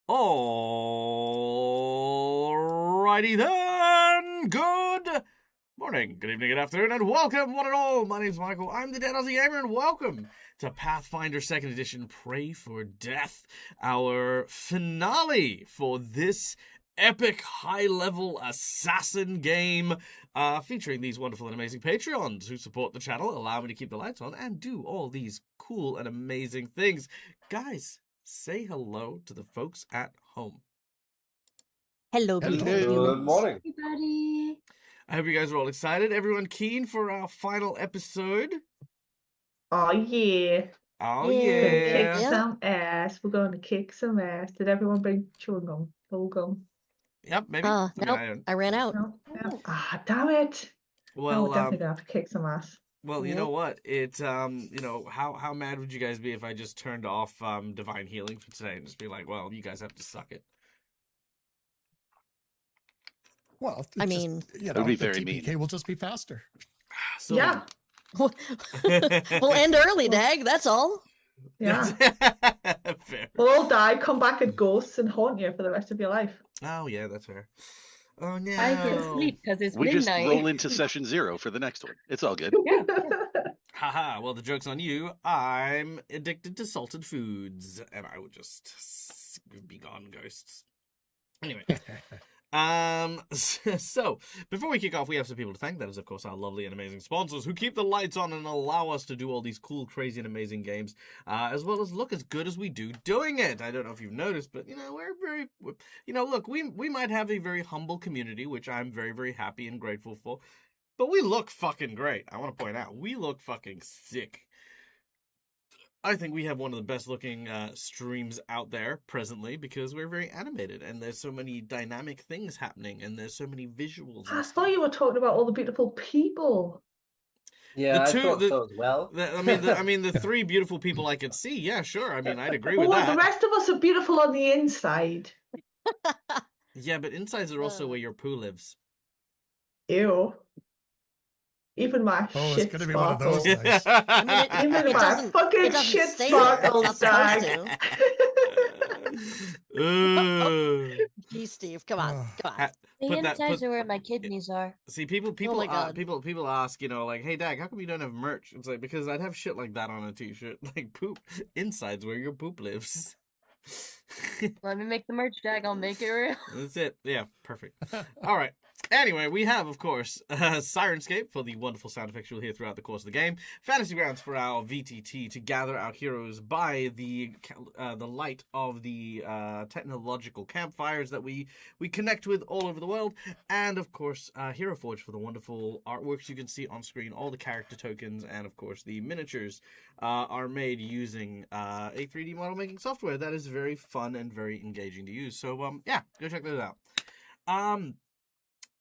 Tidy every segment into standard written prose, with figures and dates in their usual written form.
Alrighty then. Good morning, good evening, good afternoon, and welcome, one and all. My name's Michael. I'm the Dead Aussie Gamer, and welcome to Pathfinder 2nd Edition Pray for Death, our finale for this epic high-level assassin game, featuring these wonderful and amazing Patreons who support the channel, allow me to keep the lights on, and do all these cool and amazing things. Guys, say hello to the folks at home. Hello, beautiful Good humans. morning. Everybody. I hope you guys are all excited. Everyone keen for our final episode? Oh yeah. Oh, Yeah. Gonna yeah. kick Yeah. some ass. We're going to kick some ass. Did everyone bring chewing gum? Bubble gum? Yep, maybe. Nope, I ran out. No? No? Ah, damn it. No, Well, we're definitely gonna have to kick some ass. well, you Yep. know what? How mad would you guys be if I just turned off divine healing for today and just be like, well, you guys have to suck it. Well, I it's mean, just, you That know, would be the very TPK mean. will just be faster. So, Yeah. we'll end early, Dag. That's all. Yeah. Fair. We'll all die, come back as ghosts, and haunt you for the rest of your life. Oh, yeah, that's fair. Oh, no. I can sleep because it's We midnight. just roll into session 0 for the next one. It's all good. Yeah. Haha, well, the joke's on you. I'm addicted to salted foods, and I would just be gone, ghosts. Anyway. So before we kick off, we have some people to thank. That is, of course, our lovely and amazing sponsors who keep the lights on and allow us to do all these cool, crazy, and amazing games, as well as look as good as we do doing it. I don't know if you've noticed, but we're very, look, we might have a very humble community, which I'm very, very happy and grateful for, but we look fucking great. I want to point out, we look fucking sick. I think we have one of the best looking streams out there presently because we're very animated and there's so many dynamic things happening and there's so many visuals. I And thought you were talking about all the beautiful people. Yeah, I thought so as well. the three beautiful people I could see. Yeah, sure. I mean, I'd agree with Well, that. the rest of us are beautiful on the inside. Yeah, but insides are also where your poo lives. Ew. Even my Oh, shit it's going to be one of those sparkles. days. I mean, Even it my doesn't- fucking it doesn't shit stay there. It's sparkles, not supposed Dag. Geez, Steve, come on, come on. The Put that- insides put- are where my kidneys are. See, people my God. people ask, like, hey, Dag, how come you don't have merch? It's like, because I'd have shit like that on a t-shirt. Like, poop, insides where your poop lives. Let me make the merch, Dag. I'll make it real. That's it. Yeah, perfect. All right. Anyway, we have, of course, Sirenscape for the wonderful sound effects you'll hear throughout the course of the game. Fantasy Grounds for our VTT to gather our heroes by the light of the technological campfires that we connect with all over the world. And, of course, Hero Forge for the wonderful artworks you can see on screen. All the character tokens and, of course, the miniatures are made using a 3D model making software that is very fun and very engaging to use. So, yeah, go check those out.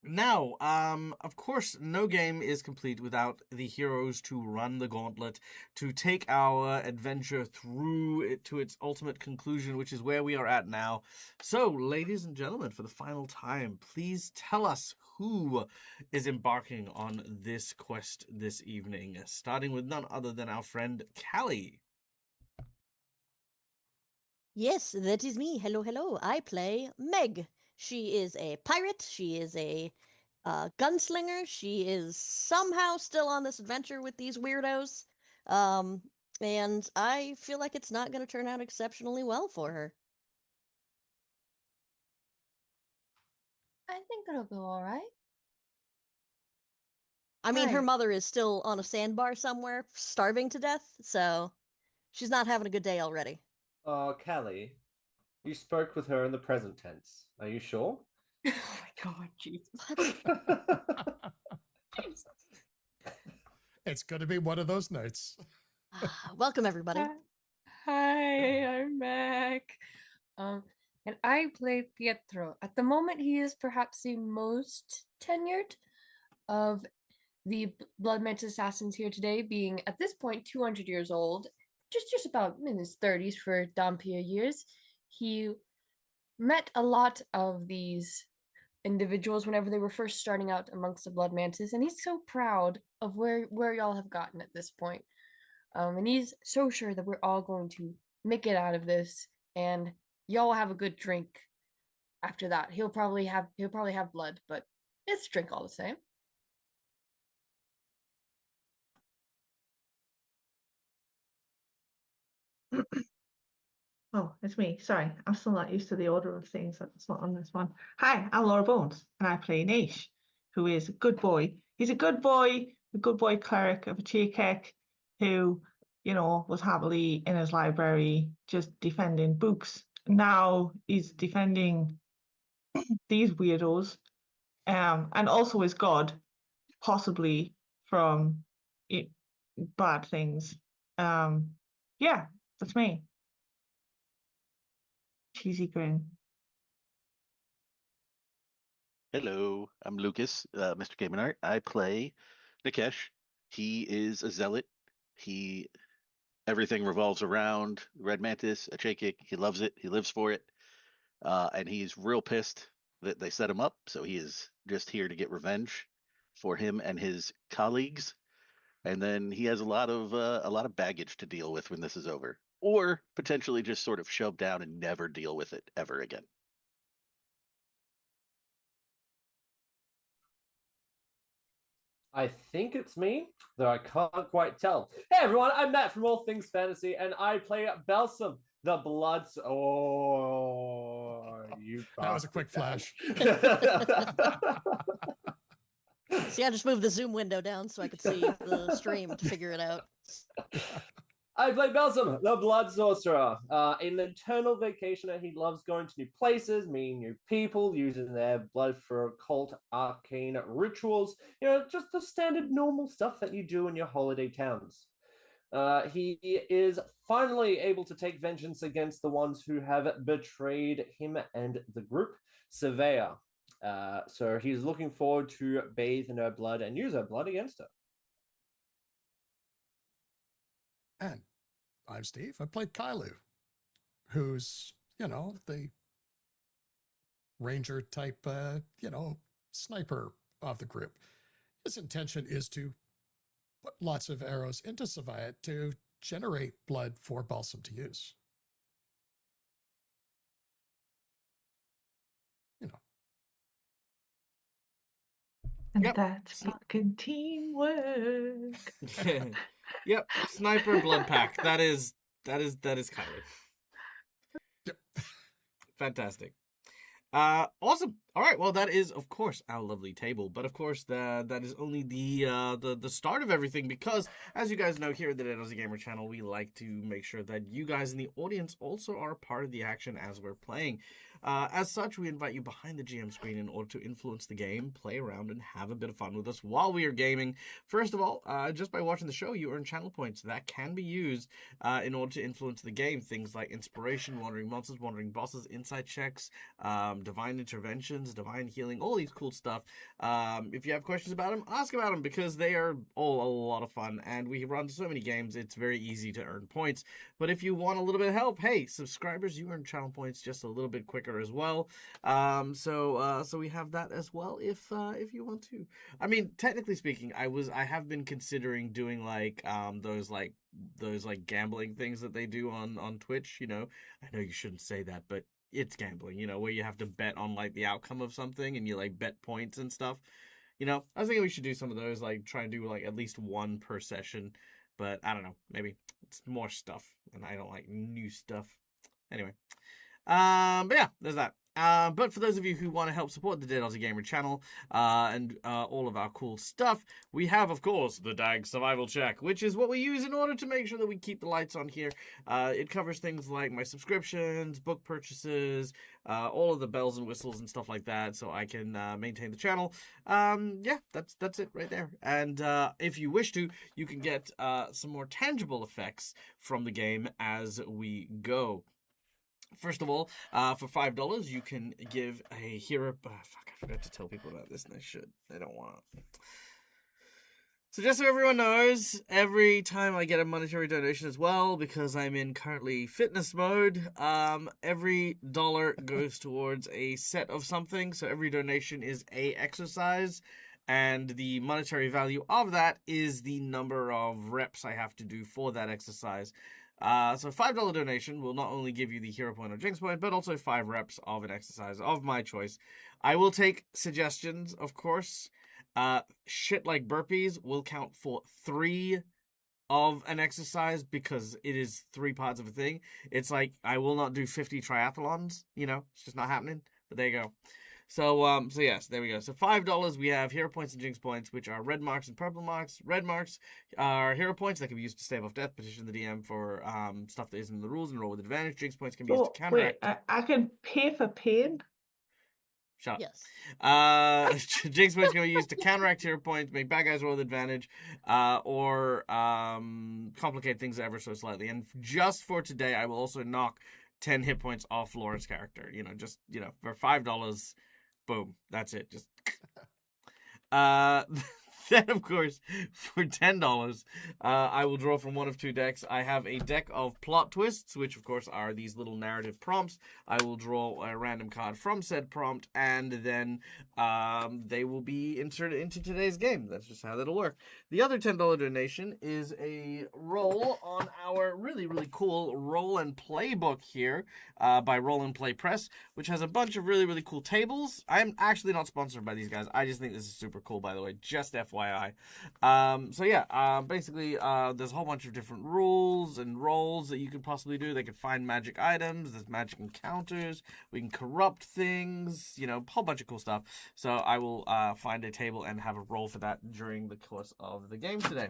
Now, of course, no game is complete without the heroes to run the gauntlet, to take our adventure through it to its ultimate conclusion, which is where we are at now. So, ladies and gentlemen, for the final time, please tell us who is embarking on this quest this evening, starting with none other than our friend Callie. Yes, that is me. Hello, hello. I play Meg. She is a pirate. She is a gunslinger. She is somehow still on this adventure with these weirdos. And I feel like it's not going to turn out exceptionally well for her. I think it'll go all right. I mean, her Right. mother is still on a sandbar somewhere, starving to death, so she's not having a good day already. Callie, you spoke with her in the present tense. Are you sure? Oh my god, jeez. What? It's going to be one of those nights. Welcome, everybody. Hi, I'm back. And I play Pietro. At the moment, he is perhaps the most tenured of the Blood Mantis assassins here today, being at this point 200 years old, just about in his 30s for Dampia years. He met a lot of these individuals whenever they were first starting out amongst the Blood Mantis, and he's so proud of where y'all have gotten at this point. And he's so sure that we're all going to make it out of this and y'all will have a good drink after that. He'll probably have blood, but it's a drink all the same. Oh, it's me. Sorry, I'm still not used to the order of things. That's not on this one. Hi, I'm Laura Bones, and I play Naish, who is a good boy. He's a good boy cleric of a cheesecake who, was happily in his library just defending books. Now he's defending these weirdos, and also his god, possibly from bad things. Yeah, that's me. Cheesy grin. Hello, I'm Lucas, Mr. Game and Art. I play Nikesh. He is a zealot. Everything revolves around Red Mantis, a Chakik. He loves it. He lives for it. And he's real pissed that they set him up. So he is just here to get revenge for him and his colleagues. And then he has a lot of baggage to deal with when this is over, or potentially just sort of shove down and never deal with it ever again. I think it's me, though I can't quite tell. Hey everyone, I'm Matt from All Things Fantasy, and I play Balsam, the Bloods. Oh, you That was a quick bastard. See, I just moved the Zoom window down so I could see the stream to figure it out. I play Balsam, the Blood Sorcerer. An eternal vacationer, he loves going to new places, meeting new people, using their blood for occult, arcane rituals. Just the standard normal stuff that you do in your holiday towns. He is finally able to take vengeance against the ones who have betrayed him and the group, Surveyor. So he's looking forward to bathe in her blood and use her blood against her. And I'm Steve. I played Kailu, who's, the ranger type, sniper of the group. His intention is to put lots of arrows into Savaya to generate blood for Balsam to use. And Yep. that's fucking teamwork. Yep, sniper blood pack. That is Kylie. Yep. Fantastic. Awesome. All right. Well, that is, of course, our lovely table. But of course, that is only the start of everything, because, as you guys know, here at the Dead Aussie Gamer channel, we like to make sure that you guys in the audience also are part of the action as we're playing. As such, we invite you behind the GM screen in order to influence the game, play around, and have a bit of fun with us while we are gaming. First of all, just by watching the show, you earn channel points that can be used in order to influence the game. Things like inspiration, wandering monsters, wandering bosses, insight checks, divine interventions, divine healing, all these cool stuff. If you have questions about them, ask about them, because they are all a lot of fun, and we run so many games, it's very easy to earn points. But if you want a little bit of help, hey, subscribers, you earn channel points just a little bit quicker as well. So we have that as well if you want to. I mean, technically speaking, I have been considering doing those gambling things that they do on Twitch. I know you shouldn't say that, but it's gambling, where you have to bet on the outcome of something, and you bet points and stuff. I was thinking we should do some of those, try and do at least one per session, but I don't know, maybe it's more stuff, and I don't like new stuff. Anyway, but yeah, there's that. But for those of you who want to help support the Dead Aussie Gamer channel and all of our cool stuff, we have, of course, the DAG Survival Check, which is what we use in order to make sure that we keep the lights on here. It covers things like my subscriptions, book purchases, all of the bells and whistles and stuff like that, so I can maintain the channel. Yeah, that's it right there. And if you wish to, you can get some more tangible effects from the game as we go. First of all, for $5, you can give a hero. Fuck, I forgot to tell people about this, and I should. They don't want to. So just so everyone knows, every time I get a monetary donation as well, because I'm in currently fitness mode, every dollar goes towards a set of something. So every donation is a exercise, and the monetary value of that is the number of reps I have to do for that exercise. So $5 donation will not only give you the hero point or jinx point, but also 5 reps of an exercise of my choice. I will take suggestions, of course. Shit like burpees will count for 3 of an exercise because it is 3 parts of a thing. It's like I will not do 50 triathlons, it's just not happening. But there you go. So yes, there we go. So $5 we have hero points and jinx points, which are red marks and purple marks. Red marks are hero points that can be used to stave off death, petition the DM for stuff that isn't in the rules, and roll with advantage. Jinx points can be used to counteract. Wait, I can pay for pain? Shut up. Yes. Jinx points can be used to counteract hero points, make bad guys roll with advantage, or complicate things ever so slightly. And just for today, I will also knock 10 hit points off Laura's character. For $5, boom, that's it. Just then, of course, for $10, I will draw from one of 2 decks. I have a deck of plot twists, which, of course, are these little narrative prompts. I will draw a random card from said prompt, and then they will be inserted into today's game. That's just how that'll work. The other $10 donation is a roll on our really, really cool Roll and Play book here by Roll and Play Press, which has a bunch of really, really cool tables. I'm actually not sponsored by these guys. I just think this is super cool, by the way. Just FYI. Basically, there's a whole bunch of different rules and rolls that you could possibly do. They could find magic items, there's magic encounters, we can corrupt things, a whole bunch of cool stuff. So I will find a table and have a roll for that during the course of the game today.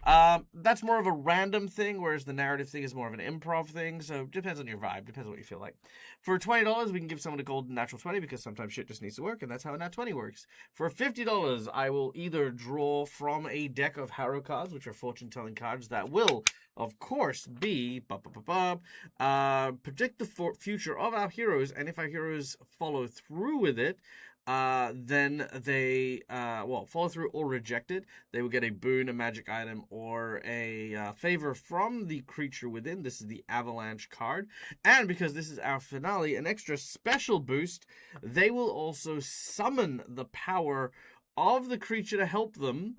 That's more of a random thing, whereas the narrative thing is more of an improv thing, so it depends on your vibe, depends on what you feel like. For $20, we can give someone a golden natural 20, because sometimes shit just needs to work, and that's how a nat 20 works. For $50, I will either draw from a deck of Harrow cards, which are fortune-telling cards that will, of course, be predict the future of our heroes, and if our heroes follow through with it, then they follow through or reject it. They will get a boon, a magic item, or a favor from the creature within. This is the Avalanche card. And because this is our finale, an extra special boost, they will also summon the power of the creature to help them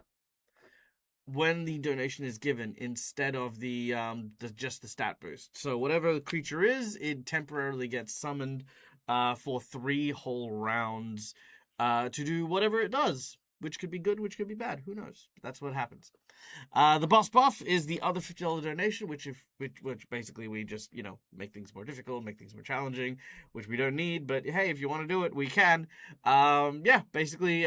when the donation is given, instead of just the stat boost. So whatever the creature is, it temporarily gets summoned for 3 whole rounds to do whatever it does, which could be good, which could be bad. Who knows? But that's what happens. The boss buff is the other $50 donation, which basically we just make things more difficult, make things more challenging, which we don't need. But hey, if you want to do it, we can. Basically,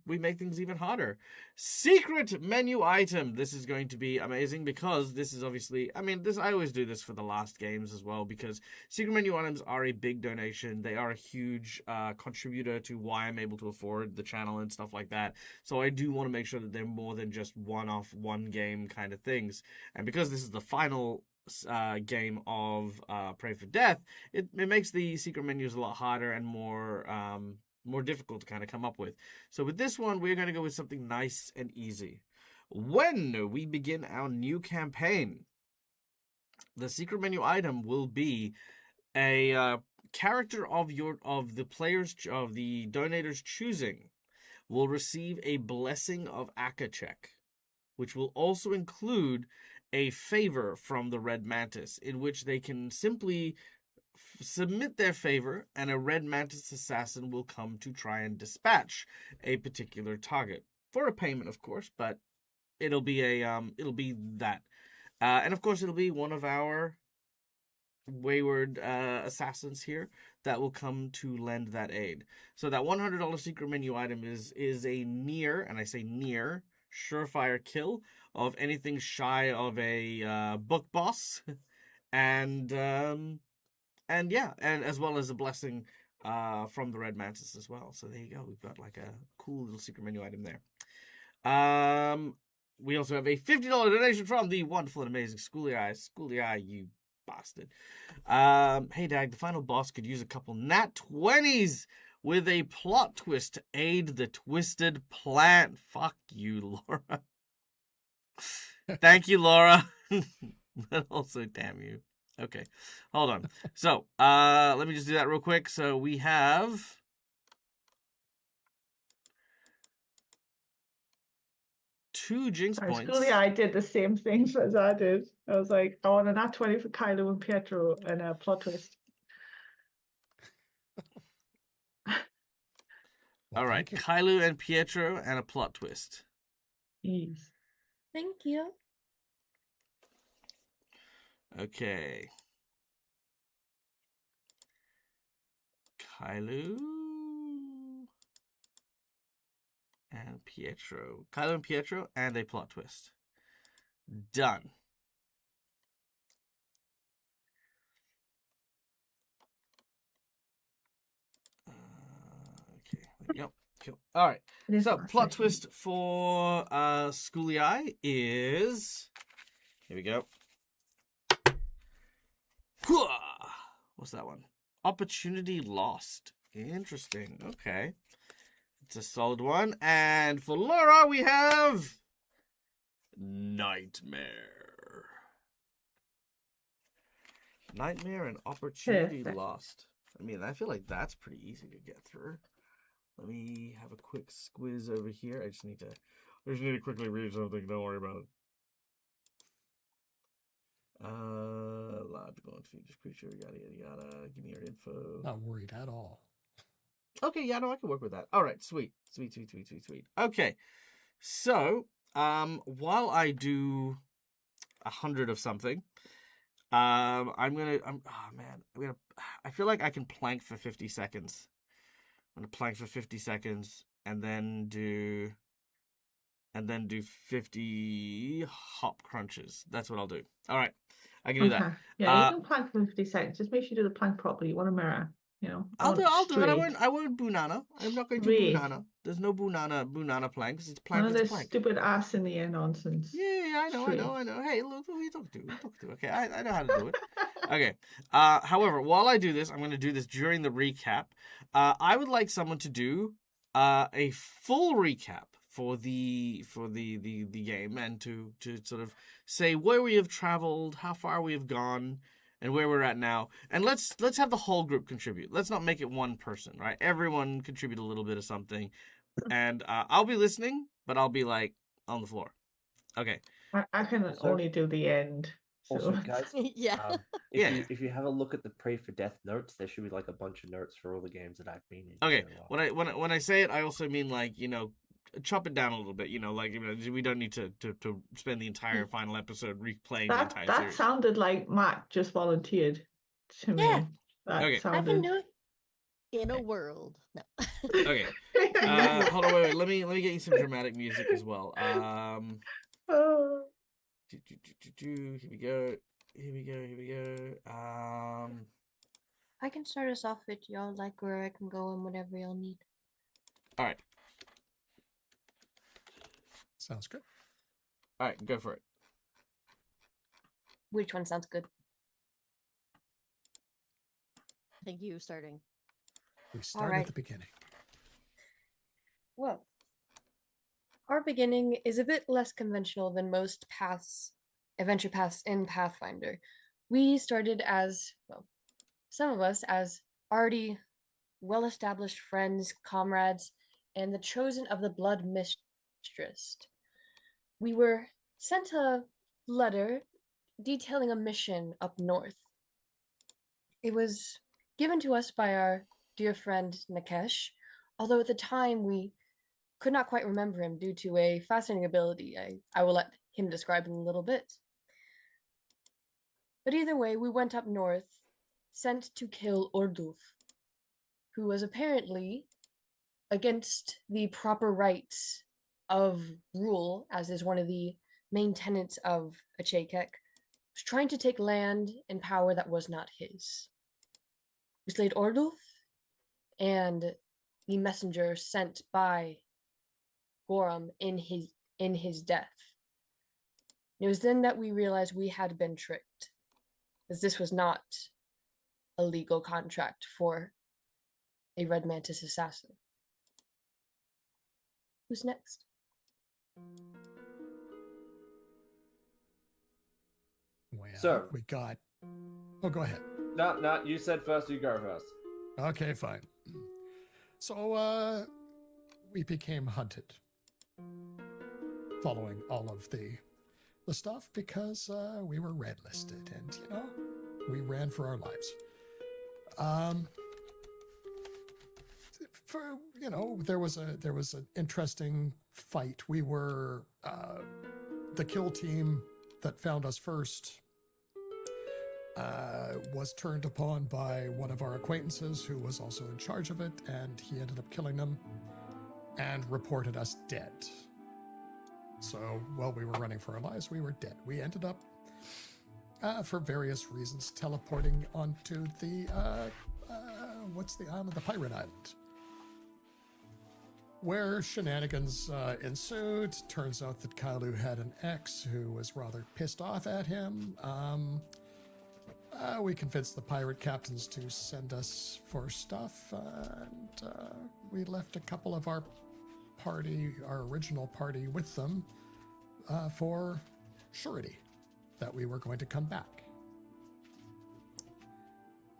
we make things even harder. Secret menu item. This is going to be amazing because this is obviously, I always do this for the last games as well, because secret menu items are a big donation. They are a huge contributor to why I'm able to afford the channel and stuff like that. So I do want to make sure that they're more than just one-off, one-game kind of things. And because this is the final game of Pray for Death, it makes the secret menus a lot harder and more difficult to kind of come up with. So with this one, we're going to go with something nice and easy. When we begin our new campaign, the secret menu item will be a character of the donator's choosing will receive a Blessing of Akachek, which will also include a favor from the Red Mantis, in which they can simply submit their favor, and a Red Mantis assassin will come to try and dispatch a particular target for a payment, of course. But it'll be that, and of course it'll be one of our wayward assassins here that will come to lend that aid. So that $100 secret menu item is a near, and I say near, surefire kill of anything shy of a book boss, and as well as a blessing from the Red Mantis as well. So there you go. We've got like a cool little secret menu item there. We also have a $50 donation from the wonderful and amazing Schooly Eye. Schooly Eye, you bastard. Hey, Dag, the final boss could use a couple nat 20s with a plot twist to aid the twisted plan. Fuck you, Laura. Thank you, Laura. But also, damn you. Okay, hold on. So, let me just do that real quick. So we have 2 jinx Sorry, points. Schoolie, I did the same things as I did. I was like, I want a nat 20 for Kylo and Pietro and a plot twist. Well, All right, thank you. Kailu and Pietro and a plot twist. Ease. Thank you. Okay. Kailu and Pietro. Kailu and Pietro and a plot twist. Done. Okay. Yep. Cool. All right. It is So last plot session. twist for Schoolie Eye is, here we go. What's that one? Opportunity lost. Interesting. Okay. It's a solid one. And for Laura, we have Nightmare. Nightmare and opportunity Perfect. lost. I mean, I feel like that's pretty easy to get through. Let me have a quick squiz over here. I just need to quickly read something. Don't worry about it. Logical and features creature, yada yada yada. Give me your info. Not worried at all. Okay, yeah, no, I can work with that. All right, sweet. Okay, so while I do 100 of something, I feel like I can plank for 50 seconds. I'm gonna plank for 50 seconds and then do 50 hop crunches. That's what I'll do. All right, I can do that. Yeah, you can plank for 50 seconds. Just make sure you do the plank properly. You want a mirror, you know. I'll do it. Straight. I won't bunana. I'm not going to Straight. bunana. There's no bunana planks. It's plank. None of It's this plank. stupid ass in the air nonsense. Yeah, I Straight. know. Hey, look, who you talking to? Okay, I know how to do it. Okay. However, while I do this, I'm going to do this during the recap. I would like someone to do a full recap for the game and to sort of say where we have traveled, how far we have gone, and where we're at now. And let's have the whole group contribute. Let's not make it one person, right? Everyone contribute a little bit of something. And I'll be listening, but I'll be like on the floor. Okay. I can Also- only do the end. Also, So guys, Yeah. if you have a look at the Pray for Death notes, there should be like a bunch of notes for all the games that I've been in. Okay. So, When I say it, I also mean like, chop it down a little bit. Like we don't need to spend the entire final episode replaying the entire that series. sounded like Matt just volunteered to me. Yeah. That Okay. I can sounded. do it. In a world. No. Okay. Hold on, wait. Let me get you some dramatic music as well. Oh. Here we go. I can start us off with y'all like where I can go and whatever y'all need. All right. Sounds good. All right, go for it. Which one sounds good? I think you starting. We start right. at the beginning. Well, our beginning is a bit less conventional than most adventure paths in Pathfinder. We started as, well, some of us as already well-established friends, comrades, and the chosen of the Blood Mistress. We were sent a letter detailing a mission up north. It was given to us by our dear friend Nakesh, although at the time we could not quite remember him due to a fascinating ability I will let him describe in a little bit. But either way, we went up north, sent to kill Ordulf, who was apparently against the proper rights of rule, as is one of the main tenets of a Chakek, was trying to take land and power that was not his. We slayed Ordulf, and the messenger sent by Gorum in his death. It was then that we realized we had been tricked, as this was not a legal contract for a Red Mantis assassin. Who's next? Well, So- we got. Oh, go ahead. No, you said first, you go first. Okay, fine. So, we became hunted. following all of the stuff because we were red listed, and we ran for our lives. There was an interesting fight. We were the kill team that found us first. Was turned upon by one of our acquaintances who was also in charge of it, and he ended up killing them and reported us dead. So while we were running for our lives, we were dead. We ended up, for various reasons, teleporting onto the, what's the island? The Pirate Island. Where shenanigans ensued. Turns out that Kailu had an ex who was rather pissed off at him. We convinced the pirate captains to send us for stuff, and we left a couple of our original party with them for surety that we were going to come back.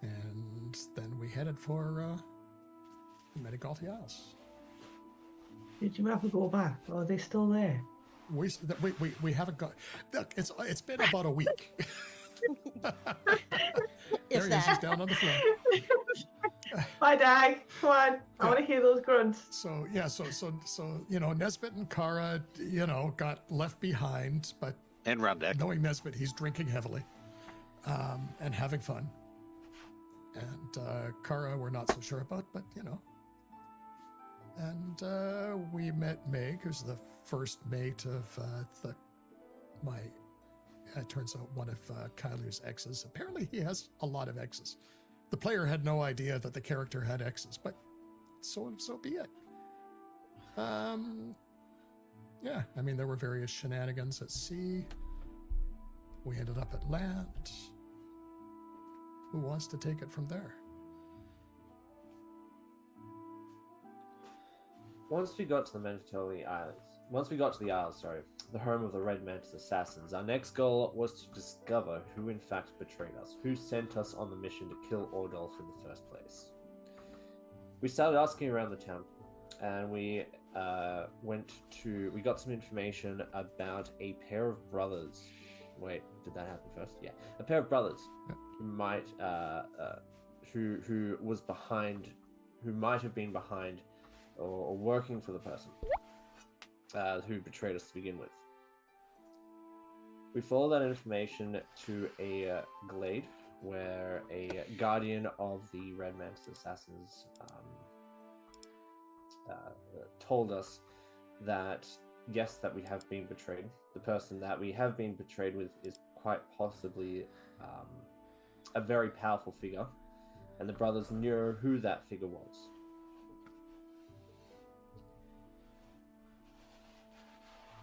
And then we headed for Medigalti Isles. Did you ever go back? Or are they still there? We haven't got. Look, it's been about a week. There he is, he's down on the floor. Bye, Dag. Come on. I want to hear those grunts. So Nesbit and Kara, got left behind, but And Rondek. knowing Nesbit, he's drinking heavily, and having fun. And Kara, we're not so sure about, but And we met Meg, who's the first mate of it turns out one of Kailu's exes. Apparently he has a lot of exes. The player had no idea that the character had exes, but so be it. Yeah, I mean, there were various shenanigans at sea. We ended up at land. Who wants to take it from there? Once we got to the Isles, the home of the Red Mantis assassins, our next goal was to discover who in fact betrayed us, who sent us on the mission to kill Ordolf in the first place. We started asking around the town, and we got some information about a pair of brothers. Wait, did that happen first? Yeah, a pair of brothers who might who might have been behind or working for the person who betrayed us to begin with. We followed that information to a glade where a guardian of the Red Mantis assassins told us that, yes, that we have been betrayed. The person that we have been betrayed with is quite possibly a very powerful figure, and the brothers knew who that figure was.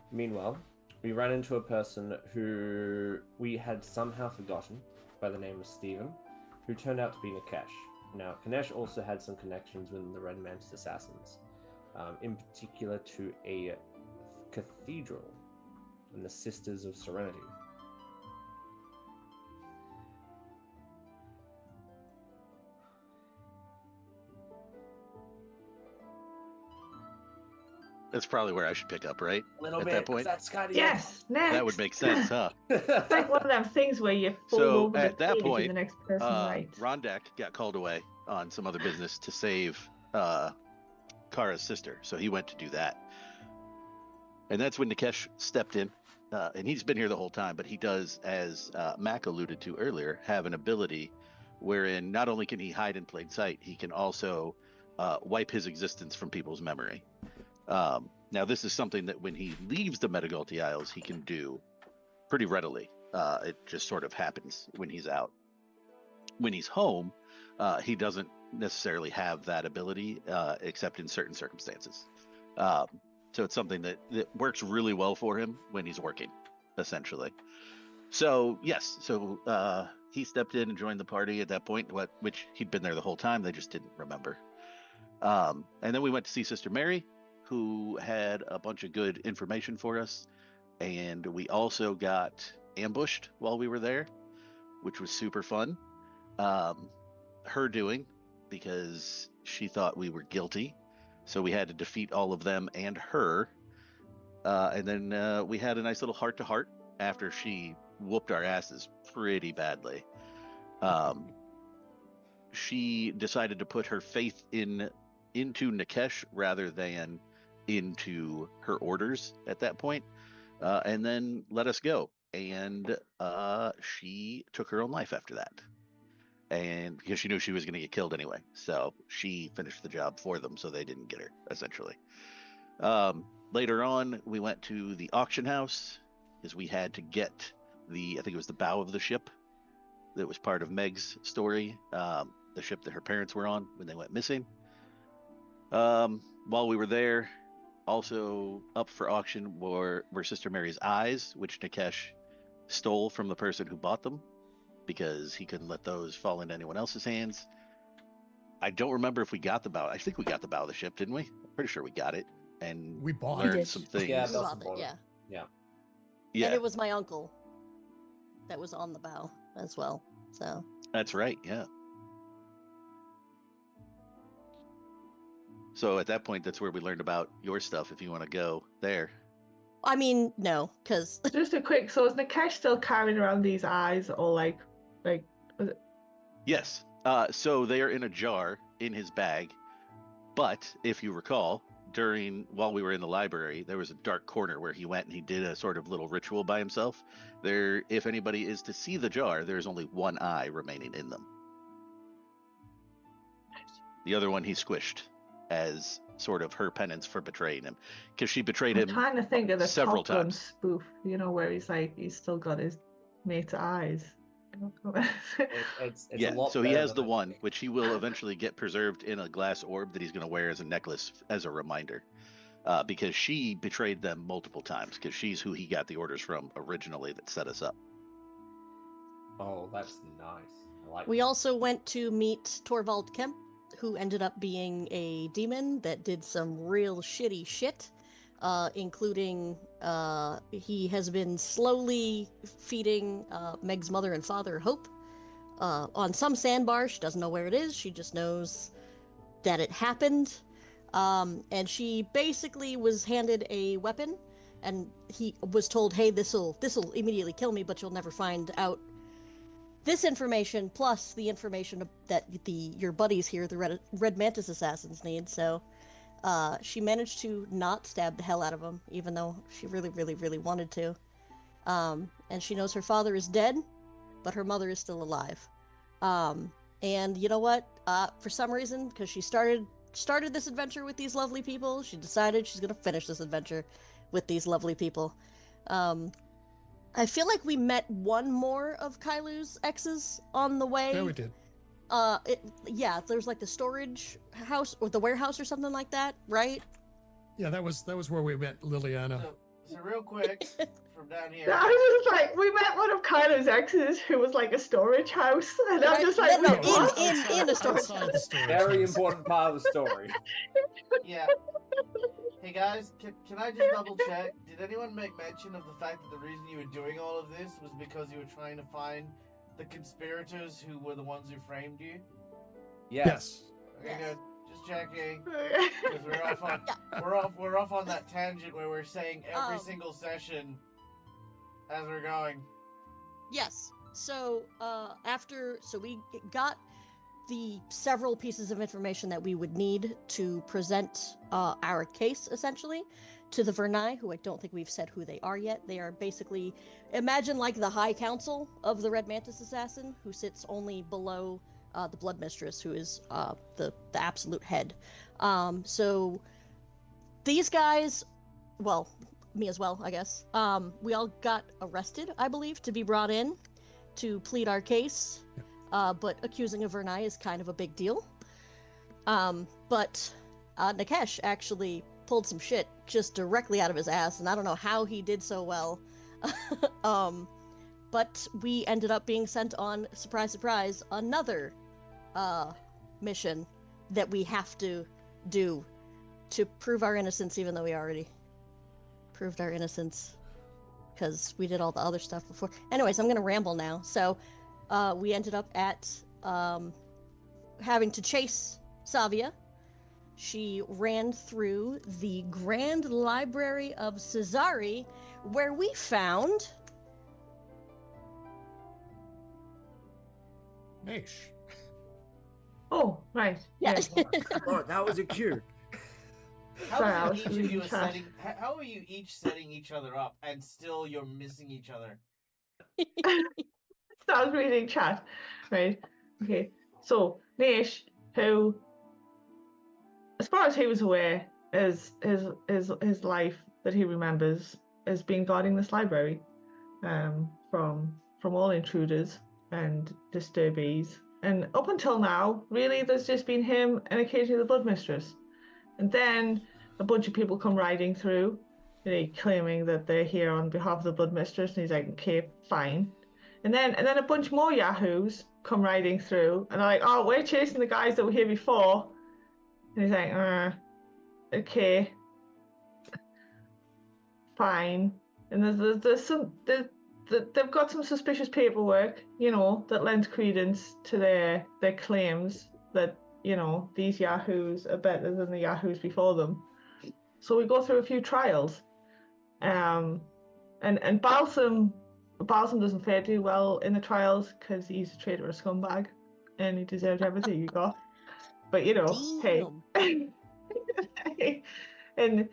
Meanwhile, we ran into a person who we had somehow forgotten by the name of Stephen, who turned out to be Nikesh. Now, Ganesh also had some connections with the Red Mantis assassins, in particular to a cathedral and the Sisters of Serenity. That's probably where I should pick up, right? A little At bit. that point? That's kind of Yes, next. That would make sense, huh? It's like one of them things where you fall So, over at the that page point, and the next person writes. Rondek got called away on some other business to save Kara's sister, so he went to do that. And that's when Nikesh stepped in, and he's been here the whole time, but he does, as Mac alluded to earlier, have an ability wherein not only can he hide in plain sight, he can also wipe his existence from people's memory. Now, this is something that when he leaves the Medigalti Isles, he can do pretty readily. It just sort of happens when he's out. When he's home, he doesn't necessarily have that ability, except in certain circumstances. So it's something that works really well for him when he's working, essentially. So, yes, he stepped in and joined the party at that point, which he'd been there the whole time. They just didn't remember. And then we went to see Sister Mary, who had a bunch of good information for us. And we also got ambushed while we were there, which was super fun. Her doing, because she thought we were guilty. So we had to defeat all of them and her And then we had a nice little heart-to-heart after she whooped our asses pretty badly. She decided to put her faith into Nikesh rather than into her orders at that point, and then let us go. And she took her own life after that. And because she knew she was going to get killed anyway, so she finished the job for them, so they didn't get her, essentially. Later on, we went to the auction house because we had to get I think it was the bow of the ship that was part of Meg's story, the ship that her parents were on when they went missing. While we were there, also up for auction were Sister Mary's eyes, which Nikesh stole from the person who bought them because he couldn't let those fall into anyone else's hands. I don't remember if we got the bow. I think we got the bow of the ship, didn't we? I'm pretty sure we got it. And We bought learned it. some things. Yeah, We that's bought it, important. yeah. Yeah, And it was my uncle that was on the bow as well. So that's right. Yeah. So at that point, that's where we learned about your stuff. If you want to go there. I mean, no, because Just a quick. So is Nikesh still carrying around these eyes, or like? Was it? Yes. So they are in a jar in his bag. But if you recall, while we were in the library, there was a dark corner where he went and he did a sort of little ritual by himself. If anybody is to see the jar, there's only one eye remaining in them. The other one he squished as sort of her penance for betraying him, because she betrayed I'm him trying to think of the several Top Gun times. spoof. You know, where he's still got his mate's eyes. It's Yeah, a lot so he better has than the it- one, which he will eventually get preserved in a glass orb that he's going to wear as a necklace as a reminder. Because she betrayed them multiple times, because she's who he got the orders from originally that set us up. Oh, that's nice. I like we that. also went to meet Torvald Kemp, who ended up being a demon that did some real shitty shit, including he has been slowly feeding Meg's mother and father Hope on some sandbar. She doesn't know where it is. She just knows that it happened. And she basically was handed a weapon, and he was told, "Hey, this'll immediately kill me, but you'll never find out this information plus the information that your buddies here, the Red Mantis assassins, need." So she managed to not stab the hell out of him, even though she really, really, really wanted to. And she knows her father is dead, but her mother is still alive. And you know what? For some reason, because she started this adventure with these lovely people, she decided she's gonna finish this adventure with these lovely people. I feel like we met one more of Kailu's exes on the way. Yeah, we did. There's like the storage house or the warehouse or something like that, right? Yeah, that was where we met Liliana. So real quick, from down here. I was just like, we met one of Kylo's exes who was like a storage house, and I'm Right, just like, no, wait, what? in a storage Outside house. the storage Very house. important part of the story. Yeah. Hey guys, can I just double check? Did anyone make mention of the fact that the reason you were doing all of this was because you were trying to find the conspirators who were the ones who framed you? Yes. Okay, Yes. good. Just checking. Because we're off on that tangent where we're saying every single session as we're going. Yes. So we got the several pieces of information that we would need to present our case, essentially, to the Vernai, who I don't think we've said who they are yet. They are basically, imagine like the High Council of the Red Mantis Assassin, who sits only below the Blood Mistress, who is the absolute head. So these guys, well, me as well, I guess, we all got arrested, I believe, to be brought in to plead our case. But accusing a Vernai is kind of a big deal. But Nikesh actually pulled some shit just directly out of his ass, and I don't know how he did so well. But we ended up being sent on, surprise, surprise, another mission that we have to do to prove our innocence, even though we already proved our innocence because we did all the other stuff before. Anyways, I'm gonna ramble now. So we ended up at having to chase Savia she ran through the Grand Library of Cesari, where we found Niche. Oh, right. yeah. Oh, that was a cue. Sorry, I was reading chat. How are you each setting each other up, and still you're missing each other? So I was reading chat. Right. Okay. So Nish, who, as far as he was aware, is his life that he remembers has been guarding this library, from all intruders and disturbees. And up until now, really, there's just been him and occasionally the Blood Mistress. And then a bunch of people come riding through, claiming that they're here on behalf of the Blood Mistress, and he's like, okay, fine. And then a bunch more yahoos come riding through, and they're like, oh, we're chasing the guys that were here before. And he's like, okay, fine. And there's some they've got some suspicious paperwork, that lends credence to their claims that these yahoos are better than the yahoos before them. So we go through a few trials, and Balsam doesn't fare too well in the trials because he's a traitorous scumbag, and he deserved everything he got. But hey. and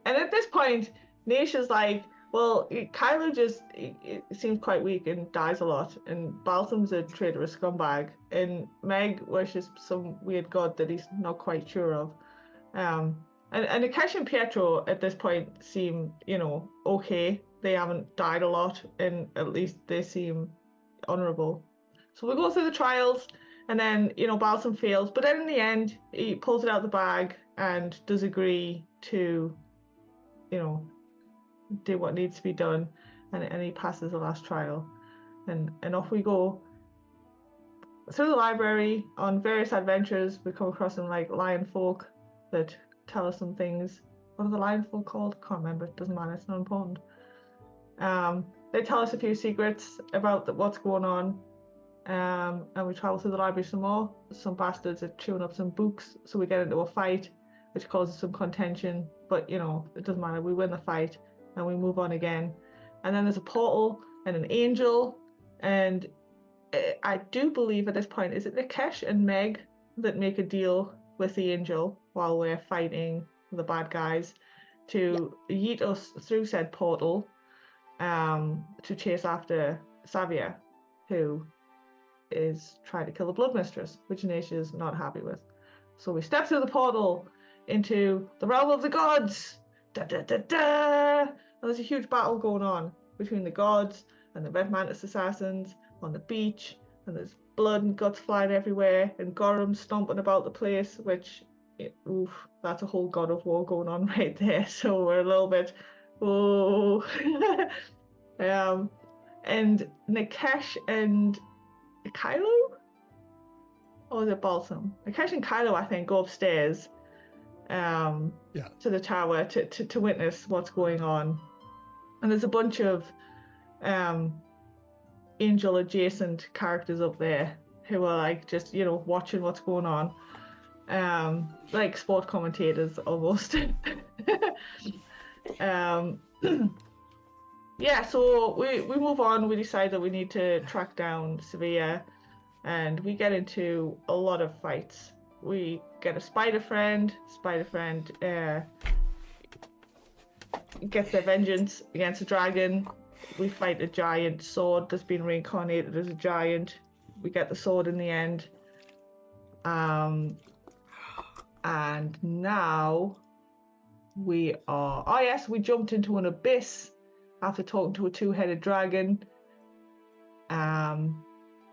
at this point, Nisha's like, well, Kylo just it seems quite weak and dies a lot, and Balsam's a traitorous scumbag, and Meg worships some weird god that he's not quite sure of. And Nikesh and Pietro at this point seem, okay. They haven't died a lot, and at least they seem honourable. So we go through the trials, and then, Balsam fails, but then in the end, he pulls it out of the bag and does agree to, do what needs to be done, and he passes the last trial, and off we go through the library on various adventures. We come across some lion folk that tell us some things. What are the lion folk called? Can't remember. It doesn't matter. It's not important. They tell us a few secrets about what's going on, and we travel through the library some more. Some bastards are chewing up some books, so we get into a fight, which causes some contention, but it doesn't matter. We win the fight and we move on again. And then there's a portal and an angel, and I do believe at this point, is it Nikesh and Meg that make a deal with the angel while we're fighting the bad guys to yeet us through said portal, to chase after Savia, who is trying to kill the Blood Mistress, which Nisha is not happy with. So we step through the portal into the realm of the gods. Da, da, da, da. And there's a huge battle going on between the gods and the Red Mantis assassins on the beach, and there's blood and guts flying everywhere, and Gorum stomping about the place, which, that's a whole God of War going on right there. So we're a little bit, and Nikesh and Kylo? Or is it Balsam? Nikesh and Kylo, I think, go upstairs to the tower to witness what's going on. And there's a bunch of angel adjacent characters up there who are just watching what's going on, like sport commentators almost. So we move on. We decide that we need to track down Sevilla, and we get into a lot of fights. We get a spider friend. Spider friend gets their vengeance against a dragon. We fight a giant sword that's been reincarnated as a giant. We get the sword in the end. And now we are... Oh yes, we jumped into an abyss after talking to a two-headed dragon. And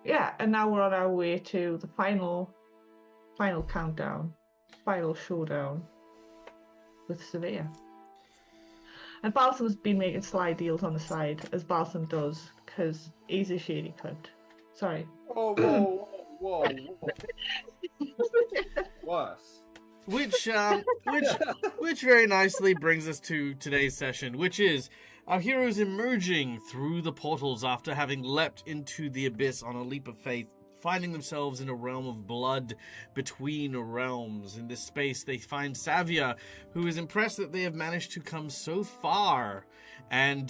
now we're on our way to the final countdown, final showdown with Sevilla. And Balsam's been making sly deals on the side, as Balsam does, because he's a shady cunt. Sorry. Whoa. Worse. Which very nicely brings us to today's session, which is our heroes emerging through the portals after having leapt into the abyss on a leap of faith finding themselves in a realm of blood between realms. In this space, they find Savia, who is impressed that they have managed to come so far and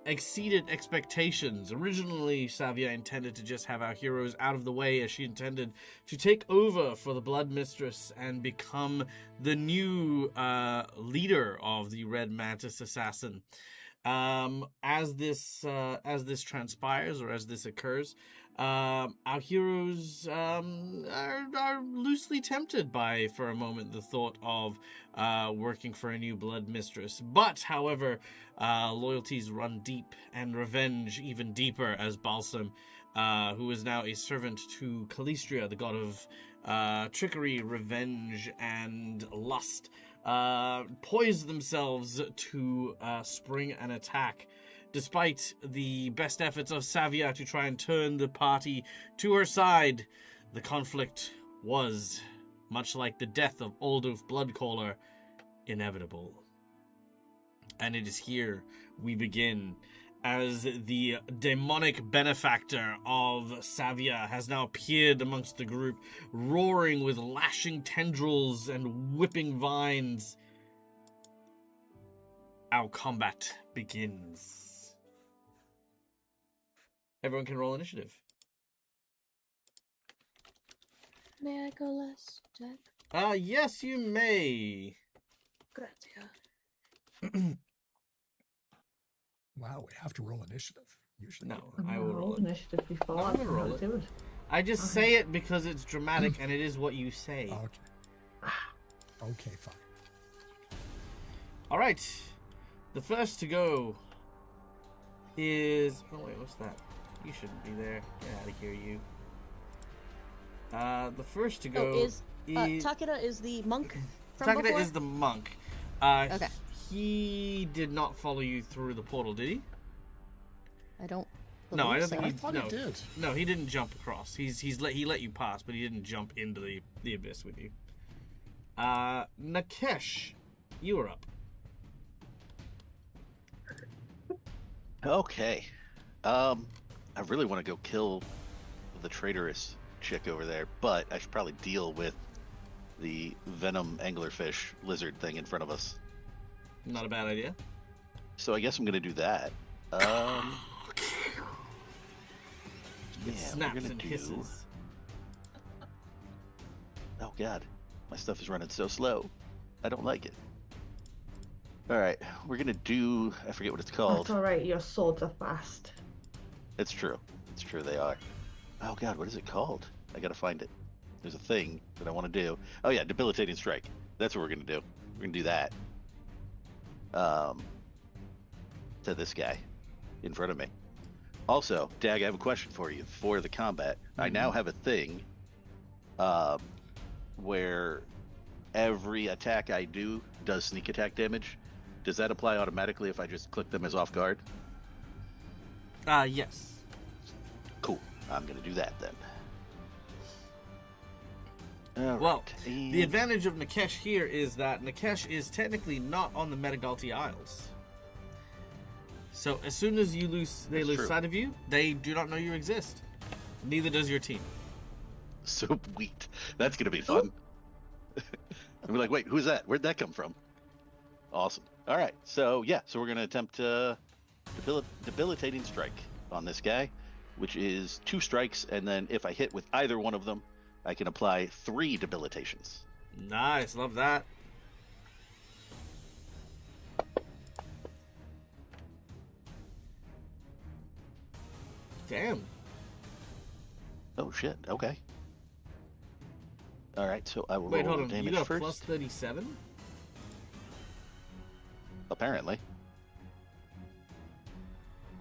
exceeded expectations. Originally, Savia intended to just have our heroes out of the way, as she intended to take over for the Blood Mistress and become the new leader of the Red Mantis Assassin. As this transpires, or as this occurs, our heroes are loosely tempted by, for a moment, the thought of working for a new Blood Mistress. But, however, loyalties run deep and revenge even deeper, as Balsam, who is now a servant to Calistria, the god of trickery, revenge, and lust, poised themselves to spring an attack. Despite the best efforts of Savia to try and turn the party to her side, the conflict was, much like the death of Aldulf Bloodcaller, inevitable. And it is here we begin, as the demonic benefactor of Savia has now appeared amongst the group, roaring with lashing tendrils and whipping vines. Our combat begins. Everyone can roll initiative. May I go last, Jack? Yes, you may. Grazie. Wow, we have to roll initiative. Usually. No, I've I never will roll rolled it. initiative before. I'm I gonna don't know roll how to do it. I just Okay. say it because it's dramatic and it is what you say. Okay. Okay, fine. All right. The first to go is... Oh, wait, what's that? You shouldn't be there. Get out of here, you. The first to go is Takeda is the monk from Takeda before? is the monk. Okay. He did not follow you through the portal, did he? I don't. No, I don't believe think so. he. I thought No, he did. no, he didn't jump across. He let you pass, but he didn't jump into the abyss with you. Nakesh, you are up. Okay. I really want to go kill the traitorous chick over there, but I should probably deal with the venom anglerfish lizard thing in front of us. Not a bad idea. So I guess I'm gonna do that. It we're snaps gonna and do- hisses. Oh god, my stuff is running so slow. I don't like it. All right, we're gonna do. I forget what it's called. That's alright, your swords are fast. It's true. It's true. They are. Oh god, what is it called? I gotta find it. There's a thing that I want to do. Oh yeah, debilitating strike. That's what we're gonna do. We're gonna do that. To this guy in front of me. Also, Dag, I have a question for you for the combat. I now have a thing where every attack I do does sneak attack damage. Does that apply automatically if I just click them as off guard? Yes. Cool. I'm gonna do that then. All Well, right, the and- advantage of Nakesh here is that Nakesh is technically not on the Metagalti Isles. So as soon as they That's lose true. sight of you, they do not know you exist. Neither does your team. Sweet. That's gonna be fun. I'll be like, wait, who's that? Where'd that come from? Awesome. All right. So yeah. So we're gonna attempt debilitating strike on this guy, which is 2 strikes, and then if I hit with either one of them, I can apply 3 debilitations. Nice, love that. Damn. Oh shit. Okay. All right. So I will Wait, roll hold the on. You damage got a first. plus 37? Apparently.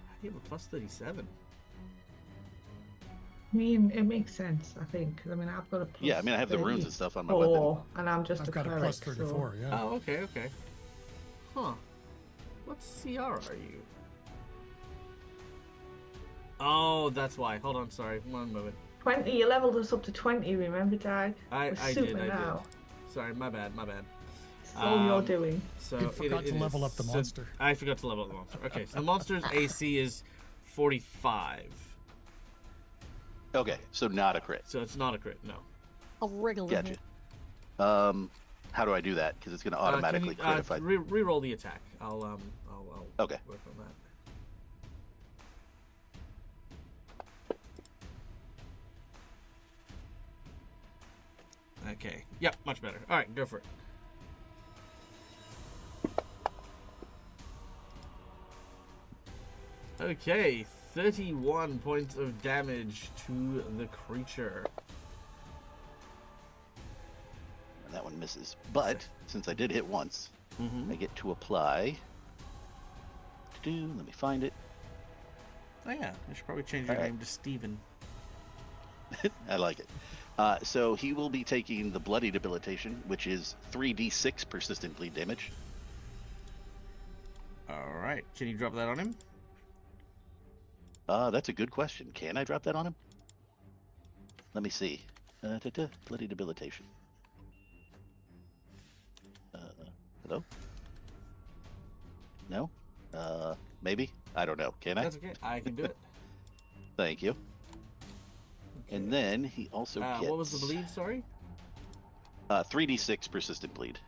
How do you have a plus 37? I mean, it makes sense, I think. I mean, I've got a plus Yeah. I mean, I have the runes and stuff on my weapon. 34, and I'm just I've a got a cleric, plus 34, so... yeah. Oh, okay, okay. Huh. What CR are you? Oh, that's why. Hold on, sorry. One moment. 20, you leveled us up to 20, remember, Dag? I We're did, super I now. did. Sorry, my bad, my bad. It's all you're Um, doing. So You forgot to level up the monster. I forgot to level up the monster. Okay, so the monster's AC is 45. Okay, so not a crit. So it's not a crit, no. A regular Gotcha. hit. How do I do that? Because it's going to automatically Can you, crit if I. re-roll the attack. I'll Okay. work on that. Okay. Yep, much better. All right, go for it. Okay, 31 points of damage to the creature. And that one misses. But since I did hit once, Mm-hmm. I get to apply. Let me find it. Oh yeah, I should probably change your All right. name to Steven. I like it. So he will be taking the bloody debilitation, which is 3d6 persistent bleed damage. All right, can you drop that on him? That's a good question. Can I drop that on him? Let me see. Bloody debilitation. Hello? No? Maybe? I don't know. Can I? That's okay. I can do it. Thank you. And then he also gets... what was the bleed? Sorry. 3d6 persistent bleed.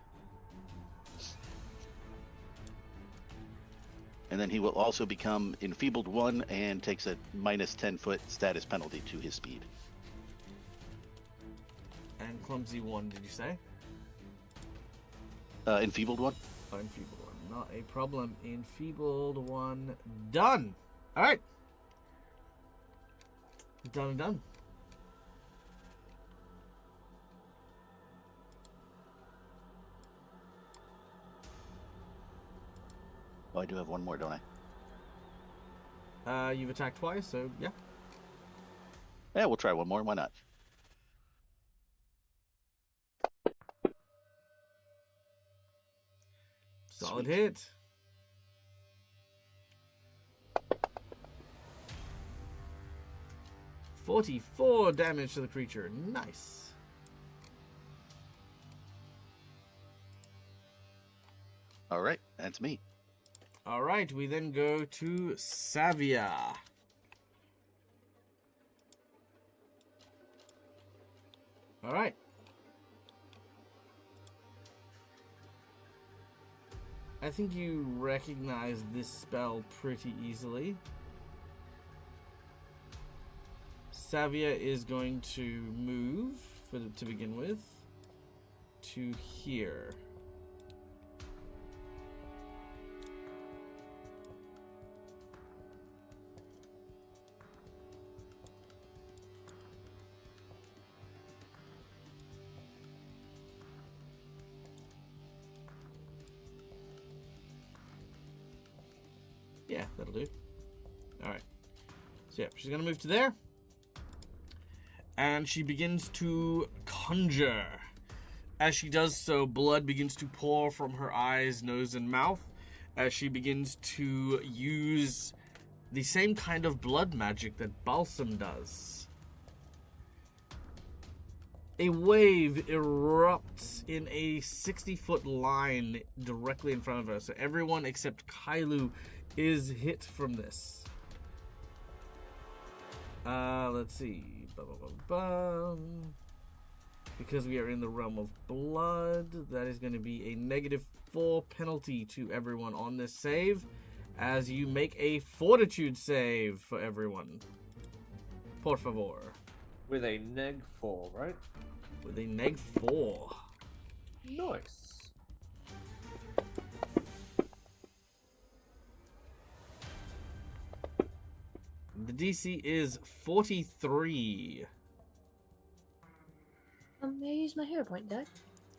And then he will also become enfeebled 1 and takes a minus 10-foot status penalty to his speed. And clumsy 1, did you say? Enfeebled 1? Oh, enfeebled 1, not a problem. Enfeebled 1, done. All right. Done and done. Oh, I do have one more, don't I? You've attacked twice, so yeah. Yeah, we'll try one more. Why not? Solid Sweet. hit. $44 damage to the creature. Nice. All right, that's me. All right, we then go to Savia. All right. I think you recognize this spell pretty easily. Savia is going to move, to begin with, to here. Yeah, that'll do. Alright. So yeah, she's gonna move to there. And she begins to conjure. As she does so, blood begins to pour from her eyes, nose, and mouth as she begins to use the same kind of blood magic that Balsam does. A wave erupts in a 60-foot line directly in front of her. So everyone except Kailu is hit from this. Let's see. Because we are in the realm of blood, that is going to be a -4 penalty to everyone on this save, as you make a fortitude save for everyone. Por favor. With a neg 4, right? With a -4. Nice. The DC is 43. May I use my hero point, Dad?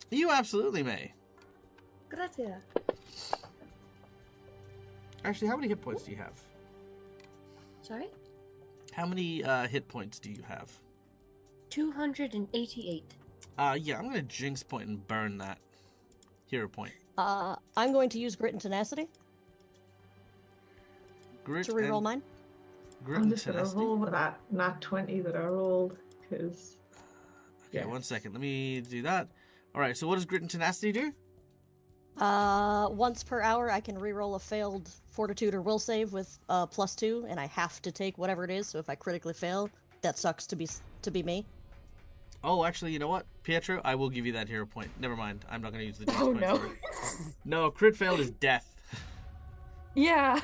You absolutely may. Gracias. Actually, how many hit points do you have? Sorry? How many hit points do you have? 288. Yeah, I'm gonna jinx point and burn that hero point. I'm going to use Grit and Tenacity Grit to reroll and, mine. Grit I'm and just gonna tenacity. roll with that nat 20 that I rolled because. Okay, 1 second. Let me do that. All right. So what does Grit and Tenacity do? Once per hour, I can reroll a failed Fortitude or Will save with +2, and I have to take whatever it is. So if I critically fail, that sucks to be me. Oh, actually, you know what, Pietro? I will give you that hero point. Never mind. I'm not going to use the jinx Oh point no. for it. No, crit failed is death. Yeah.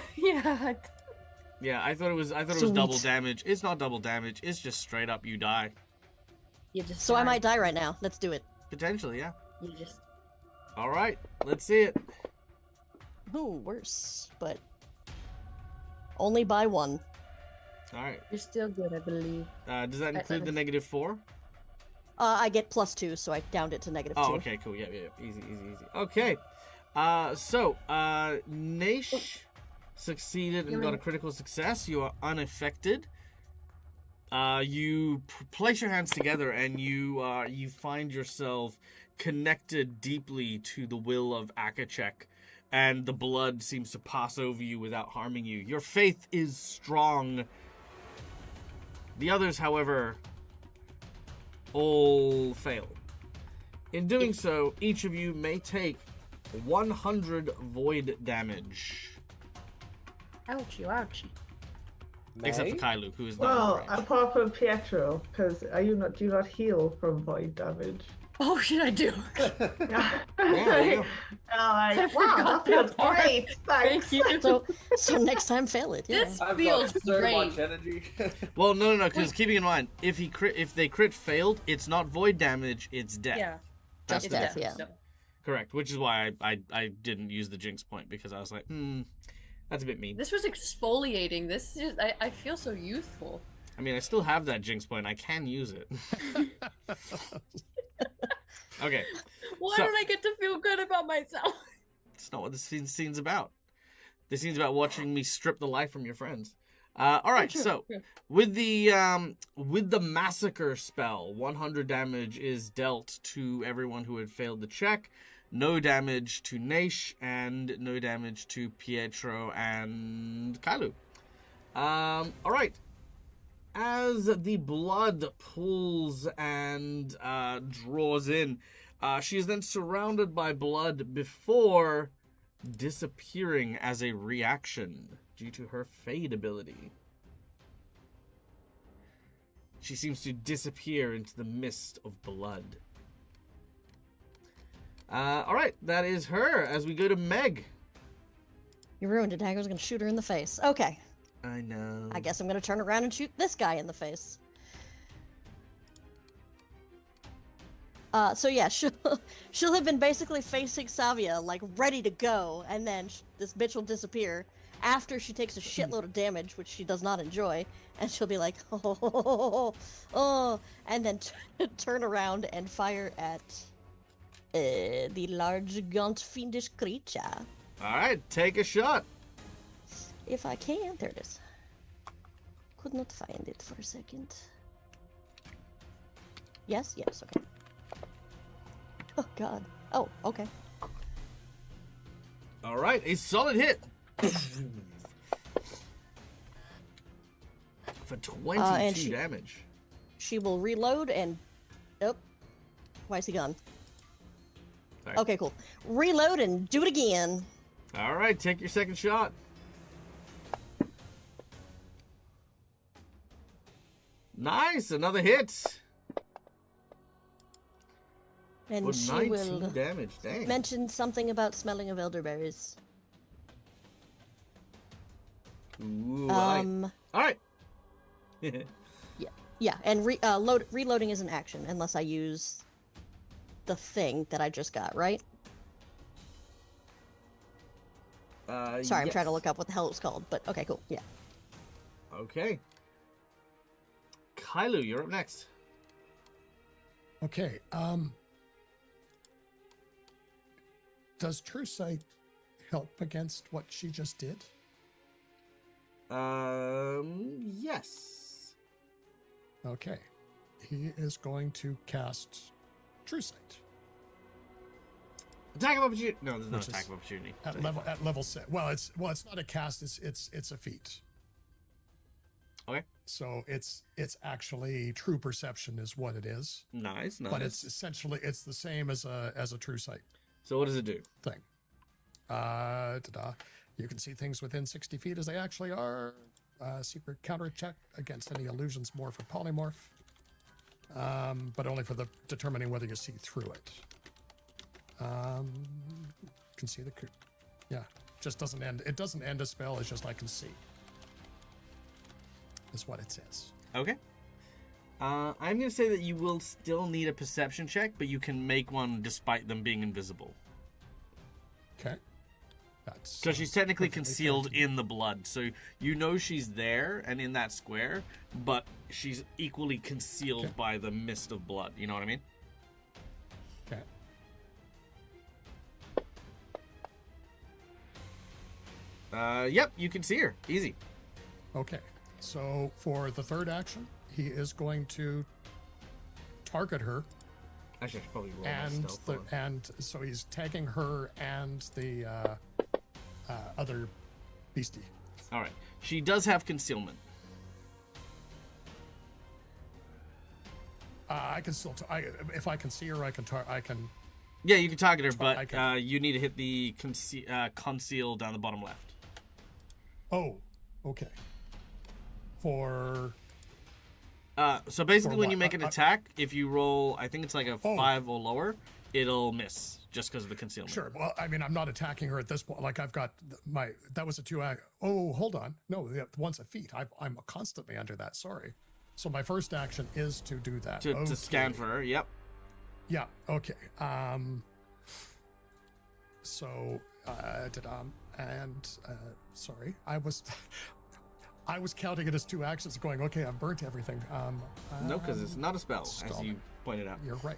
Yeah, I thought it was Sweet. double damage. It's not double damage. It's just straight up you die. You just. So I died. might die right now. Let's do it. Potentially, yeah. You just. All right, let's see it. Ooh, worse, but only by 1. All right. You're still good, I believe. Does that I include the understand. -4? I get +2, so I downed it to -2. Oh, okay, cool. Yeah. Easy. Okay. So, Naish succeeded and got a critical success. You are unaffected. You place your hands together and you find yourself connected deeply to the will of Akachek, and the blood seems to pass over you without harming you. Your faith is strong. The others, however, all fail. In doing so, each of you may take 100 void damage. Ouchie. Except for May? Kailu, who is not Well, in range. apart from Pietro, because do you not heal from void damage? Oh, shit, I do. Yeah. there you go. Like, wow, forgot that feels that part. great. Thanks. Thank you. So next time, fail it. Yeah. This I've feels got so great. much energy. Well, no, because keeping in mind, if they crit failed, it's not void damage, it's death. Yeah. That's Just the death, difference. yeah. Correct, which is why I didn't use the jinx point, because I was like, that's a bit mean. This was exfoliating. This is. I feel so youthful. I mean, I still have that jinx point. I can use it. Okay. Why So- don't I get to feel good about myself? It's not what this scene's about. This scene's about watching me strip the life from your friends. All right, True, so true. with the massacre spell, 100 damage is dealt to everyone who had failed the check. No damage to Naish, and no damage to Pietro and Kailu. All right. As the blood pulls and draws in, she is then surrounded by blood before disappearing as a reaction due to her fade ability. She seems to disappear into the mist of blood. All right, that is her. As we go to Meg. You ruined it. Dagger's gonna shoot her in the face. Okay. I know. I guess I'm gonna turn around and shoot this guy in the face. So yeah, she'll have been basically facing Savia, like ready to go, and then this bitch will disappear after she takes a shitload of damage, which she does not enjoy, and she'll be like, oh, and then turn around and fire at the large, gaunt, fiendish creature. All right, take a shot. If I can, there it is. Could not find it for a second. Yes, okay. Oh god. Oh, okay. All right, a solid hit. For 22 damage. She will reload and... Oh. Why is he gone? Sorry. Okay, cool. Reload and do it again. All right, take your second shot. Nice, another hit. And For she 19 will damage, dang. mention something about smelling of elderberries. Ooh, I like- All right. Yeah, and reloading is an action unless I use the thing that I just got, right? Sorry, I'm trying to yes. look up what the hell it's called, but okay, cool, yeah. Okay. Kailu, you're up next. Okay. Does True Sight help against what she just did? Yes. Okay. He is going to cast True Sight Attack of opportunity. No, there's no Which attack is of opportunity. at level 6. Well, it's not a cast. It's a feat. Okay. So it's actually true perception is what it is, Nice. but it's essentially the same as a True Sight So what does it do? thing. You can see things within 60 feet as they actually are. secret counter check against any illusions morph or polymorph, but only for the determining whether you see through it. Can see the coup. Yeah, just doesn't end. It doesn't end a spell. It's just I can see. Is what it says. Okay. I'm going to say that you will still need a perception check, but you can make one despite them being invisible. Okay. That's Because she's technically perfectly concealed fair to in the blood, so you know she's there and in that square, but she's equally concealed Okay. by the mist of blood. You know what I mean? Okay. Yep, you can see her. Easy. Okay. So for the third action, he is going to target her, Actually, I should probably roll my and stealth. Hold on. and so he's tagging her and the other beastie. All right. She does have concealment. I can still, if I can see her, I can Yeah, you can target her, I but can- you need to hit the conceal down the bottom left. Oh, okay. For So basically, For when what? you make an attack, if you roll, I think it's like a Oh. 5 or lower, it'll miss just because of the concealment. sure. Well, I mean, I'm not attacking her at this point. Like I've got that was a 2 act. Oh, hold on. No, once a feat. I'm constantly under that. Sorry. So my first action is to do that. To scan Okay. for her. Yep. Yeah. Okay. So, sorry, I was counting it as 2 actions, going, okay, I've burnt everything. No, because it's not a spell, as stop you it. pointed out. You're right.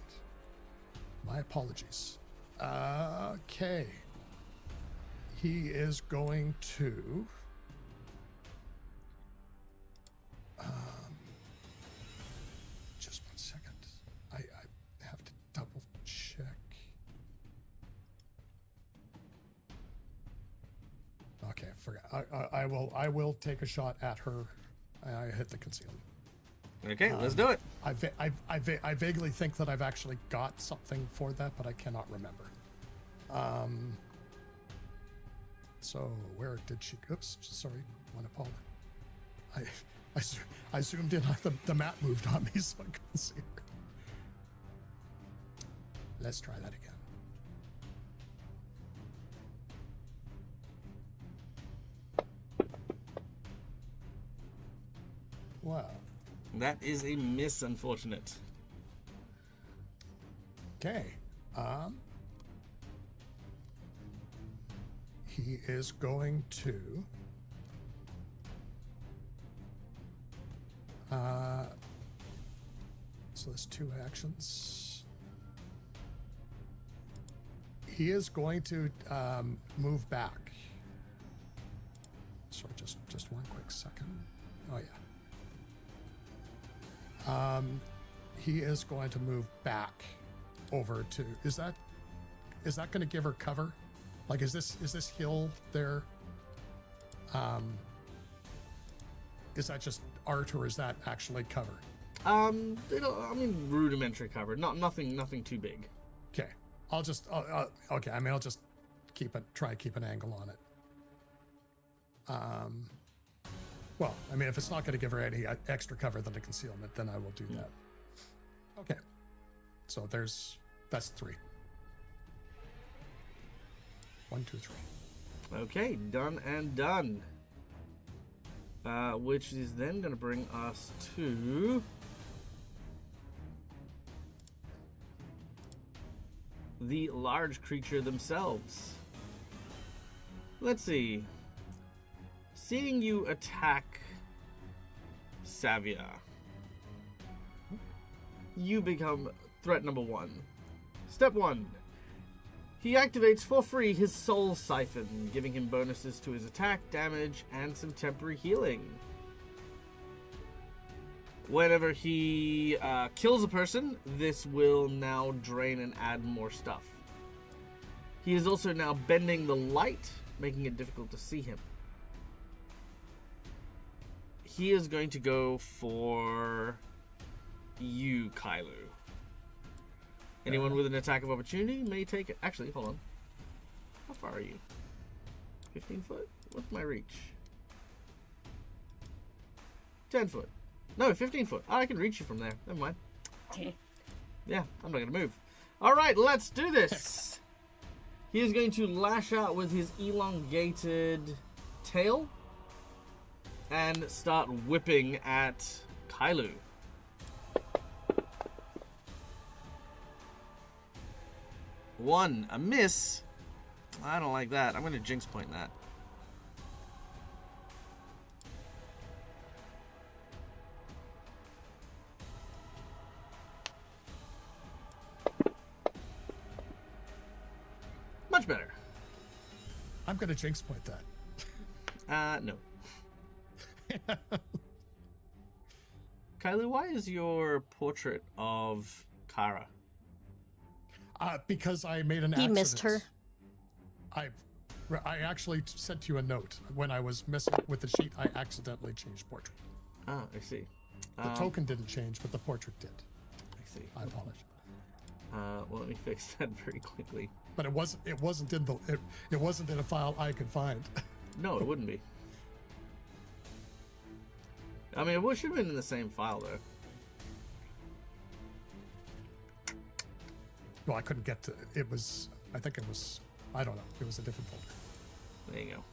My apologies. Okay. He is going to. Just 1 second. I have to double check. Okay, I forgot. I will take a shot at her. I hit the concealment. Okay, let's do it. I vaguely think that I've actually got something for that, but I cannot remember. So where did she? Oops, sorry, one Paula. I zoomed in on the map moved on me, so I couldn't see her. Let's try that again. Wow. That is a miss, unfortunate. Okay. He is going to. So there's 2 actions. He is going to move back. Sorry, just 1 quick second. Oh yeah. He is going to move back over to. Is that going to give her cover? Like, is this hill there? Is that just art, or is that actually cover? Rudimentary cover. Nothing too big. Okay, I'll just. Okay, I mean, I'll just try to keep an angle on it. Well, I mean, if it's not going to give her any extra cover than the concealment, then I will do that. Okay, so that's 3. 1, 2, 3. Okay, done and done. Which is then going to bring us to the large creature themselves. Let's see. Seeing you attack Savia, you become threat number 1. Step 1. He activates for free his Soul Siphon, giving him bonuses to his attack, damage, and some temporary healing. Whenever he kills a person, this will now drain and add more stuff. He is also now bending the light, making it difficult to see him. He is going to go for you, Kylo. Anyone with an attack of opportunity may take it. Actually, hold on. How far are you? 15 foot? What's my reach? 10 foot. No, 15 foot. I can reach you from there. Never mind. Yeah, I'm not going to move. All right, let's do this. He is going to lash out with his elongated tail and start whipping at Kailu. One, a miss. I don't like that. I'm going to jinx point that. Much better. I'm going to jinx point that. No. Kylie, why is your portrait of Kara? Because I made an He accident. missed her. I actually sent you a note. When I was messing with the sheet, I accidentally changed portrait. Ah, I see. The token didn't change, but the portrait did. I see. I apologize. Well, let me fix that very quickly. But it wasn't in a file I could find. No, it wouldn't be. I mean, it should have been in the same file, though. Well, I couldn't get to it. I think it was, I don't know. It was a different folder. There you go.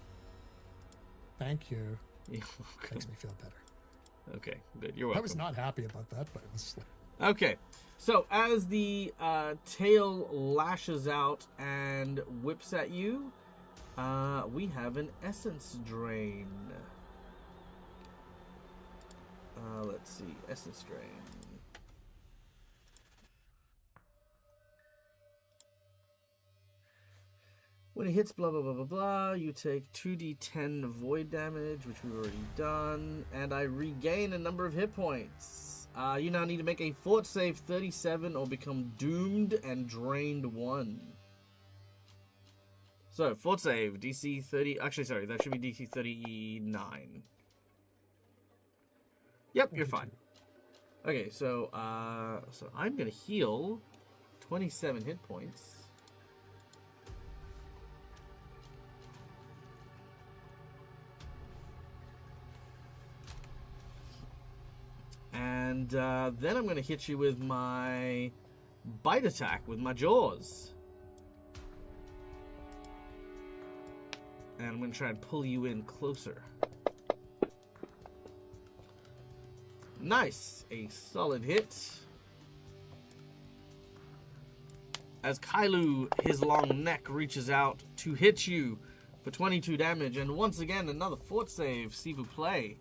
Thank you. You're Makes me feel better. Okay, good. You're welcome. I was not happy about that, but it was. Okay, so as the tail lashes out and whips at you, we have an essence drain. Let's see, essence drain. When it hits blah blah blah blah blah, you take 2d10 void damage, which we've already done, and I regain a number of hit points. You now need to make a fort save 37 or become doomed and drained 1. So, fort save, DC 30... Actually, sorry, that should be DC 39. Yep, you're fine. Okay, so I'm going to heal 27 hit points. And then I'm going to hit you with my bite attack with my jaws. And I'm going to try and pull you in closer. Nice. A solid hit. As Kailu, his long neck reaches out to hit you for 22 damage. And once again, another fort save. S'il vous plaît.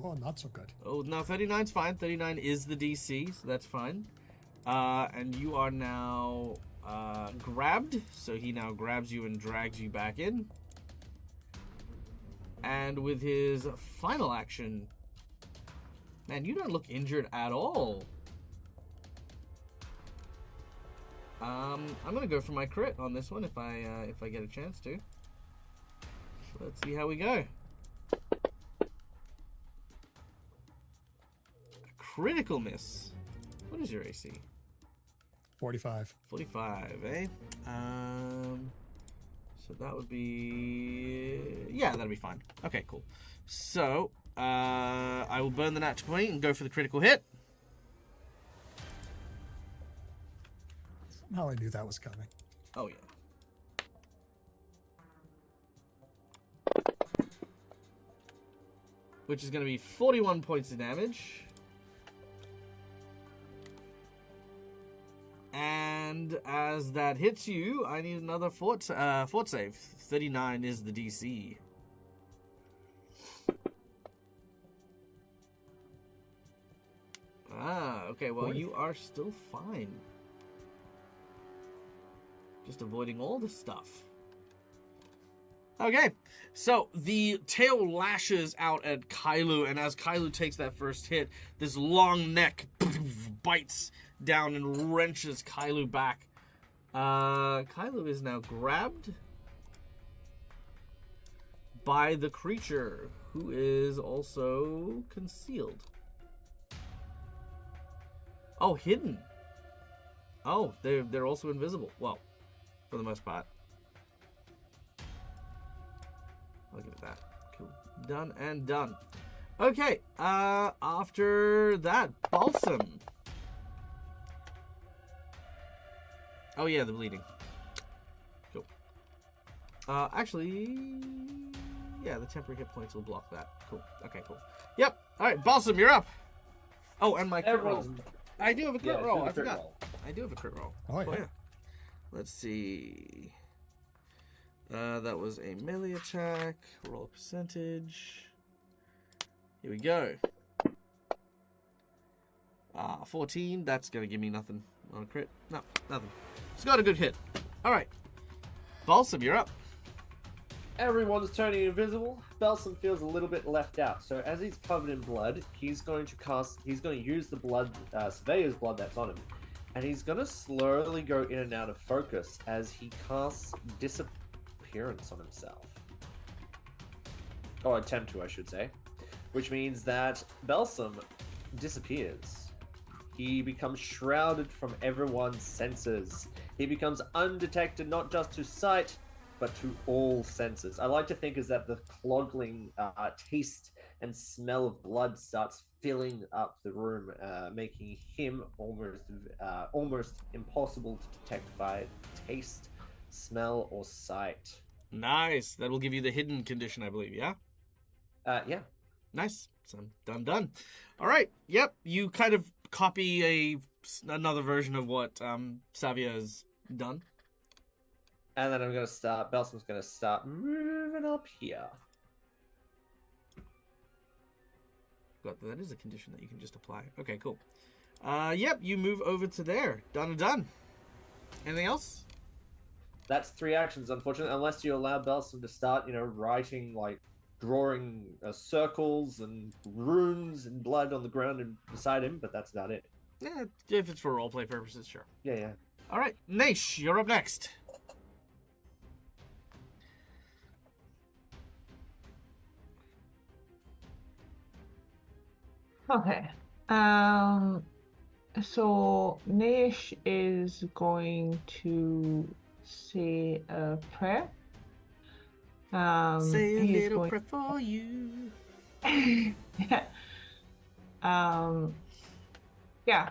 Oh, not so good. Oh, no, 39's fine. 39 is the DC, so that's fine. And you are now grabbed, so he now grabs you and drags you back in. And with his final action, man, you don't look injured at all. I'm gonna go for my crit on this one if I get a chance to. So let's see how we go. Critical miss. What is your AC? 45. 45, eh? So that would be... Yeah, that'll be fine. Okay, cool. So, I will burn the nat 20 and go for the critical hit. Somehow I knew that was coming. Oh, yeah. Which is going to be 41 points of damage. And as that hits you, I need another fort save. 39 is the DC. Ah, okay, well, you are still fine. Just avoiding all the stuff. Okay, so the tail lashes out at Kailu, and as Kailu takes that first hit, this long neck bites down and wrenches Kailu back. Kailu is now grabbed by the creature, who is also concealed. Oh, hidden. Oh, they're also invisible. Well, for the most part. I'll give it that. Cool. Done and done. Okay, after that, Balsam. Oh yeah, the bleeding. Cool. Actually, yeah, the temporary hit points will block that. Cool. Okay, cool. Yep. All right, Balsam, you're up. Oh, and my crit roll. Everyone's I do have a crit yeah, roll. do the I crit forgot. roll. I do have a crit roll. Oh, yeah. Let's see. That was a melee attack. Roll a percentage. Here we go. 14. That's gonna give me nothing on a crit. No, nothing. It's got a good hit. All right. Balsam, you're up. Everyone's turning invisible. Belson feels a little bit left out, so as he's covered in blood, he's going to use the blood, Surveyor's blood that's on him, and he's going to slowly go in and out of focus as he casts disappearance on himself. Or attempt to, I should say. Which means that Balsam disappears. He becomes shrouded from everyone's senses. He becomes undetected not just to sight, but to all senses. I like to think is that the clogging taste and smell of blood starts filling up the room, making him almost impossible to detect by taste, smell, or sight. Nice. That will give you the hidden condition, I believe, yeah? Yeah. Nice. So done. All right. Yep. You kind of copy another version of what Savia has done. And then I'm going to start, Belsam's going to start moving up here. But that is a condition that you can just apply. Okay, cool. Yep, you move over to there. Done. Anything else? That's 3 actions, unfortunately, unless you allow Belsam to start, writing, drawing circles and runes and blood on the ground and beside him, but that's about it. Yeah, if it's for roleplay purposes, sure. Yeah. All right, Naish, you're up next. Okay. So Nish is going to say a prayer. Say a he is little going- prayer for you. yeah.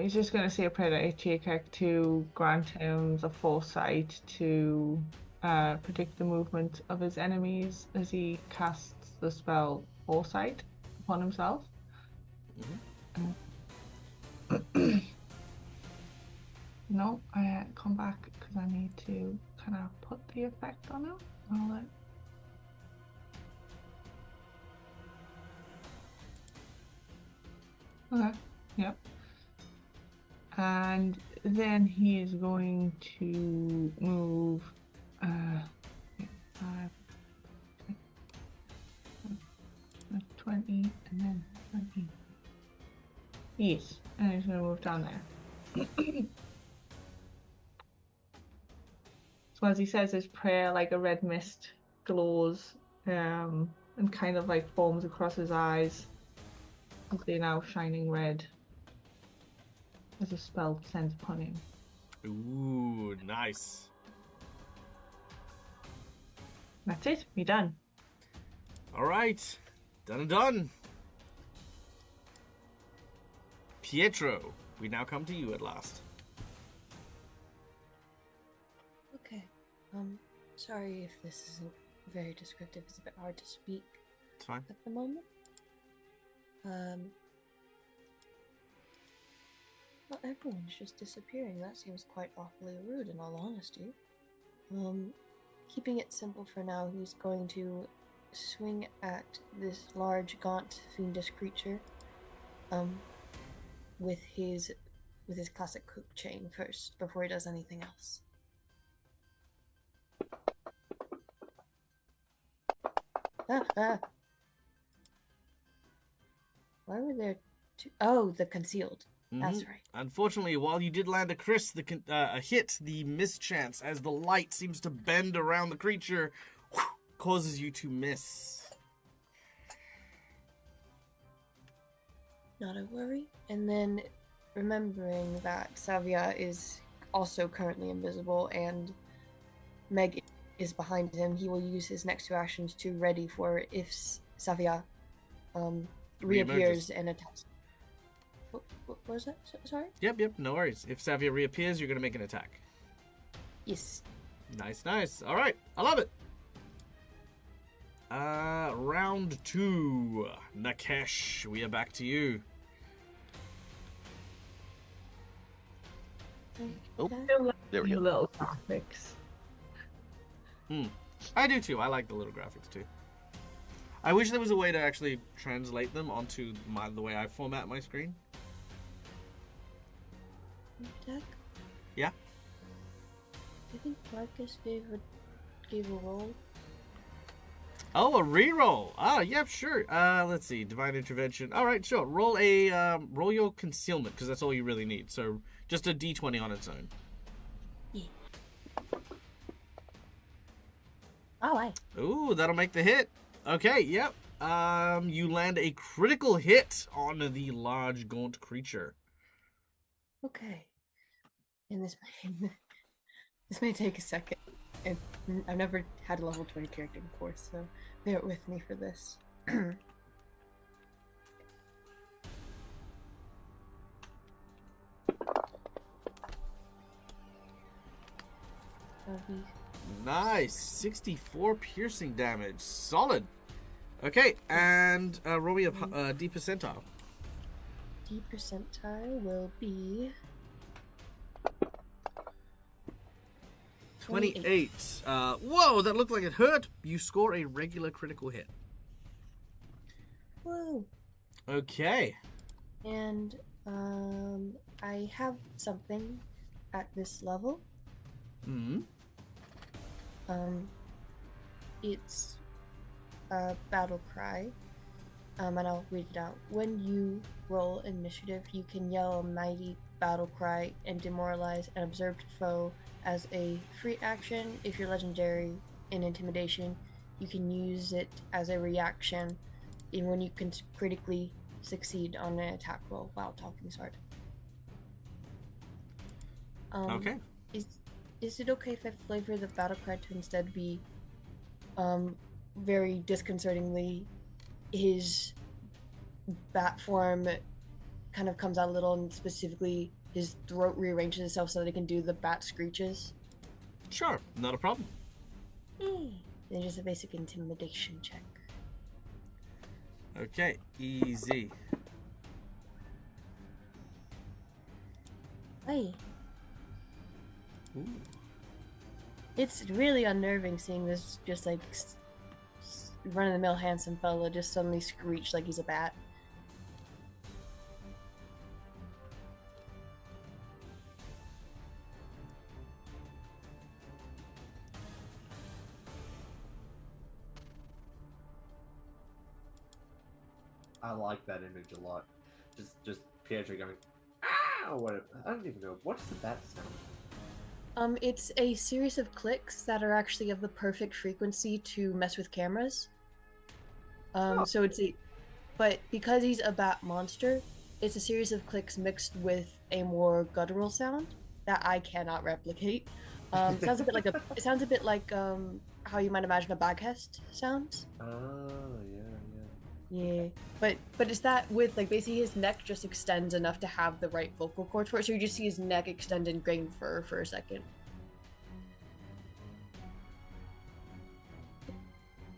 He's just going to say a prayer to Chakek to grant him the foresight to predict the movement of his enemies as he casts the spell Foresight upon himself. No, I come back because I need to kind of put the effect on him. Okay, yep. And then he is going to move 5, 20, and then 20. Yes, and he's going to move down there. So as he says his prayer, like a red mist glows and kind of forms across his eyes. They're now shining red as a spell descends upon him. Ooh, nice. That's it. We're done. All right, done. Pietro, we now come to you at last. Okay. Sorry if this isn't very descriptive. It's a bit hard to speak It's fine. at the moment. Well, everyone's just disappearing. That seems quite awfully rude, in all honesty. Keeping it simple for now, he's going to swing at this large, gaunt, fiendish creature, with his classic hook chain first, before he does anything else. Why were there two? Oh, the concealed. That's right. Unfortunately, while you did land a hit, the mischance as the light seems to bend around the creature causes you to miss. Not a worry. And then remembering that Savia is also currently invisible and Meg is behind him, he will use his next 2 actions to ready for if Savia reappears and attacks. What was that? Sorry? Yep, no worries. If Savia reappears, you're going to make an attack. Yes. Nice. All right, I love it. Round 2. Nakesh, we are back to you. Oh, I love there we you go. little graphics. I do too. I like the little graphics too. I wish there was a way to actually translate them onto the way I format my screen. Jack? Yeah? I think Marcus gave a roll. Oh, a reroll. Ah, yep, sure. Let's see. Divine intervention. All right, sure. Roll your concealment because that's all you really need. So just a d20 on its own. Yeah. Oh, aye. Ooh, that'll make the hit. Okay, yep. You land a critical hit on the large gaunt creature. Okay. And this may take a second. And I've never had a level 20 character before, so bear with me for this. Nice. 64 piercing damage. Solid. Okay, and roll me a D percentile. D percentile will be 28. Whoa, that looked like it hurt. You score a regular critical hit. Whoa. Okay. And I have something at this level. Hmm. It's a battle cry. And I'll read it out. When you roll initiative, you can yell a mighty battle cry and demoralize an observed foe as a free action. If you're legendary in intimidation, you can use it as a reaction even when you can critically succeed on an attack roll while talking sword. Okay. Is it okay if I flavor the battle cry to instead be very disconcertingly his bat form kind of comes out a little, and specifically his throat rearranges itself so that he can do the bat screeches? Sure, not a problem. Then just a basic intimidation check. Okay, easy. Hey. Ooh. It's really unnerving seeing this just like run-of-the-mill handsome fella just suddenly screech like he's a bat. I like that image a lot. Just Pietro going, ah, or whatever. I don't even know. What's the bat sound? It's a series of clicks that are actually of the perfect frequency to mess with cameras. So it's but because he's a bat monster, it's a series of clicks mixed with a more guttural sound that I cannot replicate. It sounds a bit like how you might imagine a baghest sounds. Oh, yeah. Yeah, but it's that with like basically his neck just extends enough to have the right vocal cords for it, so you just see his neck extend in grain fur for a second.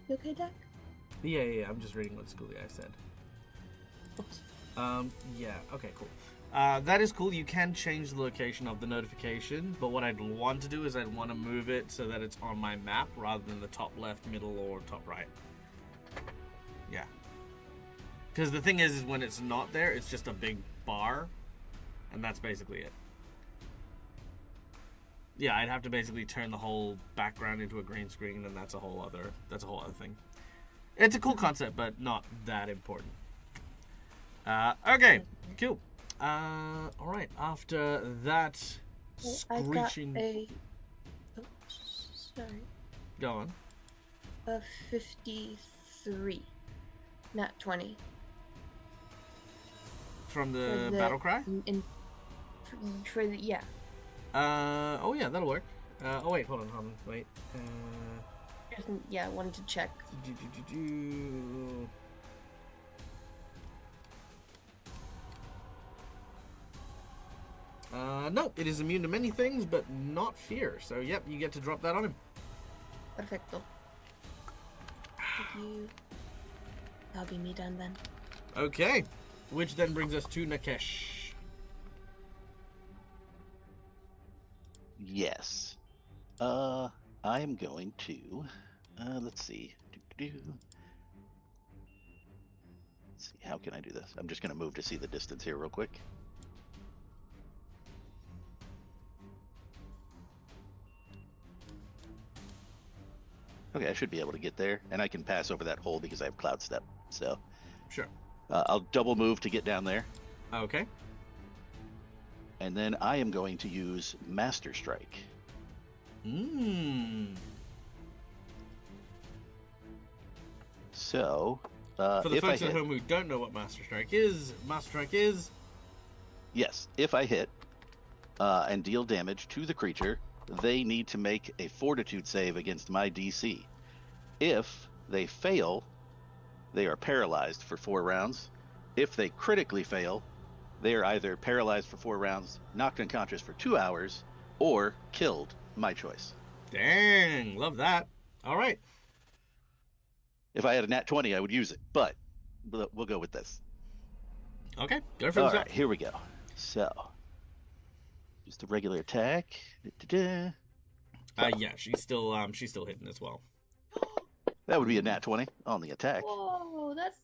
You okay, Dak? Yeah, I'm just reading what Schooly Eye said. Oops. Yeah, okay, cool. That is cool. You can change the location of the notification, but what I'd want to do is I'd want to move it so that it's on my map rather than the top left, middle, or top right. Yeah. Because the thing is when it's not there, it's just a big bar, and that's basically it. Yeah, I'd have to basically turn the whole background into a green screen, and that's a whole other thing. It's a cool concept, but not that important. Okay, cool. All right. After that screeching, Sorry. Go on. A 53, not 20. From the battle cry? For the yeah. Oh yeah, that'll work. Oh wait, hold on, wait. Yeah, I wanted to check. No, it is immune to many things, but not fear. So, yep, you get to drop that on him. Perfecto. Thank you. That'll be me done then. Okay, which then brings us to Nakesh. Yes. I am going to. Let's see. Let's see. How can I do this? I'm just going to move to see the distance here real quick. Okay, I should be able to get there, and I can pass over that hole because I have Cloud Step. So, Sure. I'll double move to get down there, Okay. and then I am going to use Master Strike. So, For the if I folks at hit, home who don't know what Master Strike is, yes, if I hit and deal damage to the creature, they need to make a Fortitude save against my DC. If they fail, they are paralyzed for 4 rounds. If they critically fail, they are either paralyzed for 4 rounds, knocked unconscious for 2 hours, or killed. My choice. dang, love that. All right. If I had a nat 20, I would use it, but we'll go with this. Okay, go for All the right, here we go. So, just a regular attack. Da-da-da. Yeah, she's still hitting as well. That would be a nat 20 on the attack. Whoa, that's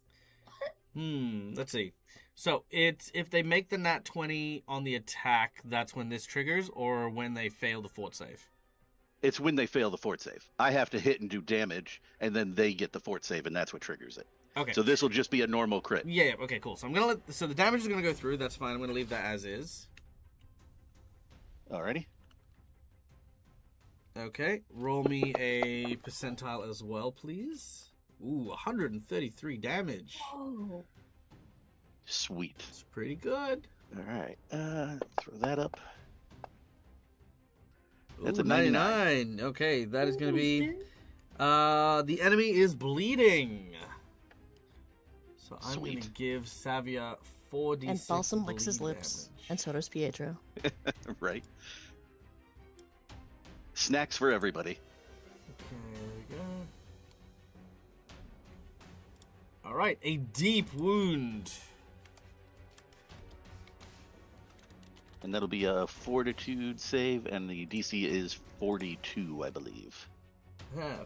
Let's see. So it's if they make the nat 20 on the attack, that's when this triggers, or when they fail the fort save. It's when they fail the fort save. I have to hit and do damage, and then they get the fort save, and that's what triggers it. Okay. So this will just be a normal crit. Yeah. Okay. Cool. So so the damage is gonna go through. That's fine. I'm gonna leave that as is. Alrighty. Okay. Roll me a percentile as well, please. Ooh, 133 damage. oh. Sweet. It's pretty good. All right. Throw that up. That's Ooh, a 99. Okay, that is gonna Ooh, be. dude. The enemy is bleeding. So I'm gonna Sweet. give Savia 4d6 And Balsam licks his bleed lips. damage. And so does Pietro. Right. Snacks for everybody. Okay, there we go. All right, a deep wound. And that'll be a Fortitude save, and the DC is 42, I believe.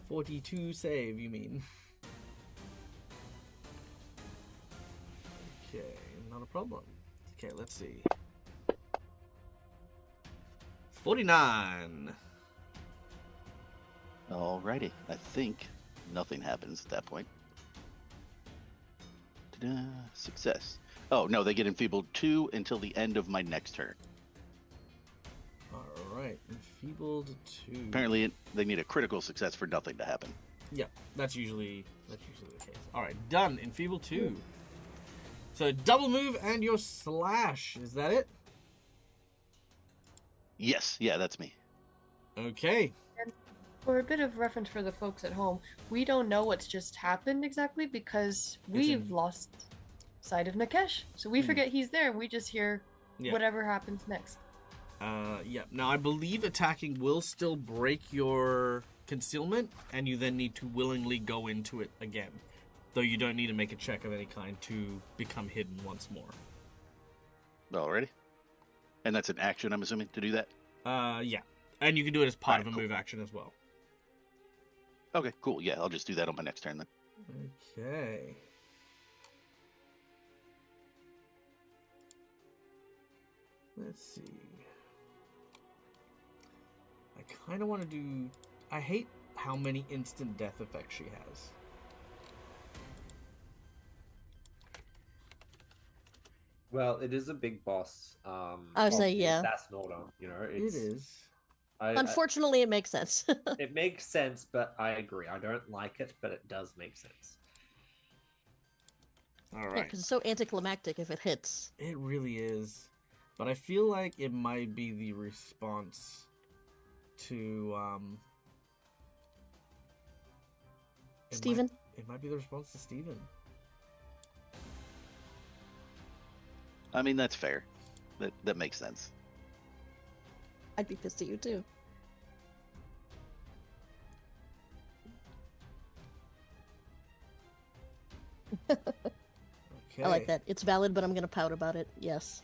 42 save, you mean? Okay, not a problem. Okay, let's see. 49. Alrighty. I think nothing happens at that point. Ta-da. Success. Oh, no, they get enfeebled 2 until the end of my next turn. All right, enfeebled 2. Apparently, they need a critical success for nothing to happen. Yeah, that's usually the case. All right, done. Enfeebled 2. So double move and your slash. Is that it? Yes, yeah, that's me. Okay. For a bit of reference for the folks at home, we don't know what's just happened exactly because we've lost sight of Nakesh. So we forget he's there. We just hear whatever happens next. Yeah. Now, I believe attacking will still break your concealment, and you then need to willingly go into it again. Though you don't need to make a check of any kind to become hidden once more. Alrighty. And that's an action, I'm assuming, to do that? Yeah. And you can do it as part of a Alright, move action as well. Okay, cool. Yeah, I'll just do that on my next turn then. Okay. Let's see. I kind of want to do... I hate how many instant death effects she has. Well, it is a big boss. I would say, of the yeah. Assassin Order, you know, it's, It is. Unfortunately, it makes sense. It makes sense, but I agree. I don't like it, but it does make sense. All Yeah, right. because it's so anticlimactic if it hits. It really is. But I feel like it might be the response to Steven? It might be the response to Steven. I mean, that's fair. That makes sense. I'd be pissed at you too. Okay. I like that. It's valid, but I'm gonna pout about it. Yes.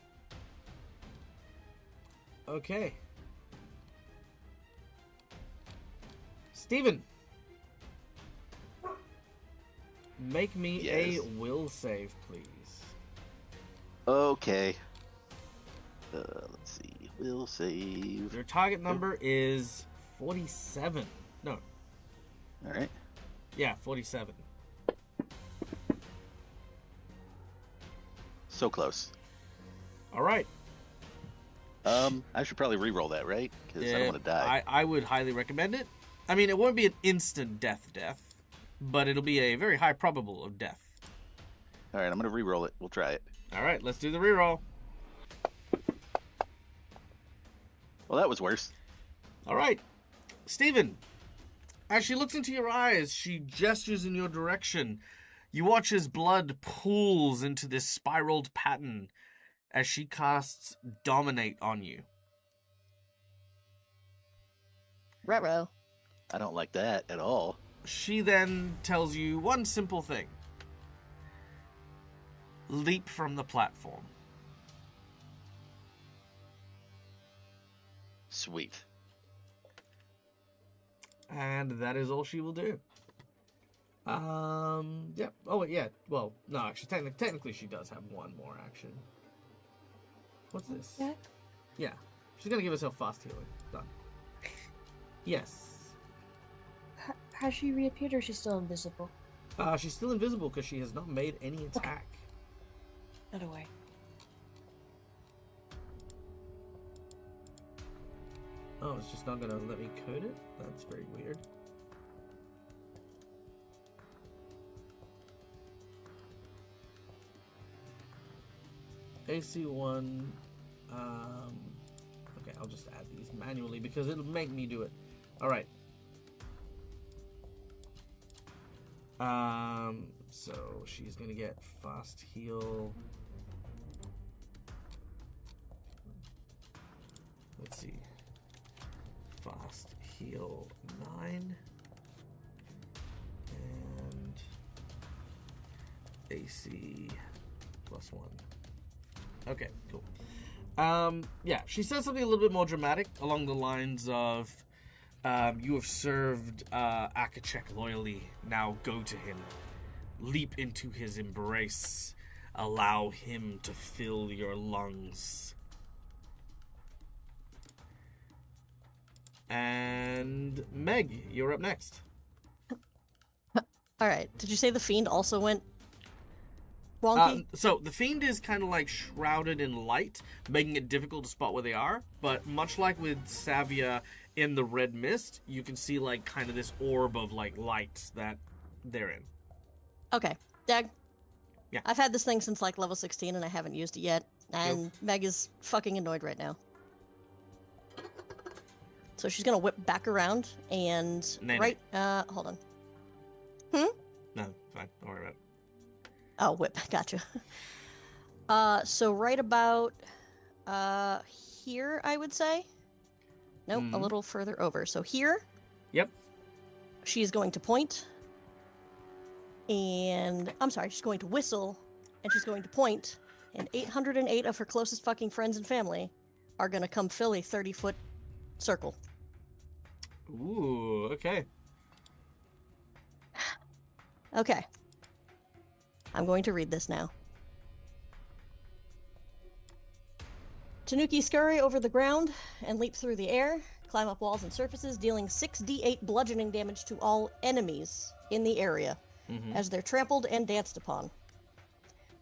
Okay. Steven. Make me Yes. a will save, please. Okay. Let's see. Will save. Your target number is 47. No. All right. Yeah, 47. So close. All right. I should probably re-roll that, right? Because I don't want to die. I would highly recommend it. I mean, it won't be an instant death, but it'll be a very high probable of death. All right, I'm gonna re-roll it. We'll try it. All right, let's do the reroll. Well, that was worse. All right. Steven, as she looks into your eyes, she gestures in your direction. You watch as blood pools into this spiraled pattern as she casts Dominate on you. Ruh-roh. I don't like that at all. She then tells you one simple thing. Leap from the platform. Sweet. And that is all she will do. Yeah. Oh, wait, yeah. Well, no, actually, technically she does have one more action. What's this? Yeah. Yeah. She's gonna give herself fast healing. Done. Yes. Has she reappeared or is she still invisible? She's still invisible because she has not made any attack. Not away. Oh, it's just not gonna let me code it? That's very weird. AC1. Okay, I'll just add these manually because it'll make me do it. Alright. So she's gonna get fast heal. Let's see. Fast heal 9. And AC +1. Okay, cool. Yeah, she says something a little bit more dramatic along the lines of, you have served Akachek loyally. Now go to him. Leap into his embrace. Allow him to fill your lungs. And Meg, you're up next. Alright, did you say the fiend also went wonky? So the fiend is kind of like shrouded in light, making it difficult to spot where they are. But much like with Savia in the red mist, you can see like kind of this orb of like light that they're in. Okay, Dag. Yeah. I've had this thing since like level 16 and I haven't used it yet. And Meg is fucking annoyed right now. So she's gonna whip back around and Nay. hold on. No, fine. Don't worry about it. Oh, whip, gotcha. So right about here, I would say. Nope, a Mhm. little further over. So here, Yep. she's going to point. And I'm sorry, she's going to whistle and she's going to point. And 808 of her closest fucking friends and family are gonna come fill a 30-foot circle. Ooh, okay. Okay. I'm going to read this now. Tanuki scurry over the ground and leap through the air, climb up walls and surfaces, dealing 6d8 bludgeoning damage to all enemies in the area as they're trampled and danced upon.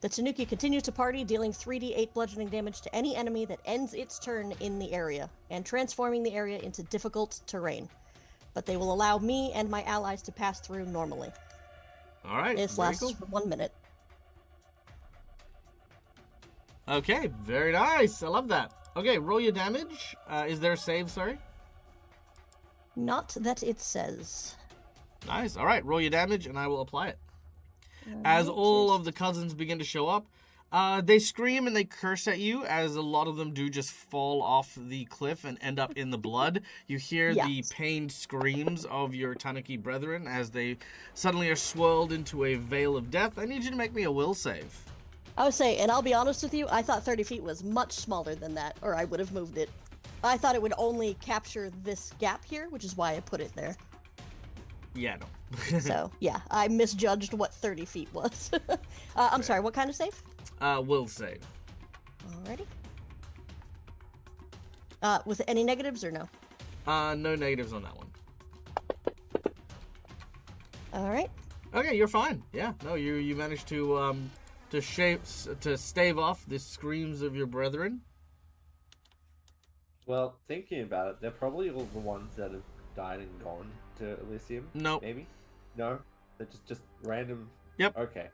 The Tanuki continues to party, dealing 3d8 bludgeoning damage to any enemy that ends its turn in the area, and transforming the area into difficult terrain. But they will allow me and my allies to pass through normally. All right. This very lasts cool. for 1 minute. Okay, very nice. I love that. Okay, roll your damage. Is there a save? Sorry. Not that it says. Nice. All right, roll your damage, and I will apply it. As all of the cousins begin to show up, they scream and they curse at you, as a lot of them do just fall off the cliff and end up in the blood. You hear the pained screams of your Tanuki brethren as they suddenly are swirled into a veil of death. I need you to make me a will save. I would say, and I'll be honest with you, I thought 30 feet was much smaller than that, or I would have moved it. I thought it would only capture this gap here, which is why I put it there. Yeah, no. So, yeah, I misjudged what 30 feet was. I'm sorry, what kind of save? Will save. Alrighty. With any negatives or no? No negatives on that one. Alright. Okay, you're fine. Yeah, no, you managed to stave off the screams of your brethren. Well, thinking about it, they're probably all the ones that have died and gone to Elysium. No. Maybe? No? They're just random... Yep. Okay.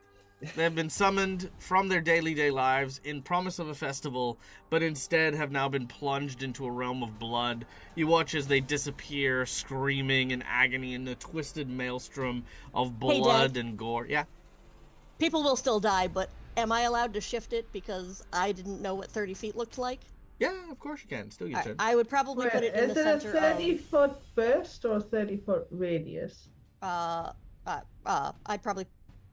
They have been summoned from their daily day lives in promise of a festival, but instead have now been plunged into a realm of blood. You watch as they disappear, screaming in agony in a twisted maelstrom of blood and gore. Yeah? People will still die, but am I allowed to shift it because I didn't know what 30 feet looked like? Yeah, of course you can. Still your turn. I would probably put it in the center Is it a 30-foot burst or a 30-foot radius? I'd probably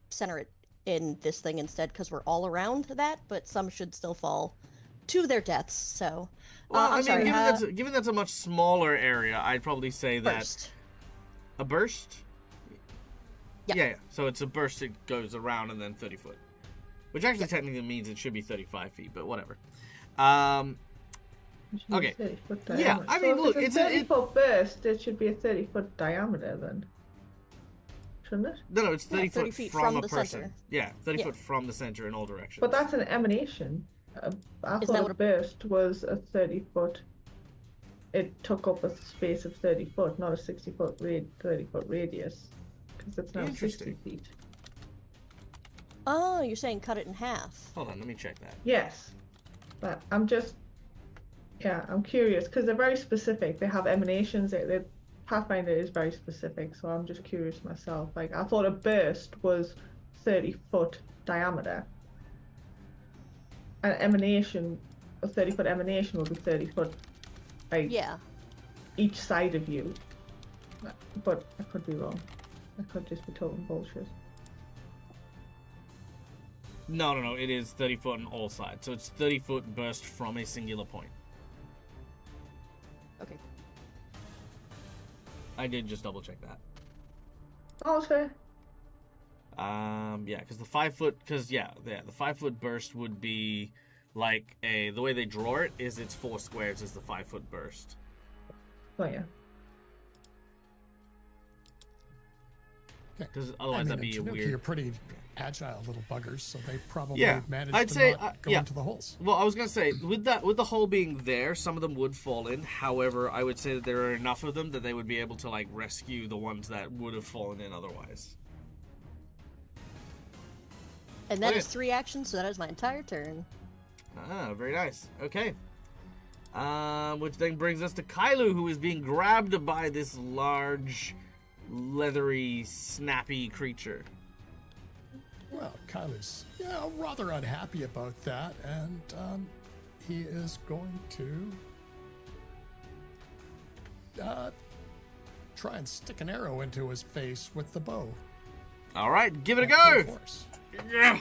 center it in this thing instead because we're all around that, but some should still fall to their deaths. So, well, I'm sorry. Given that's a much smaller area, I'd probably say burst. A burst. Yep. Yeah. So it's a burst. It goes around and then 30 foot, which actually technically means it should be 35 feet, but whatever. Okay. Yeah, I mean, look, it's a 30-foot burst. It should be a 30-foot diameter then, shouldn't it? No, it's 30 30 foot feet from from a the person. center. Yeah, 30 foot from the center in all directions. But that's an emanation. I thought a burst was a 30-foot. It took up a space of 30 foot, not a 60-foot 30-foot radius, because it's now 60 feet. Oh, you're saying cut it in half. Hold on, let me check that. Yes, but I'm curious because they're very specific. They have emanations. Pathfinder is very specific, so I'm just curious myself. Like, I thought a burst was 30-foot diameter. An emanation, a 30-foot emanation would be 30 foot, like, each side of you. But I could be wrong. I could just be talking bullshit. No, it is 30 foot on all sides. So it's 30 foot burst from a singular point. Okay. I did just double check that. Oh, okay. Yeah, because the 5 foot, the 5 foot burst would be like the way they draw it is it's 4 squares is the 5 foot burst. Oh yeah. Because otherwise that'd be a weird. You're pretty agile little buggers, so they probably managed I'd to say, not go into the holes. Well, I was gonna say with the hole being there, some of them would fall in. However, I would say that there are enough of them that they would be able to like rescue the ones that would have fallen in otherwise. And that is 3 actions, so that is my entire turn. Ah, very nice. Okay. Which then brings us to Kailu, who is being grabbed by this large, leathery, snappy creature. Well, Kyler's rather unhappy about that, and he is going to try and stick an arrow into his face with the bow. All right, give it a go. Yeah.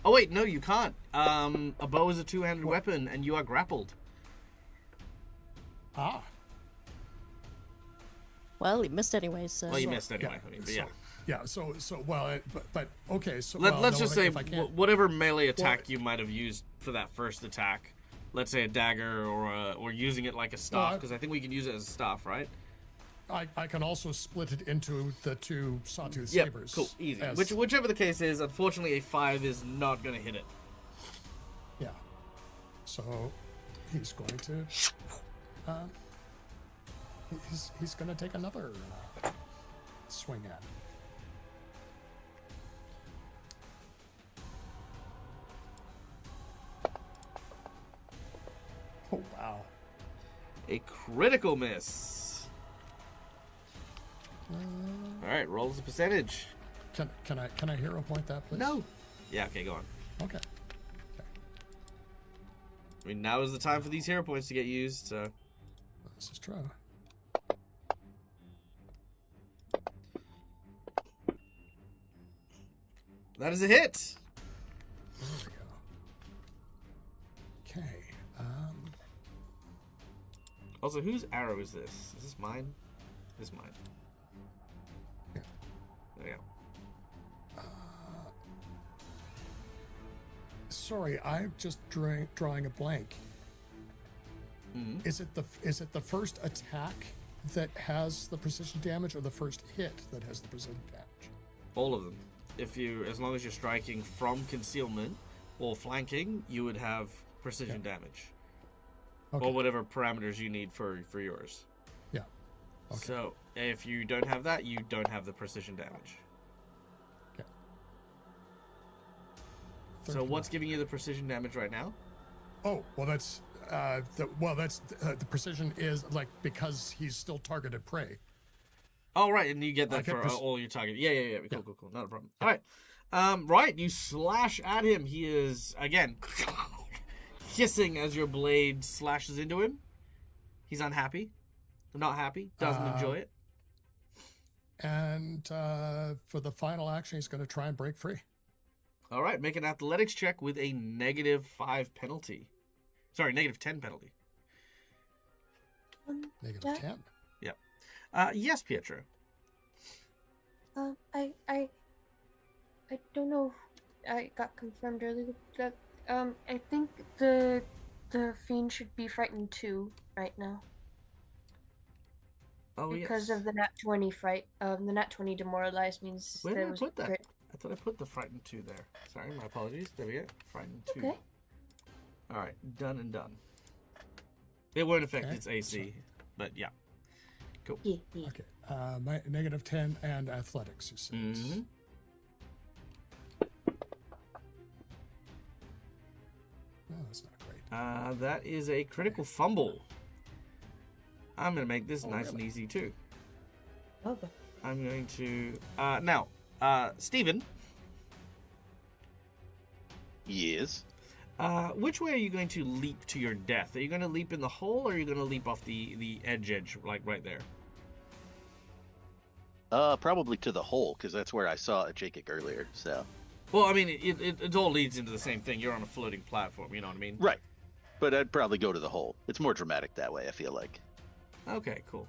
Oh wait, no, you can't. A bow is a two-handed weapon, and you are grappled. Ah. Well, he missed anyway, so. Well, you missed anyway. Yeah, I mean, but yeah. Yeah. So well, but okay. So let's just say whatever melee attack you might have used for that first attack. Let's say a dagger or using it like a staff, because I think we can use it as a staff, right? I can also split it into the 2 sawtooth Yep, sabers. cool, easy. Whichever the case is, unfortunately, a 5 is not going to hit it. Yeah. So he's going to. He's going to take another swing at it. Oh wow! A critical miss. All right, roll as a percentage. Can I hero point that, please? No. Yeah. Okay. Go on. Okay. I mean, now is the time for these hero points to get used. So. This is true. That is a hit. There we go. Okay. Also, whose arrow is this? Is this mine? This is mine. Yeah. There we go. Sorry, I'm just drawing a blank. Mm-hmm. Is it the first attack that has the precision damage, or the first hit that has the precision damage? All of them. As long as you're striking from concealment or flanking, you would have precision damage. Okay. Or whatever parameters you need for yours. Yeah. Okay. So if you don't have that, you don't have the precision damage. Okay. So what's giving you the precision damage right now? Oh, well, that's the precision is like because he's still targeted prey. Oh, right, and you get I that get for all your target. Yeah. Cool. Not a problem. Yeah. All right. Right, you slash at him. He is, again, hissing as your blade slashes into him. He's unhappy. Not happy. Doesn't enjoy it. And for the final action, he's going to try and break free. All right, make an athletics check with a -5 penalty. Sorry, -10 penalty. -10. Yep. Yes, Pietro. I don't know. I got confirmed earlier that I think the fiend should be frightened too right now. Oh, because yes. of the nat 20 fright. The nat 20 demoralized means Where there did I was put that? crit. I thought I put the frightened 2 there. Sorry, my apologies. There we go. Frightened 2. Okay. All right, done and done. It won't affect Okay, its AC, but yeah. Cool. Yeah. Okay. My -10 and athletics, you said. Mm-hmm. Oh, that's not great. That is a critical fumble. I'm going to make this nice and really? easy too. Okay. I'm going to... now, Steven, Yes. which way are you going to leap to your death? Are you going to leap in the hole, or are you going to leap off the edge, like right there? Probably to the hole, because that's where I saw a Jacob earlier. So. Well, I mean, it all leads into the same thing. You're on a floating platform, you know what I mean? Right. But I'd probably go to the hole. It's more dramatic that way, I feel like. Okay, cool.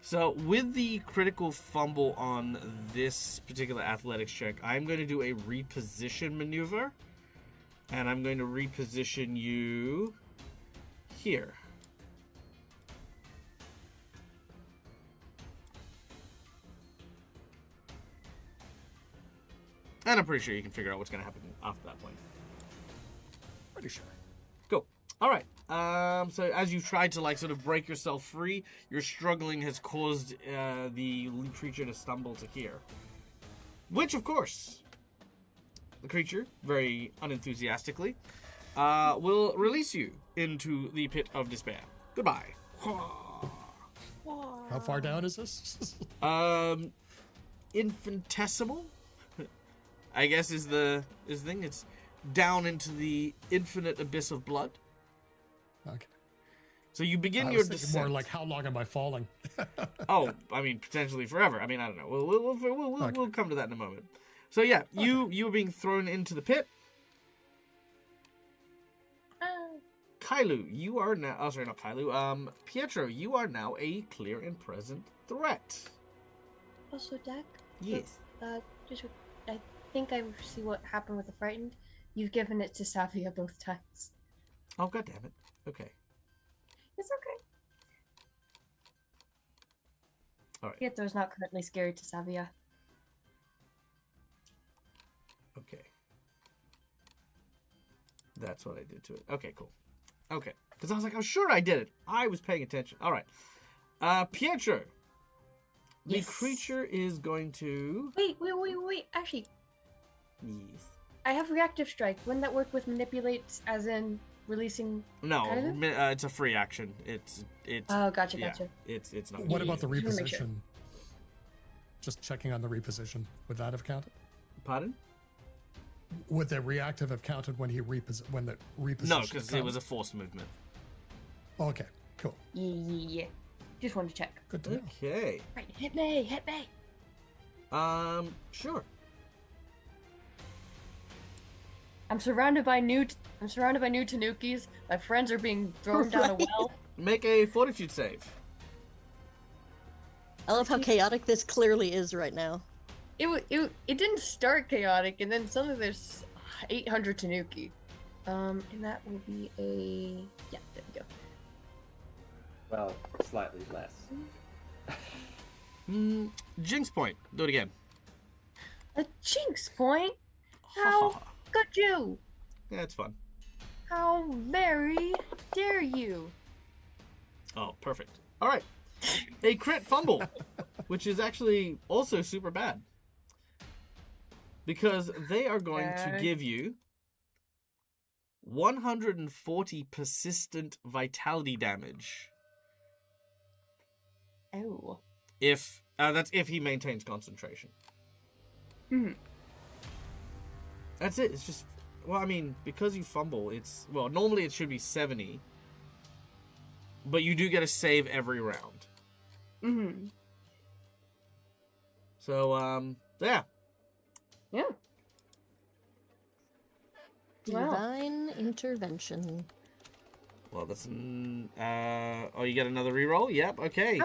So with the critical fumble on this particular athletics check, I'm going to do a reposition maneuver. And I'm going to reposition you here. And I'm pretty sure you can figure out what's going to happen after that point. Pretty sure. Cool. All right. So as you've tried to sort of break yourself free, your struggling has caused the creature to stumble to here. Which, of course, the creature, very unenthusiastically, will release you into the pit of despair. Goodbye. How far down is this? Infinitesimal, I guess is the thing. It's down into the infinite abyss of blood. Okay. So you begin I your was thinking descent. more like, how long am I falling? Oh, I mean, potentially forever. I mean, I don't know. We'll come to that in a moment. So yeah, you are being thrown into the pit. Kailu, you are now... Oh, sorry, not Kailu. Pietro, you are now a clear and present threat. Also, Dak. Yes. I think I see what happened with the frightened. You've given it to Savia both times. Oh, god damn it. Okay. It's okay. All right. Pietro's not currently scared to Savia. Okay. That's what I did to it. Okay, cool. Okay. Because I was like, I'm sure I did it. I was paying attention. All right. Pietro. The Yes. creature is going to... Wait. Actually, Yes. I have reactive strike. Wouldn't that work with manipulates, as in releasing? No, Kailu? it's a free action. It's Oh, gotcha. yeah, it's not. What about the Just wanna make sure. reposition? Just checking on the reposition. Would that have counted? Pardon? Would the reactive have counted when he when the reposition? No, because it was a forced movement. Okay, cool. Yeah. Just wanted to check. Good to know. Okay. Right, hit me. Sure. I'm surrounded by new Tanukis. My friends are being thrown down a well. Make a fortitude save. I love how chaotic this clearly is right now. It didn't start chaotic, and then suddenly there's 800 Tanuki. And that will be a there we go. Well, slightly less. Jinx point. Do it again. A jinx point? How could you? Yeah, it's fun. How very dare you? Oh, perfect. All right. A crit fumble, which is actually also super bad. Because they are going to give you 140 persistent vitality damage. Oh. If that's if he maintains concentration. That's it. It's just, well, I mean, because you fumble, it's, well, normally it should be 70, but you do get a save every round. So, yeah. Yeah. Wow. Divine intervention. Well, that's oh, you get another reroll? Yep. Okay.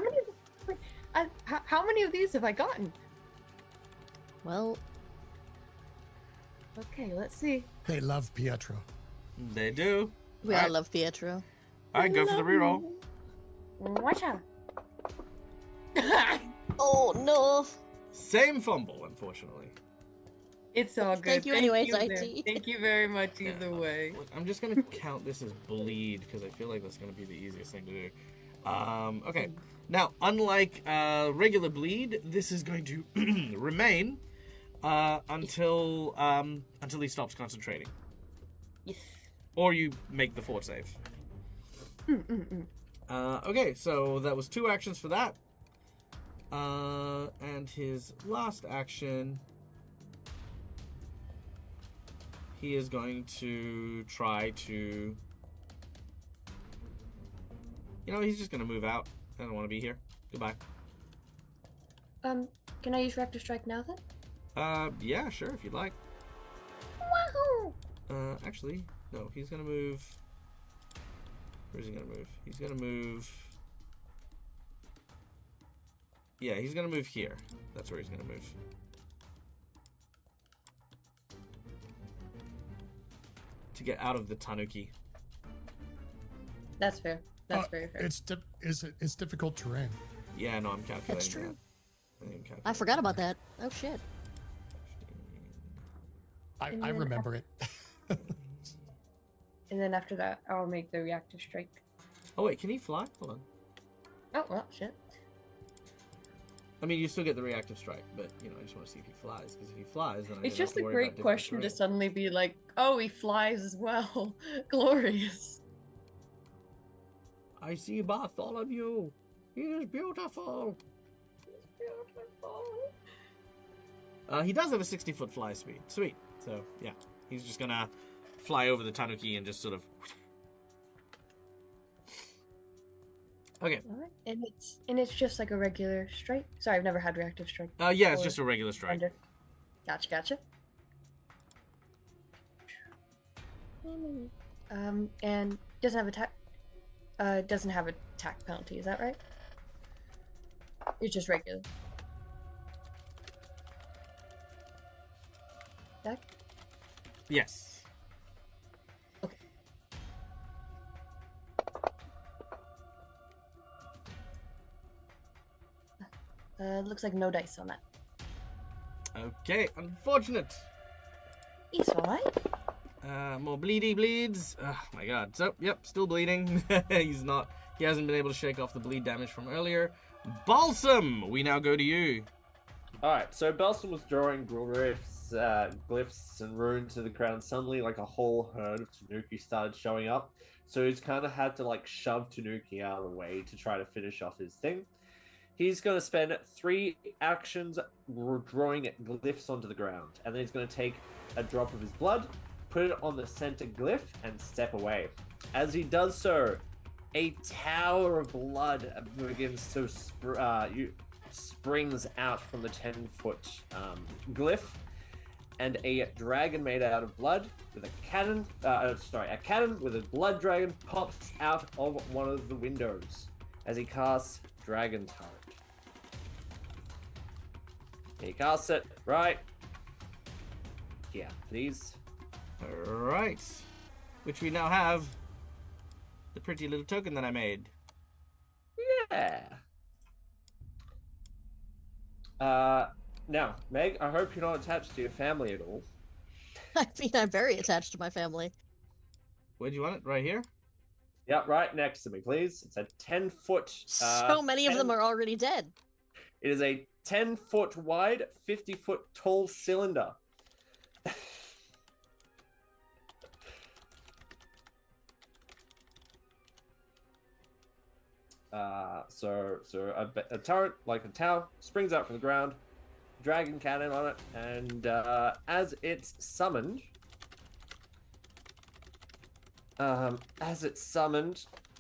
How many of these have I gotten? Well, okay, let's see. They love Pietro. They do. We all love Pietro. All right, go for the reroll. Watch out. Oh no. Same fumble, unfortunately. It's all good. Thank you anyways, you, IT. Thank you very much either way. Look, I'm just gonna count this as bleed because I feel like that's gonna be the easiest thing to do. Okay. Now, unlike regular bleed, this is going to remain until he stops concentrating. Yes. Or you make the fort save. Okay, so that was 2 actions for that. And his last action, he is going to try to... You know, he's just going to move out. I don't want to be here. Goodbye. Can I use Reactor Strike now then? Yeah, sure, if you'd like. Wahoo! Actually, no, he's going to move... Where's he going to move? He's going to move... Yeah, he's going to move here. That's where he's going to move. To get out of the Tanuki. That's fair. That's very fair. It's difficult terrain. Yeah, no, I'm calculating That's true. that. I forgot about that. Oh shit. I remember it. And then after that, I'll make the Reactor Strike. Oh, wait, can he fly? Hold on. Oh, well, shit. I mean, you still get the reactive strike, but, you know, I just want to see if he flies, because if he flies, then I It's don't have just to a worry great about different question to terrain. suddenly be like, oh, he flies as well. Glorious. I see Bartholomew. He is beautiful. He does have a 60-foot fly speed. Sweet. So, yeah. He's just gonna fly over the Tanuki and just sort of... Okay. Alright. And it's just like a regular strike. Sorry, I've never had reactive strike. Yeah, it's before. just a regular strike. Thunder. Gotcha. And doesn't have attack. Doesn't have attack penalty. Is that right? It's just regular. Attack? Yes. Okay. Looks like no dice on that. Okay, unfortunate. It's alright. More bleedy bleeds. Oh my god. So, yep, still bleeding. He hasn't been able to shake off the bleed damage from earlier. Balsam, we now go to you. Alright, so Balsam was drawing glyphs and runes to the ground. Suddenly, like a whole herd of Tanuki started showing up. So he's kind of had to like shove Tanuki out of the way to try to finish off his thing. He's going to spend 3 actions drawing glyphs onto the ground, and then he's going to take a drop of his blood, put it on the center glyph, and step away. As he does so, a tower of blood begins to springs out from the 10-foot glyph, and a dragon made out of blood with a cannon, a cannon with a blood dragon pops out of one of the windows as he casts Dragon Turret. He casts it right here, please. Alright. Which we now have the pretty little token that I made. Yeah. Now, Meg, I hope you're not attached to your family at all. I mean, I'm very attached to my family. Where do you want it? Right here? Yeah, right next to me, please. It's a 10-foot. So many of them are already dead. It is a 10-foot wide, 50-foot tall cylinder. So a turret, like a tower, springs out from the ground, dragon cannon on it, and as it's summoned, and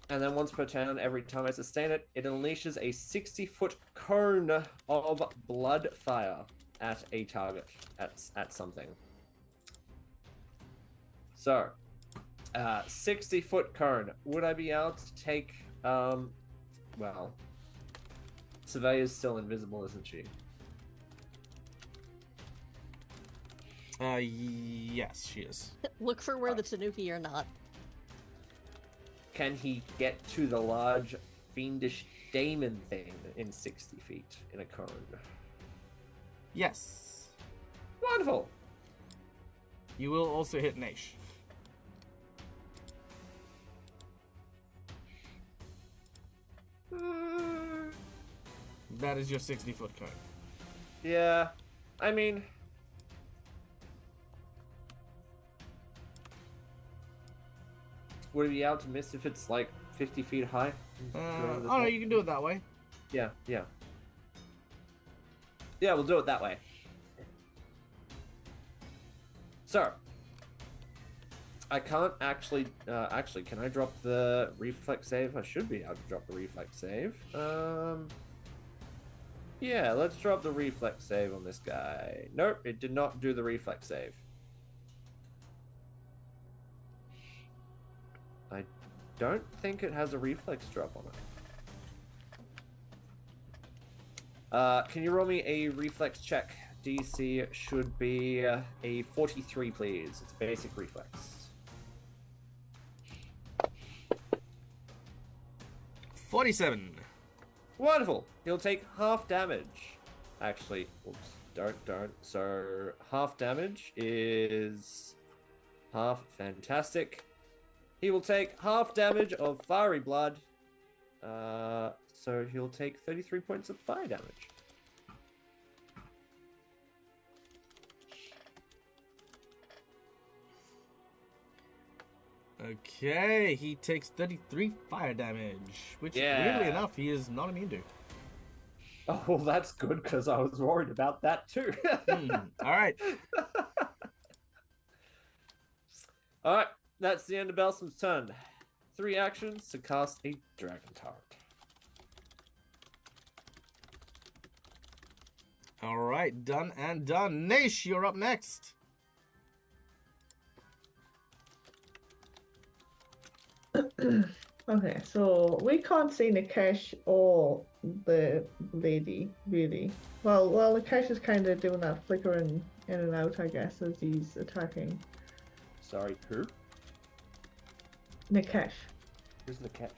then once per turn, every time I sustain it, it unleashes a 60-foot cone of blood fire at a target, at something. So, 60-foot cone. Would I be able to take, well, Surveyor's still invisible, isn't she? Yes, she is. Look for where the Tanuki are not. Can he get to the large, fiendish daemon thing in 60 feet in a cone? Yes. Wonderful! You will also hit Naish. That is your 60-foot cone. Yeah, I mean... Would it be able to miss if it's like 50 feet high? Oh no, you can do it that way. Yeah. Yeah, we'll do it that way. So, I can't actually, can I drop the reflex save? I should be able to drop the reflex save. Yeah, let's drop the reflex save on this guy. Nope, it did not do the reflex save. I don't think it has a reflex drop on it. Can you roll me a reflex check? DC should be a 43, please. It's basic reflex. 47. Wonderful. He'll take half damage. Actually, oops, don't. So half damage is half. Fantastic. He will take half damage of fiery blood. So he'll take 33 points of fire damage. Okay, he takes 33 fire damage, which, weirdly enough, he is not immune to. Oh, well, that's good, because I was worried about that, too. Alright. Alright, that's the end of Belsum's turn. 3 actions to cast a Dragon Turret. Alright, done and done. Naish, you're up next. Okay, so we can't see Nikesh or the lady, really. Well, Nikesh is kind of doing that flickering in and out, I guess, as he's attacking. Sorry, who? Nikesh. Who's the catch?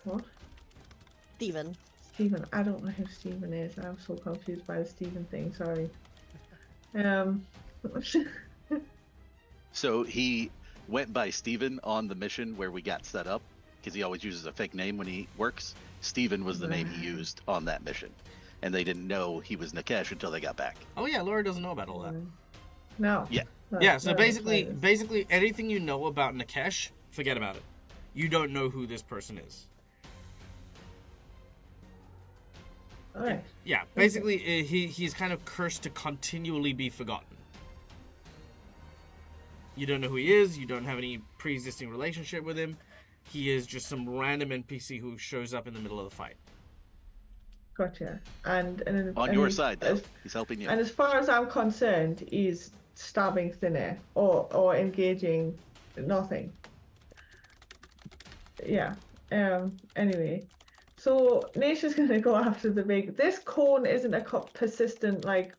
What? Steven. Steven. I don't know who Steven is. I'm so confused by the Steven thing, sorry. So he went by Steven on the mission where we got set up, because he always uses a fake name when he works. Steven was the name he used on that mission. And they didn't know he was Nikesh until they got back. Oh yeah, Laura doesn't know about all that. No. Yeah. Yeah, so basically anything you know about Nikesh, forget about it. You don't know who this person is. All right. Yeah, basically, he's kind of cursed to continually be forgotten. You don't know who he is. You don't have any pre-existing relationship with him. He is just some random NPC who shows up in the middle of the fight. Gotcha. And On your side, though. He's helping you. And as far as I'm concerned, he's stabbing thin air or engaging nothing. Yeah. Anyway, so Nature's gonna go after the big. This cone isn't a persistent like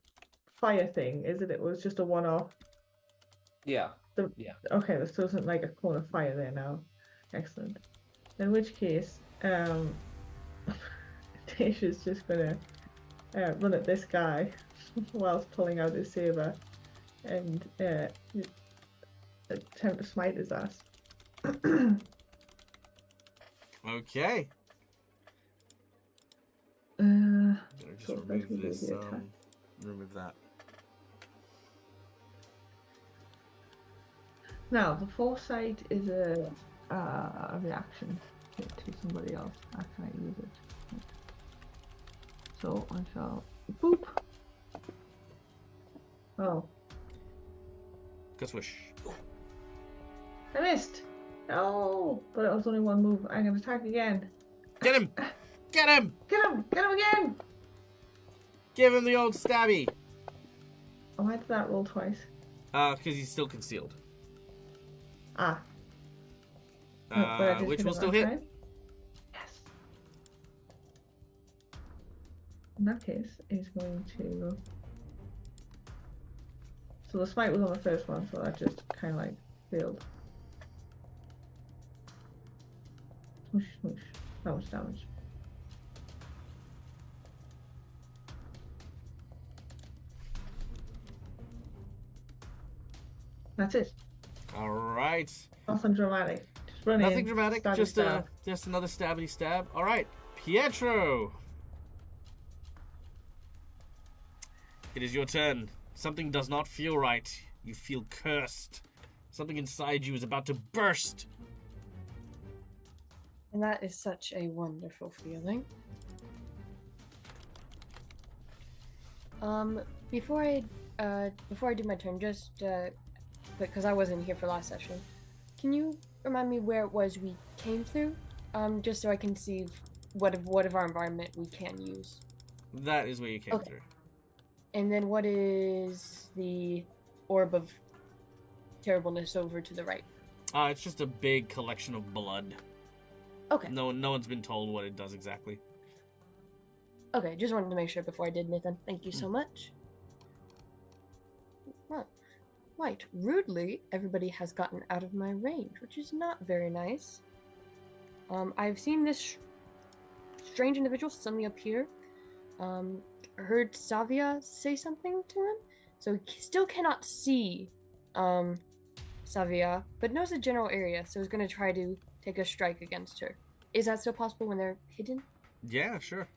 fire thing, is it? It was just a one-off. Yeah. Okay, this isn't like a cone of fire there now. Excellent. In which case, Nature's just gonna run at this guy whilst pulling out his saber and attempt to smite his ass. Okay. Just So remove basically this. the attack. Remove that. Now, the foresight is a reaction to somebody else. How can I use it? So I shall boop. Oh, Go swish. I missed. No, but it was only one move. I can attack again. Get him! Get him! Get him! Get him again! Give him the old stabby. Oh, why did that roll twice? Because he's still concealed. Ah. No, but I just Which hit will him still last hit. time. Yes. In that case, he's going to. So the smite was on the first one, so that just kind of like failed. Smoosh, smoosh. That much damage. That's it. All right. Nothing dramatic. Just run in. Nothing dramatic. stabby Just stab. just another stabby stab. All right, Pietro. It is your turn. Something does not feel right. You feel cursed. Something inside you is about to burst. And that is such a wonderful feeling. Before I do my turn, just because I wasn't here for last session, can you remind me where it was we came through? Just so I can see what of our environment we can use. That is where you came Okay. through. And then what is the orb of terribleness over to the right? It's just a big collection of blood. Okay. No one's been told what it does exactly. Okay, just wanted to make sure before I did anything. Thank you so much. Well, right. Rudely, everybody has gotten out of my range, which is not very nice. I've seen this strange individual suddenly appear. Heard Savia say something to him, so he still cannot see Savia, but knows the general area, so he's going to try to take a strike against her. Is that still possible when they're hidden? Yeah, sure.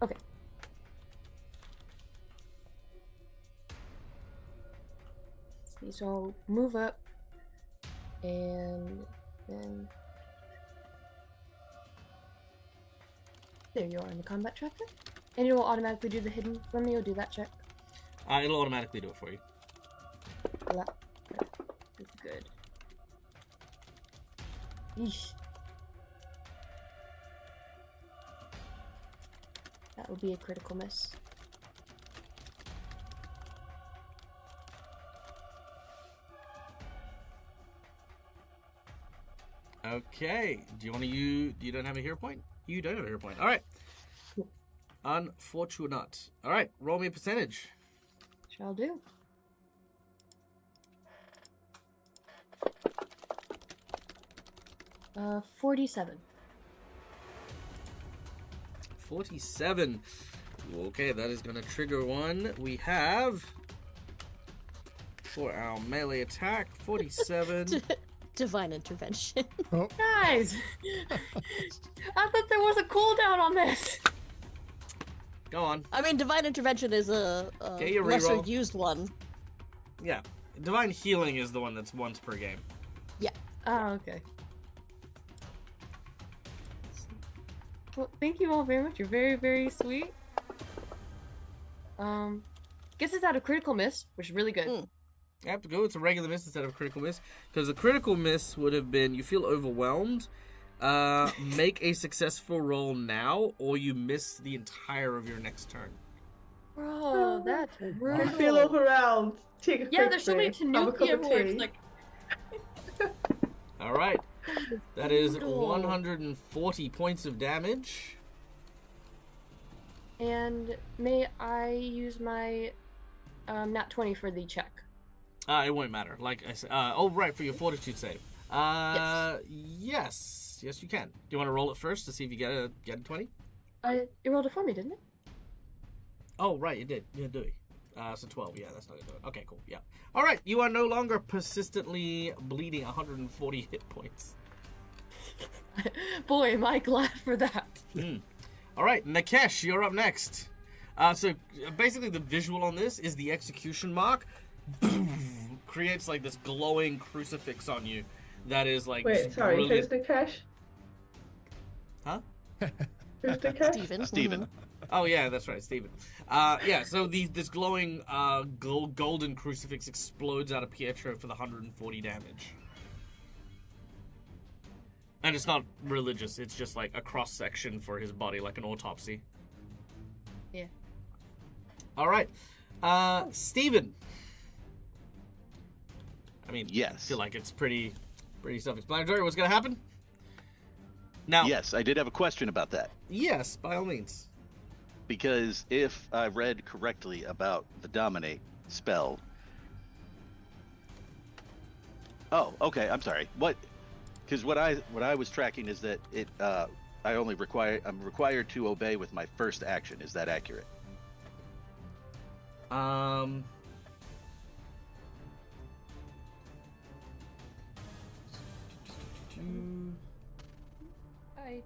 Okay. See, so I'll move up, and then there you are in the combat tracker. And it will automatically do the hidden for me, or do that check. It'll automatically do it for you. Good. Yeesh. That would be a critical miss. Okay. Do you want to use? You don't have a hero point? You don't have a hero point. All right. Unfortunate. All right. Roll me a percentage. Shall do. Uh, 47. 47. Okay, that is going to trigger one. We have for our melee attack 47. Divine intervention. Oh, Guys! I thought there was a cooldown on this! Go on. I mean, divine intervention is a Get your lesser reroll. used one. Yeah. Divine healing is the one that's once per game. Oh, okay. Well, thank you all very much. You're very, very sweet. Guess it's out of critical miss, which is really good. I have to go. It's a regular miss instead of a critical miss, because a critical miss would have been you feel overwhelmed. Make a successful roll now, or you miss the entire of your next turn. Bro, that's I brutal. feel overwhelmed. Take a Yeah, quick there's so many break, have a cup Tanuki of words. tea. Like, All right, that is brutal. 140 points of damage. And may I use my nat 20 for the check? It won't matter. Like I said, oh right, for your fortitude save. Yes, you can. Do you want to roll it first to see if you get a 20? It rolled it for me, didn't it? Oh right, you did. Yeah, do we? So 12. Yeah, that's not gonna do it. Okay, cool. Yeah. All right, you are no longer persistently bleeding 140 hit points. Boy, am I glad for that. All right, Nakesh, you're up next. So basically, the visual on this is the execution mark creates like this glowing crucifix on you that is like. Wait, just sorry, brilliant. who's Nikesh? Huh? Who's Nikesh? Steven. Steven. Oh yeah, that's right, Steven. Yeah, so this glowing golden crucifix explodes out of Pietro for the 140 damage. And it's not religious, it's just like a cross section for his body, like an autopsy. Yeah. Alright. Steven. I mean, Yes. I feel like it's pretty self-explanatory what's gonna happen. Now, Yes, I did have a question about that. yes, by all means. Because if I read correctly about the Dominate spell... Oh, okay, I'm sorry. What... Because what I was tracking is that I'm required to obey with my first action. Is that accurate? I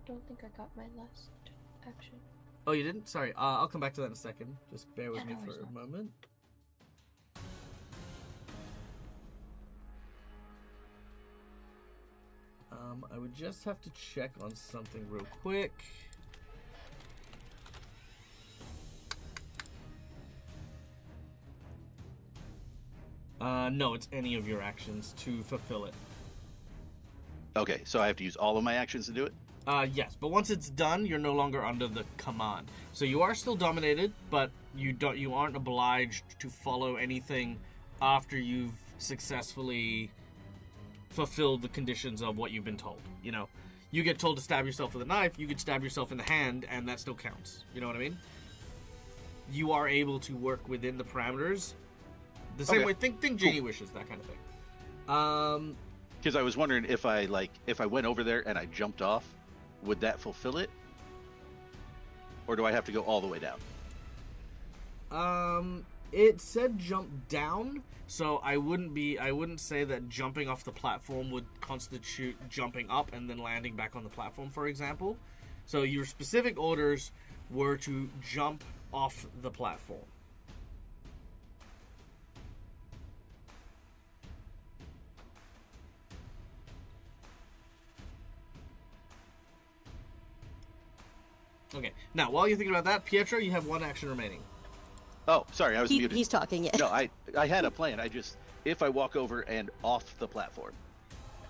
don't think I got my last action. Oh, you didn't? Sorry. I'll come back to that in a second. Just bear with Yeah, me no for worries, a man. moment. I would just have to check on something real quick. No, it's any of your actions to fulfill it. Okay, so I have to use all of my actions to do it? Yes, but once it's done, you're no longer under the command. So you are still dominated, but you aren't obliged to follow anything after you've successfully fulfilled the conditions of what you've been told. You know, you get told to stab yourself with a knife, you could stab yourself in the hand, and that still counts. You know what I mean? You are able to work within the parameters. The same Okay. way, think Genie wishes, that kind of thing. Because I was wondering if I went over there and I jumped off, would that fulfill it? Or do I have to go all the way down? It said jump down, so I wouldn't say that jumping off the platform would constitute jumping up and then landing back on the platform, for example. So your specific orders were to jump off the platform. Okay, now while you're thinking about that, Pietro, you have one action remaining. Oh, sorry, I was muted. He's talking, yeah. No, I had a plan. If I walk over and off the platform.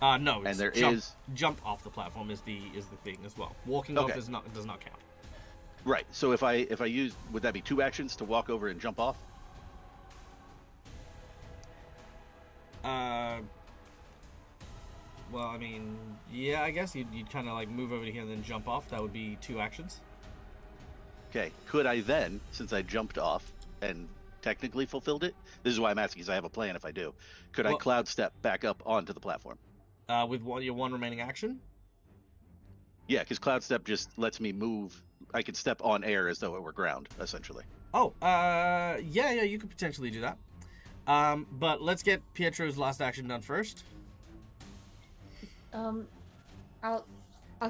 No, And it's there jump, is- jump off the platform is the thing as well. Walking off Okay. does not count. Right. So if I use, would that be 2 actions to walk over and jump off? Well, I mean, yeah, I guess you'd kind of like move over to here and then jump off. That would be 2 actions. Okay. Could I then, since I jumped off and technically fulfilled it, this is why I'm asking, because I have a plan if I do. Could I Well- cloud step back up onto the platform? With your one remaining action. Yeah, because cloud step just lets me move. I could step on air as though it were ground, essentially. Oh, yeah, you could potentially do that. But let's get Pietro's last action done first. I'll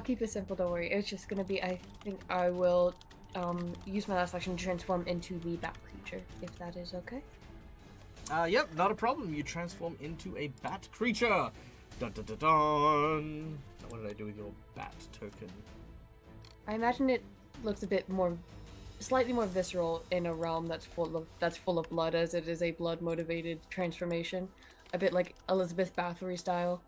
keep it simple, don't worry. It's just gonna be, I think I will use my last action to transform into the bat creature, if that is okay. Yep, not a problem. You transform into a bat creature. Dun dun dun dun. What did I do with your bat token? I imagine it looks a bit more, slightly more visceral in a realm that's full of blood, as it is a blood motivated transformation, a bit like Elizabeth Bathory style.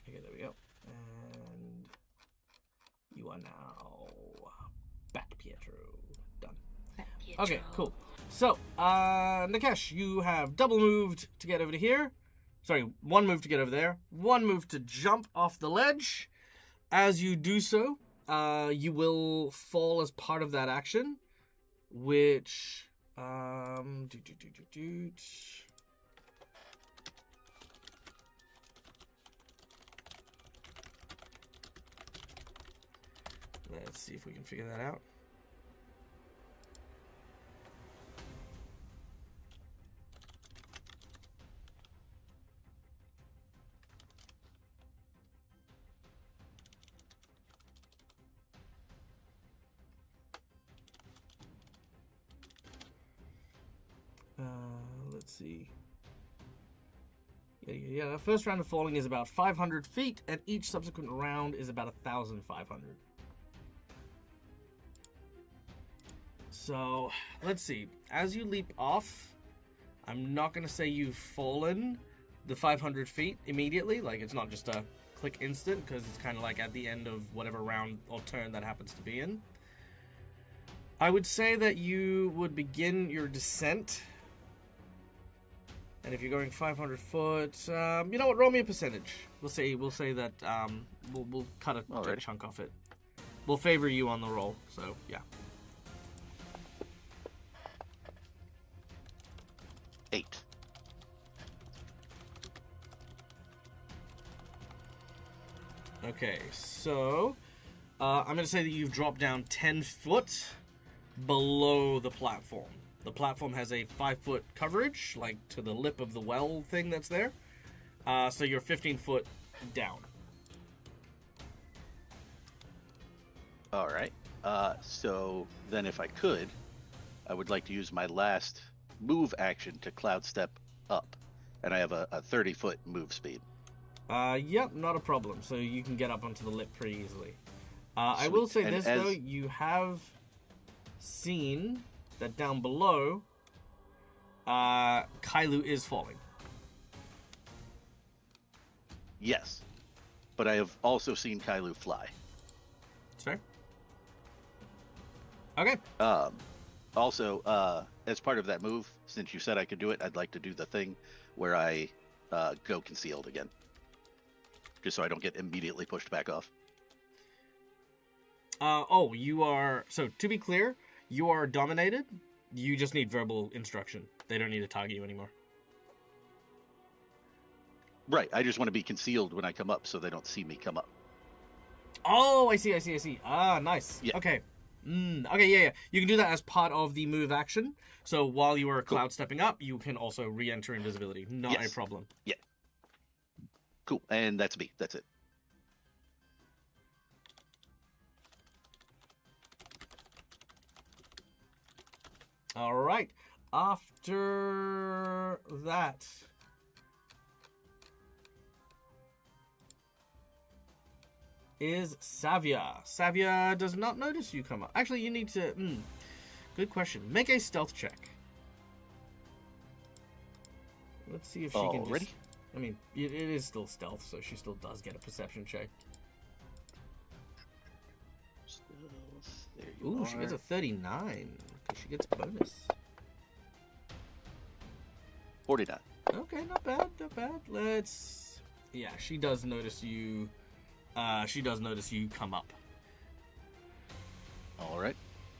Okay, there we go. And you are now Bat Pietro. Done. Okay, cool. So, Nikesh, you have double moved to get over to here. Sorry, one move to get over there. One move to jump off the ledge. As you do so, you will fall as part of that action, which... Let's see if we can figure that out. Let's see. Yeah, the first round of falling is about 500 feet, and each subsequent round is about 1,500. So, let's see. As you leap off, I'm not going to say you've fallen the 500 feet immediately. Like, it's not just a click instant, because it's kind of like at the end of whatever round or turn that happens to be in. I would say that you would begin your descent. And if you're going 500 foot, you know what? Roll me a percentage. We'll say that we'll cut a chunk off it. We'll favor you on the roll. So yeah. 8. Okay, so I'm going to say that you've dropped down 10 foot below the platform. The platform has a 5-foot coverage, like to the lip of the well thing that's there. So you're 15 foot down. All right. So then if I could, I would like to use my last move action to cloud step up. And I have a 30-foot move speed. Yep, not a problem. So you can get up onto the lip pretty easily. I will say And this, though. You have seen that down below, Kailu is falling. Yes. But I have also seen Kailu fly. That's fair. Okay. Also, as part of that move, since you said I could do it, I'd like to do the thing where I go concealed again. Just so I don't get immediately pushed back off. You are... So, to be clear, you are dominated. You just need verbal instruction. They don't need to target you anymore. Right. I just want to be concealed when I come up so they don't see me come up. Oh, I see. Ah, nice. Yeah. Okay. Okay, yeah. You can do that as part of the move action. So while you are cloud stepping up, you can also re-enter invisibility. Not a problem. Yeah. Cool. And that's me. That's it. All right. After that, is Savia. Savia does not notice you come up. Actually, you need to... good question. Make a stealth check. Let's see if she can Already? just... I mean, it is still stealth, so she still does get a perception check. There you Ooh, are. she gets a 39, because she gets bonus. 49. Okay, not bad. Let's... Yeah, she does notice you... she does notice you come up. All right.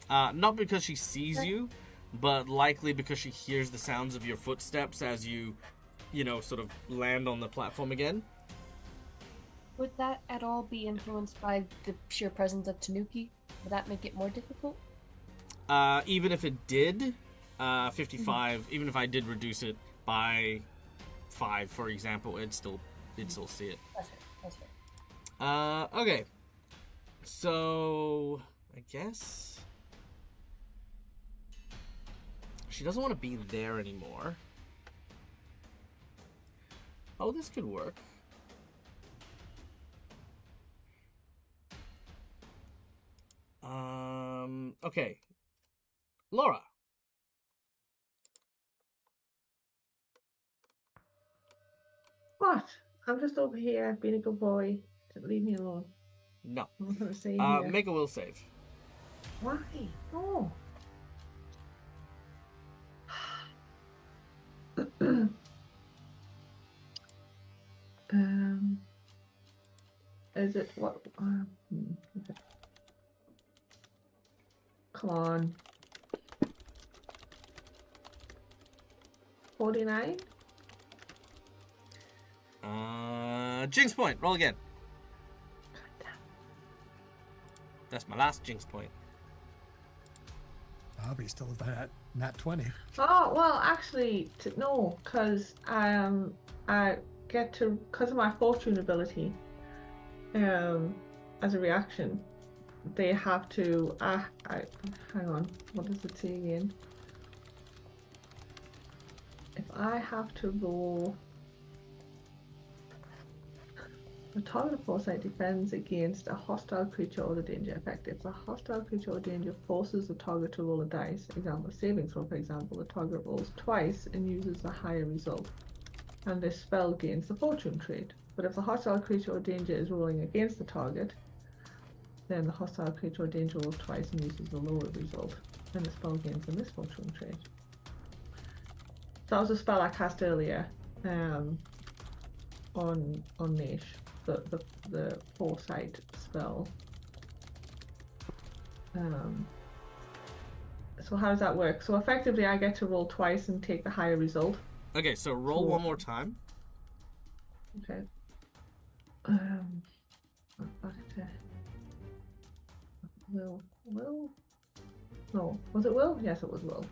Not because she sees you, but likely because she hears the sounds of your footsteps as you, sort of land on the platform again. Would that at all be influenced by the sheer presence of Tanuki? Would that make it more difficult? Even if it did, 55, even if I did reduce it by 5, for example, it'd still see it. That's fair. Okay. So I guess she doesn't want to be there anymore. Oh, this could work. Okay. Laura. What? I'm just over here being a good boy. Just leave me alone. No. I'm not gonna stay here. Make a will save. Why? No. Is it what? Okay. Come on. 49? Jinx point. Roll again. That's my last jinx point. I'll be still at that nat 20. Oh, well, actually, no, because I get to, because of my fortune ability, as a reaction, they have to, hang on, what does it say again? If I have to roll, the target of foresight defends against a hostile creature or the danger effect. If the hostile creature or danger forces the target to roll a dice, example, saving throw, for example, the target rolls twice and uses the higher result, and this spell gains the fortune trait. But if the hostile creature or danger is rolling against the target, then the hostile creature or danger rolls twice and uses the lower result, and the spell gains the misfortune trait. So that was a spell I cast earlier, on Nish. The foresight spell. So how does that work? So effectively I get to roll twice and take the higher result. Okay, so roll one more time. Okay. Back to Will. No, was it Will? Yes, it was Will.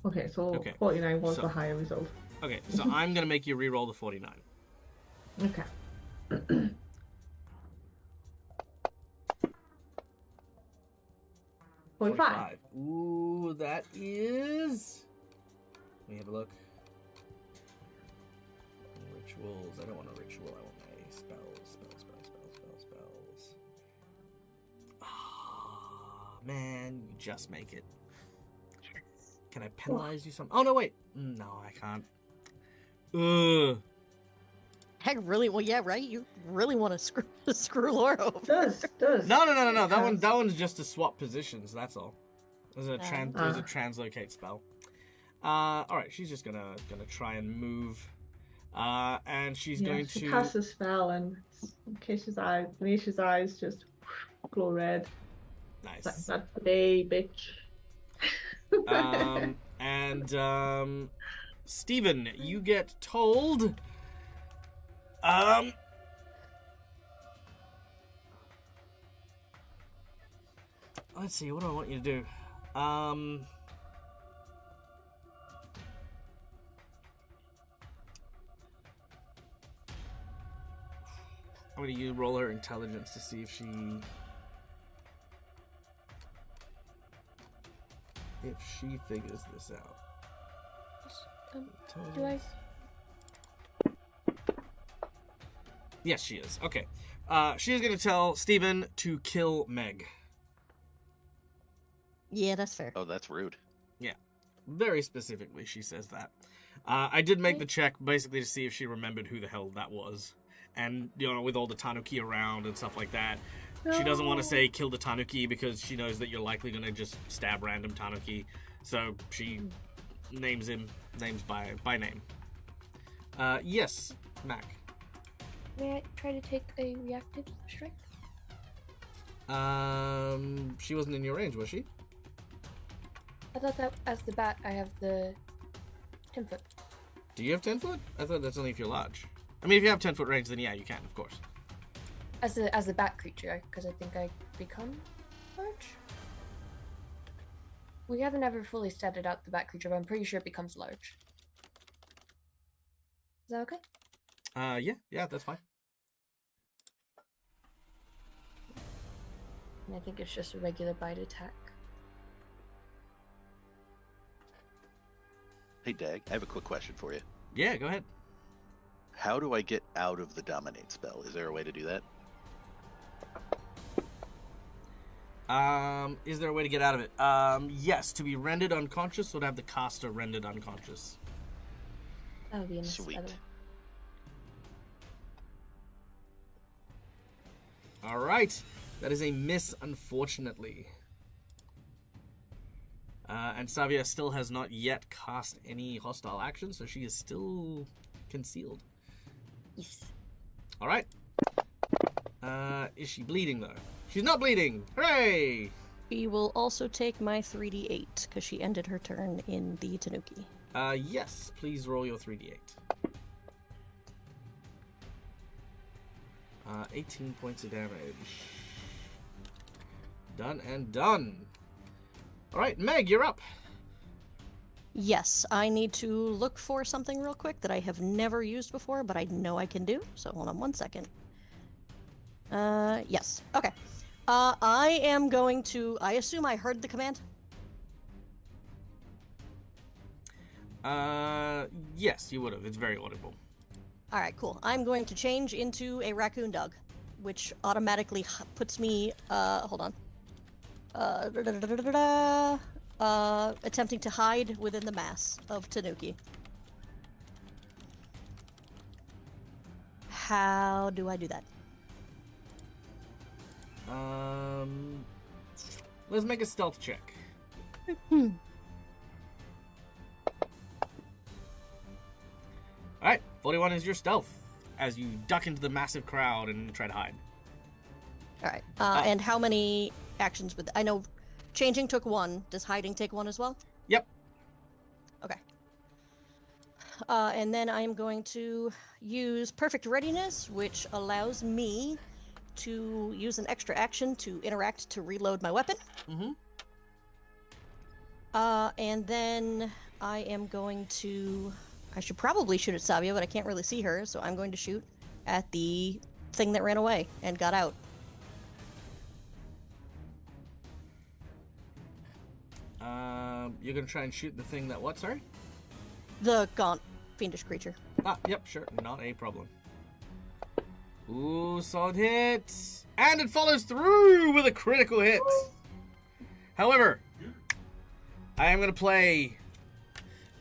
Okay, so 49 was the higher result. Okay, so I'm gonna make you re-roll the 49. Okay. 45. Ooh, that is. Let me have a look. Rituals. I don't want a ritual. I want a spells. Ah, man, you just make it. Can I penalize you some? Oh no, wait. No, I can't. Ugh. Heck, really? Well, yeah, right. You really want to screw Laura over? Does. No. That one's just to swap positions. That's all. There's a translocate spell. All right, she's just gonna try and move, and she's going to cast a spell, and Nish's eyes just glow red. Nice. That's the day, bitch. And Steven, you get told. Let's see. What do I want you to do? I'm gonna roll her intelligence to see if she figures this out. Do I? Yes, she is. Okay. She is going to tell Steven to kill Meg. Yeah, that's fair. Oh, that's rude. Yeah. Very specifically, she says that. I did make the check basically to see if she remembered who the hell that was. And, with all the Tanuki around and stuff like that, she doesn't want to say kill the Tanuki because she knows that you're likely going to just stab random Tanuki. So she names by name. Yes, Mac. May I try to take a reactive strike? She wasn't in your range, was she? I thought that as the bat, I have the 10 foot. Do you have 10 foot? I thought that's only if you're large. I mean, if you have 10 foot range, then yeah, you can, of course. As the bat creature, because I think I become large. We haven't ever fully statted out the bat creature, but I'm pretty sure it becomes large. Is that okay? Yeah, that's fine. And I think it's just a regular bite attack. Hey, Dag, I have a quick question for you. Yeah, go ahead. How do I get out of the dominate spell? Is there a way to do that? Is there a way to get out of it? Yes, to be rendered unconscious would have the caster rendered unconscious. That would be a miss. Sweet. by the way. All right, that is a miss, unfortunately. And Savia still has not yet cast any hostile action, so she is still concealed. Yes. All right. Is she bleeding though? She's not bleeding. Hooray! She will also take my 3d8 because she ended her turn in the Tanuki. Yes. Please roll your 3d8. 18 points of damage. Done and done. All right, Meg, you're up. Yes, I need to look for something real quick that I have never used before, but I know I can do. So hold on one second. Yes. Okay. I am going to... I assume I heard the command? Yes, you would have. It's very audible. Alright, cool. I'm going to change into a raccoon dog, which automatically puts me... hold on. Attempting to hide within the mass of Tanuki. How do I do that? Let's make a stealth check. Alright, 41 is your stealth as you duck into the massive crowd and try to hide. Alright, and how many actions with... I know changing took one. Does hiding take one as well? Yep. Okay. And then I'm going to use Perfect Readiness, which allows me to use an extra action to interact to reload my weapon. Mm-hmm. And then I am going to... I should probably shoot at Savia, but I can't really see her, so I'm going to shoot at the thing that ran away and got out. You're gonna try and shoot the thing that what, sorry? The gaunt, fiendish creature. Ah, yep, sure, not a problem. Ooh, solid hit! And it follows through with a critical hit! However, I am gonna play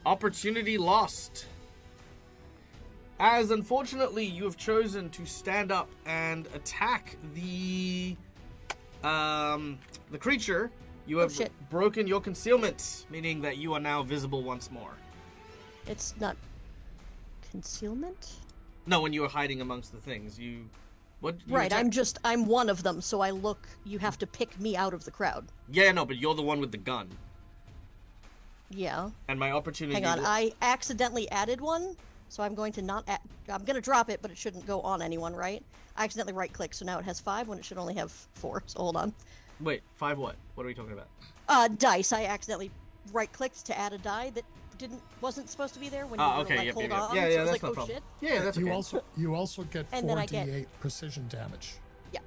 Opportunity Lost. As unfortunately you have chosen to stand up and attack the creature, you have broken your concealment, meaning that you are now visible once more. It's not concealment? No, when you are hiding amongst the things, you right, I'm one of them, so I look, you have to pick me out of the crowd. Yeah, no, but you're the one with the gun. Yeah. And my opportunity... Hang on, I accidentally added one, so I'm going to not... I'm going to drop it, but it shouldn't go on anyone, right? I accidentally right-click, so now it has 5 when it should only have 4, so hold on. Wait, 5 what? What are we talking about? Dice. I accidentally right-clicked to add a die that wasn't supposed to be there when you were okay, hold yep. on. Yeah, so I was that's like, no oh problem. shit. Yeah, that's okay. You also get And then I 4d8 precision damage. Yeah.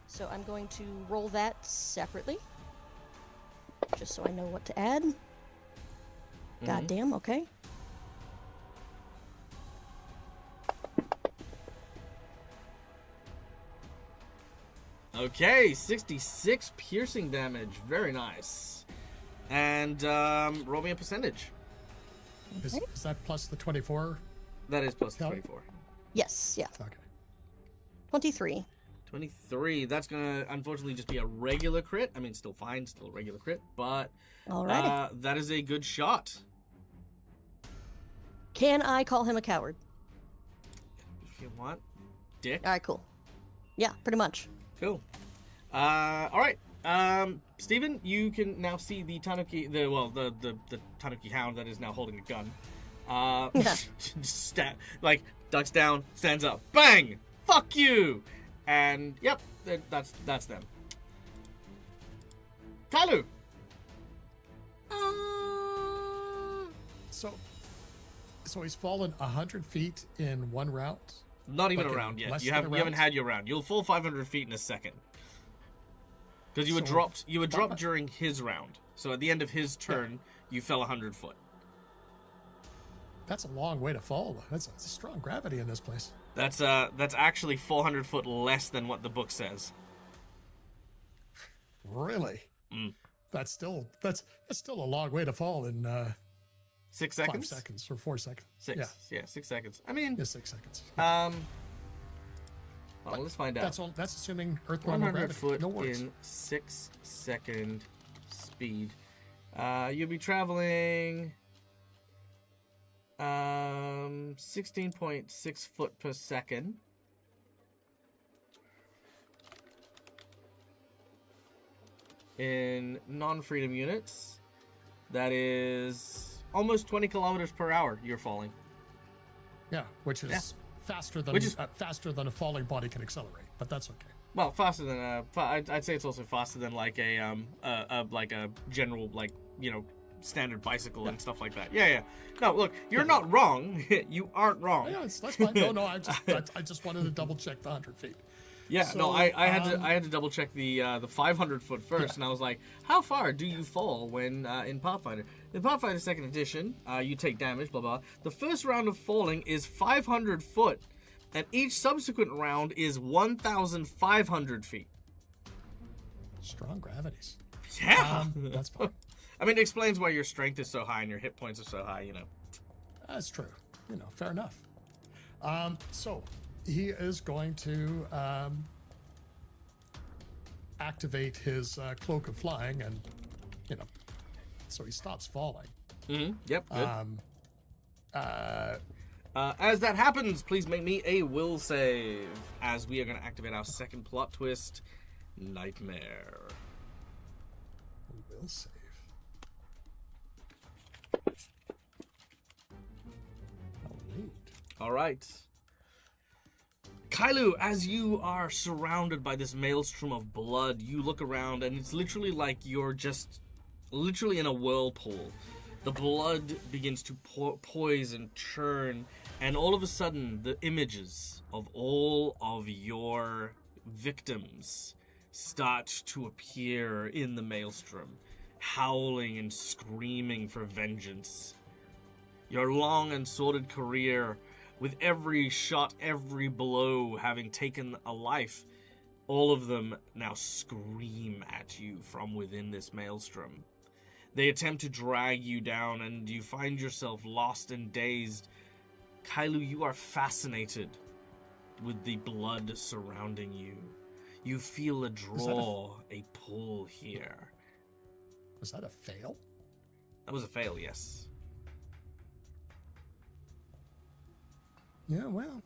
So I'm going to roll that separately, just so I know what to add. Goddamn, okay. Okay, 66 piercing damage. Very nice. And roll me a percentage. Is that plus the 24? That is plus the 24. Yes, yeah. Okay. 23. 23. That's gonna unfortunately just be a regular crit. I mean, still fine, still a regular crit, but that is a good shot. Can I call him a coward? If you want, dick. All right, cool. Yeah, pretty much. Cool. All right. Steven, you can now see the Tanuki, the Tanuki hound that is now holding a gun. Just ducks down, stands up, bang! Fuck you! And yep, that's them. Kalu. So, So he's fallen 100 feet in one round. Not even Like a in round yet. less You than a haven't round? had your round. You'll fall 500 feet in a second. Because you were So dropped. You were dropped that- during his round. So at the end of his turn, you fell 100 foot. That's a long way to fall. That's strong gravity in this place. That's actually 400 foot less than what the book says. Really? Mm. That's still a long way to fall in 6 5 seconds. seconds or 4 seconds. 6. Yeah, 6 seconds. I mean, Yeah, 6 seconds. well, let's find out. That's assuming Earth normal 100 gravity. foot No worries. in 6 second speed. You'll be traveling 16.6 foot per second. In non-freedom units, that is almost 20 kilometers per hour you're falling. Yeah, which is Yeah. faster than faster than a falling body can accelerate, but that's okay. Well, faster than I'd say it's also faster than like a general, like, you know, standard bicycle and stuff like that. Yeah. No, look, you're not wrong. You aren't wrong. Yeah, that's fine. No, I just wanted to double check the 100 feet. Yeah, So, no, I had to double check the 500 foot first, and I was like, how far do you fall when in Pathfinder? In Pathfinder Second Edition, you take damage, blah blah. The first round of falling is 500 foot, and each subsequent round is 1,500 feet. Strong gravities. Yeah, That's fine. I mean, it explains why your strength is so high and your hit points are so high. You know. That's true. Fair enough. So he is going to activate his cloak of flying, and so he stops falling. Mm-hmm. Yep. Good. Uh, As that happens, please make me a will save, as we are going to activate our second plot twist, Nightmare. will save. Oh, neat. All right. Kailu, as you are surrounded by this maelstrom of blood, you look around and it's literally like you're just literally in a whirlpool. The blood begins to poise and churn, and all of a sudden the images of all of your victims start to appear in the maelstrom, howling and screaming for vengeance. Your long and sordid career, with every shot, every blow having taken a life, all of them now scream at you from within this maelstrom. They attempt to drag you down, and you find yourself lost and dazed. Kailu, you are fascinated with the blood surrounding you. You feel a draw, a pull here. Was that a fail? That was a fail, yes. Yeah, well.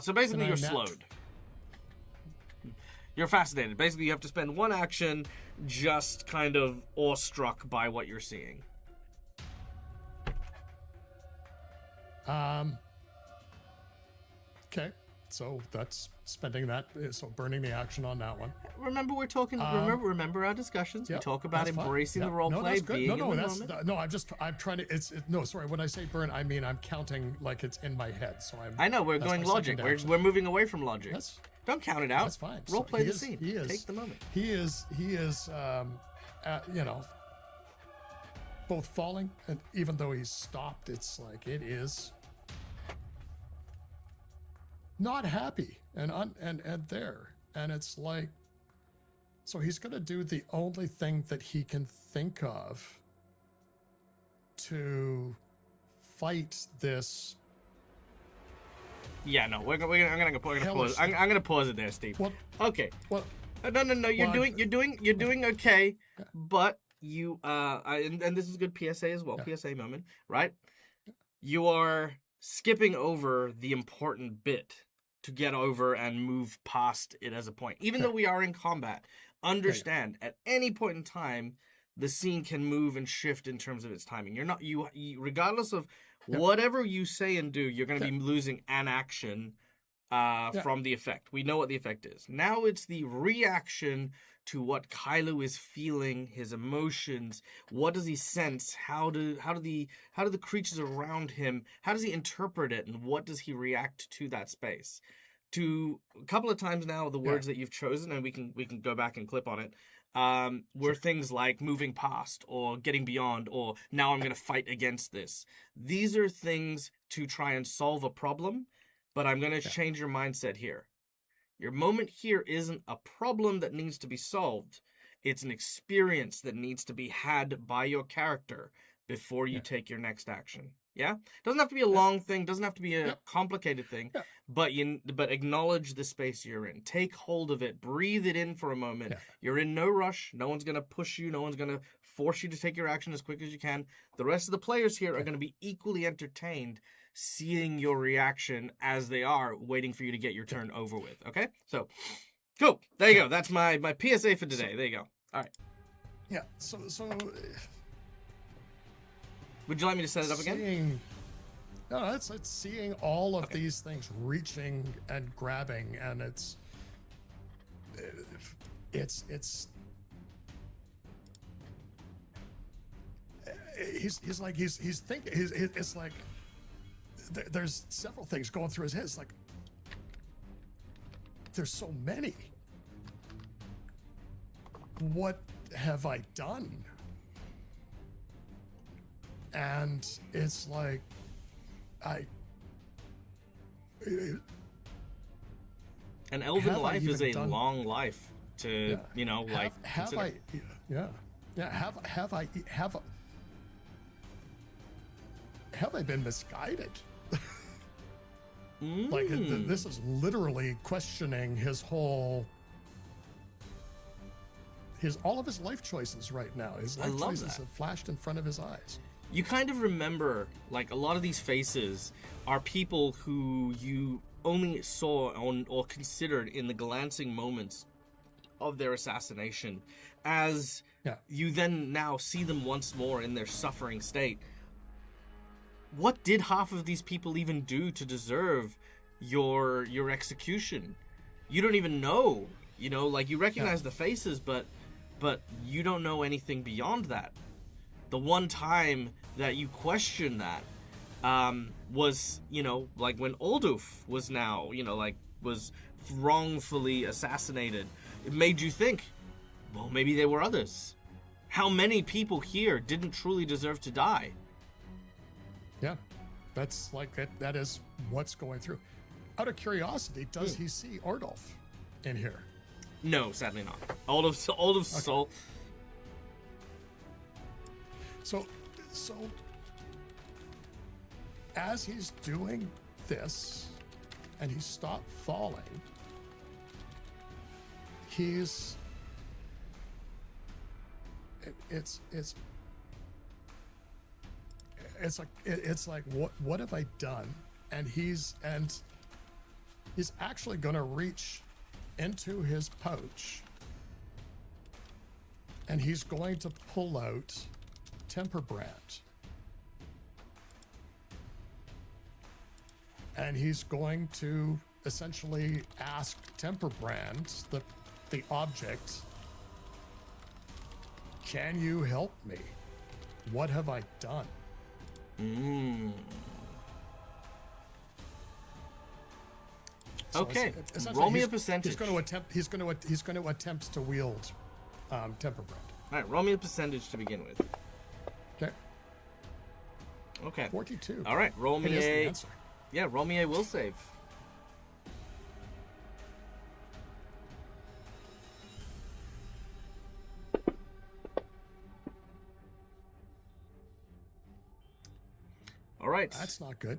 So basically, Can I you're nat- slowed. You're fascinated. Basically, you have to spend one action just kind of awestruck by what you're seeing. Okay, so that's spending that. So burning the action on that one. Remember, we're talking. Remember our discussions. Yep, we talk about that's fine. embracing Yep. the role No, play, that's good. being No, in the that's moment. no. I'm trying to. No, sorry. When I say burn, I mean I'm counting like it's in my head. So I'm. I know we're that's going my logic. second We're action. moving away from logic. That's Don't count it out. that's fine. Role So play he the is- scene. He is. Take the moment. He is. Both falling and even though he's stopped, it's like it is not happy and there, and it's like, so he's gonna do the only thing that he can think of to fight this. Yeah, no, I'm gonna pause. I'm gonna pause it there, Steve. What? Okay. What? No. You're Well, doing okay, but you and this is a good PSA as well. Yeah. PSA moment, right? You are skipping over the important bit to get over and move past it as a point. Even Okay. though we are in combat, understand at any point in time the scene can move and shift in terms of its timing. You're not you regardless of Yeah. whatever you say and do, you're going to Okay. be losing an action from the effect. We know what the effect is. Now it's the reaction to what Kylo is feeling, his emotions. What does he sense? How do the creatures around him, how does he interpret it, and what does he react to that space? To a couple of times now, the words that you've chosen, and we can go back and clip on it, were things like moving past or getting beyond or now I'm going to fight against this. These are things to try and solve a problem, but I'm going to change your mindset here. Your moment here isn't a problem that needs to be solved. It's an experience that needs to be had by your character before you take your next action. Yeah? Doesn't have to be a long thing, doesn't have to be a complicated thing, but acknowledge the space you're in. Take hold of it, breathe it in for a moment. You're in no rush. No one's going to push you, no one's going to force you to take your action as quick as you can. The rest of the players here are going to be equally entertained seeing your reaction as they are waiting for you to get your turn over with. Okay? So, cool. There you go. That's my PSA for today. There you go. All right. Yeah. So would you like me to set it up again? No, it's seeing all of these things reaching and grabbing, and it's he's thinking. It's like there's several things going through his head. It's like there's so many. What have I done? And it's like, an elven life is a long life to, have I been misguided? Like this is literally questioning all of his life choices right now. His life choices have flashed in front of his eyes. You kind of remember, like, a lot of these faces are people who you only saw or considered in the glancing moments of their assassination. As you then now see them once more in their suffering state. What did half of these people even do to deserve your execution? You don't even know. You know, like, you recognize the faces, but you don't know anything beyond that. The one time that you question that was, like when Aldoof was was wrongfully assassinated. It made you think, well, maybe there were others. How many people here didn't truly deserve to die? Yeah, that's like that is what's going through. Out of curiosity, does he see Ordolf in here? No, sadly not. Aldof's soul. So as he's doing this and he stopped falling, it's like what have I done? And he's actually going to reach into his pouch and he's going to pull out Temperbrand. And he's going to essentially ask Temperbrand, the object, can you help me? What have I done? So okay, roll me a percentage. He's going to attempt to wield Temperbrand. All right, roll me a percentage to begin with. Okay. 42. All right, roll me roll me a will save. All right. That's not good.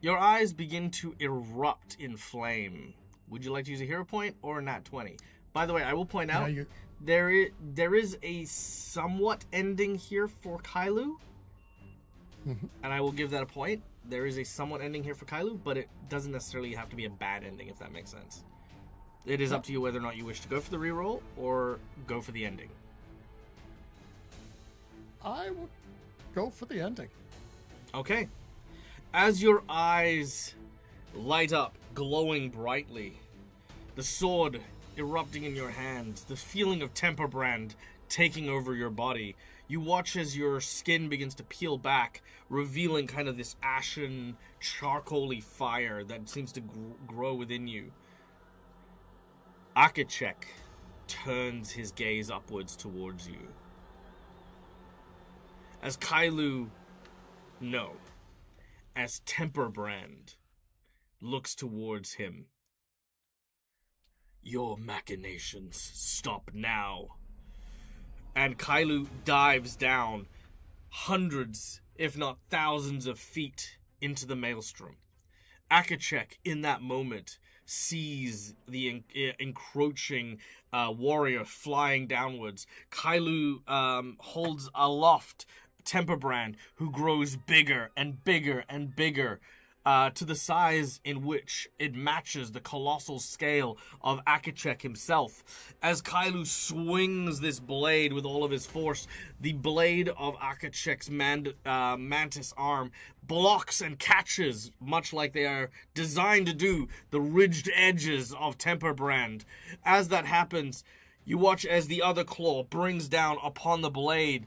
Your eyes begin to erupt in flame. Would you like to use a hero point or a nat 20? By the way, I will point out there is a somewhat ending here for Kylo. And I will give that a point. There is a somewhat ending here for Kylo, but it doesn't necessarily have to be a bad ending, if that makes sense. It is up to you whether or not you wish to go for the reroll or go for the ending. I will go for the ending. Okay. As your eyes light up, glowing brightly, the sword erupting in your hands, the feeling of temper brand taking over your body. You watch as your skin begins to peel back, revealing kind of this ashen, charcoaly fire that seems to grow within you. Akachek turns his gaze upwards towards you. As Kailu, no, as Temperbrand looks towards him. Your machinations stop now. And Kailu dives down hundreds, if not thousands of feet into the maelstrom. Akachek, in that moment, sees the encroaching warrior flying downwards. Kailu holds aloft Temperbrand, who grows bigger and bigger and bigger, to the size in which it matches the colossal scale of Akachek himself. As Kailu swings this blade with all of his force, the blade of Akachek's mantis arm blocks and catches, much like they are designed to do, the ridged edges of Temperbrand. As that happens, you watch as the other claw brings down upon the blade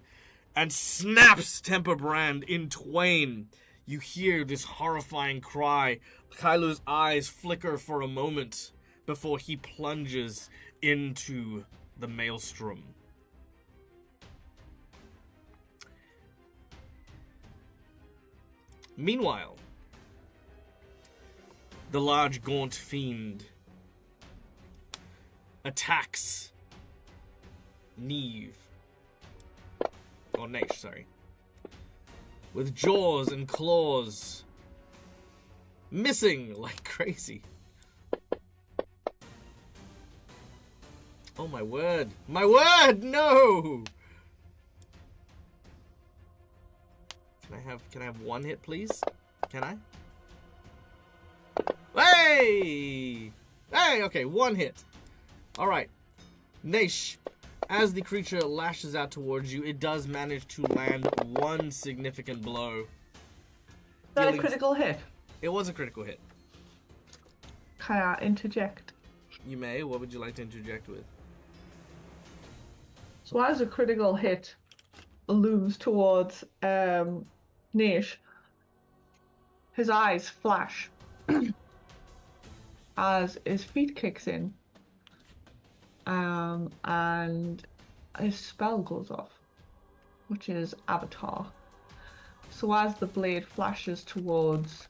and snaps Temperbrand in twain. You hear this horrifying cry. Kailu's eyes flicker for a moment before he plunges into the maelstrom. Meanwhile, the large gaunt fiend attacks Neve. Or Naish, sorry. With jaws and claws missing like crazy. Oh my word. My word! No! Can I have one hit, please? Can I? Hey! Hey, okay, one hit. Alright. Naish, as the creature lashes out towards you, it does manage to land one significant blow. Is that a critical hit? It was a critical hit. Can I interject? You may. What would you like to interject with? So as a critical hit looms towards Naish, his eyes flash as his feet kicks in, and his spell goes off, which is Avatar. So as the blade flashes towards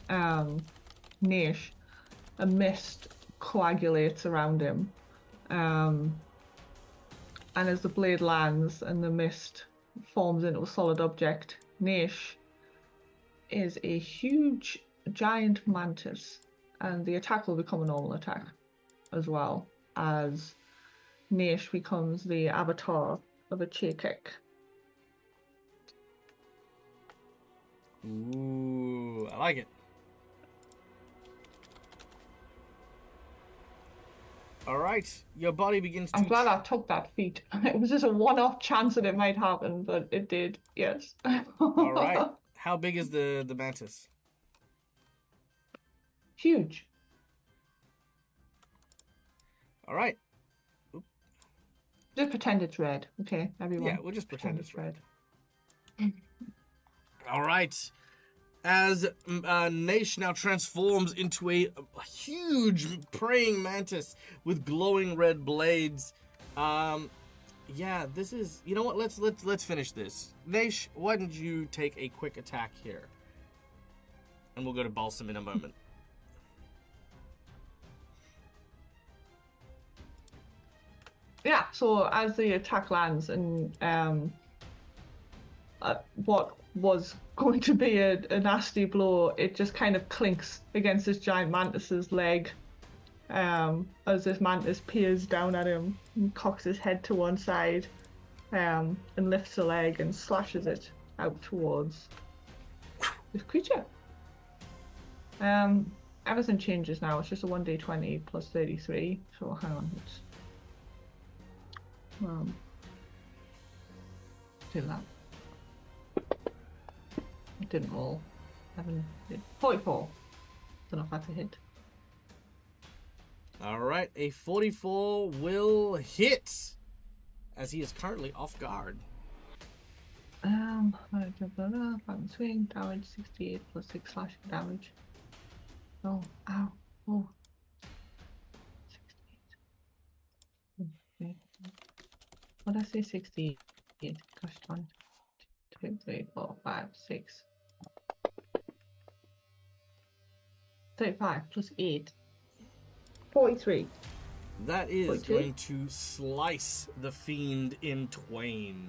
Naish, a mist coagulates around him, and as the blade lands and the mist forms into a solid object, Naish is a huge giant mantis, and the attack will become a normal attack as well, as Naish becomes the avatar of a Chakek. Ooh, I like it. Alright, your body begins to... I'm glad I took that feat. It was just a one-off chance that it might happen, but it did, yes. Alright, how big is the mantis? Huge. Alright. Just pretend it's red, okay, everyone? Yeah, we'll just pretend it's red. Alright. As Naish now transforms into a huge praying mantis with glowing red blades. Yeah, this is... You know what? Let's finish this. Naish, why don't you take a quick attack here? And we'll go to Balsam in a moment. Yeah, so as the attack lands and what was going to be a nasty blow, it just kind of clinks against this giant mantis's leg, as this mantis peers down at him and cocks his head to one side, and lifts a leg and slashes it out towards this creature. Everything changes now. It's just a 1d20 plus 33. So hang on, it's do that. It didn't roll. 44. Don't know if that's a hit. All right, a 44 will hit, as he is currently off guard. Fucking swing damage 68 plus 6 slashing damage. Oh, ow, oh. 68. What did I say? 68. Gosh, 1, 2, 3, 4, 5, 6. 35 plus 8. 43. That is 42? going to slice the fiend in twain.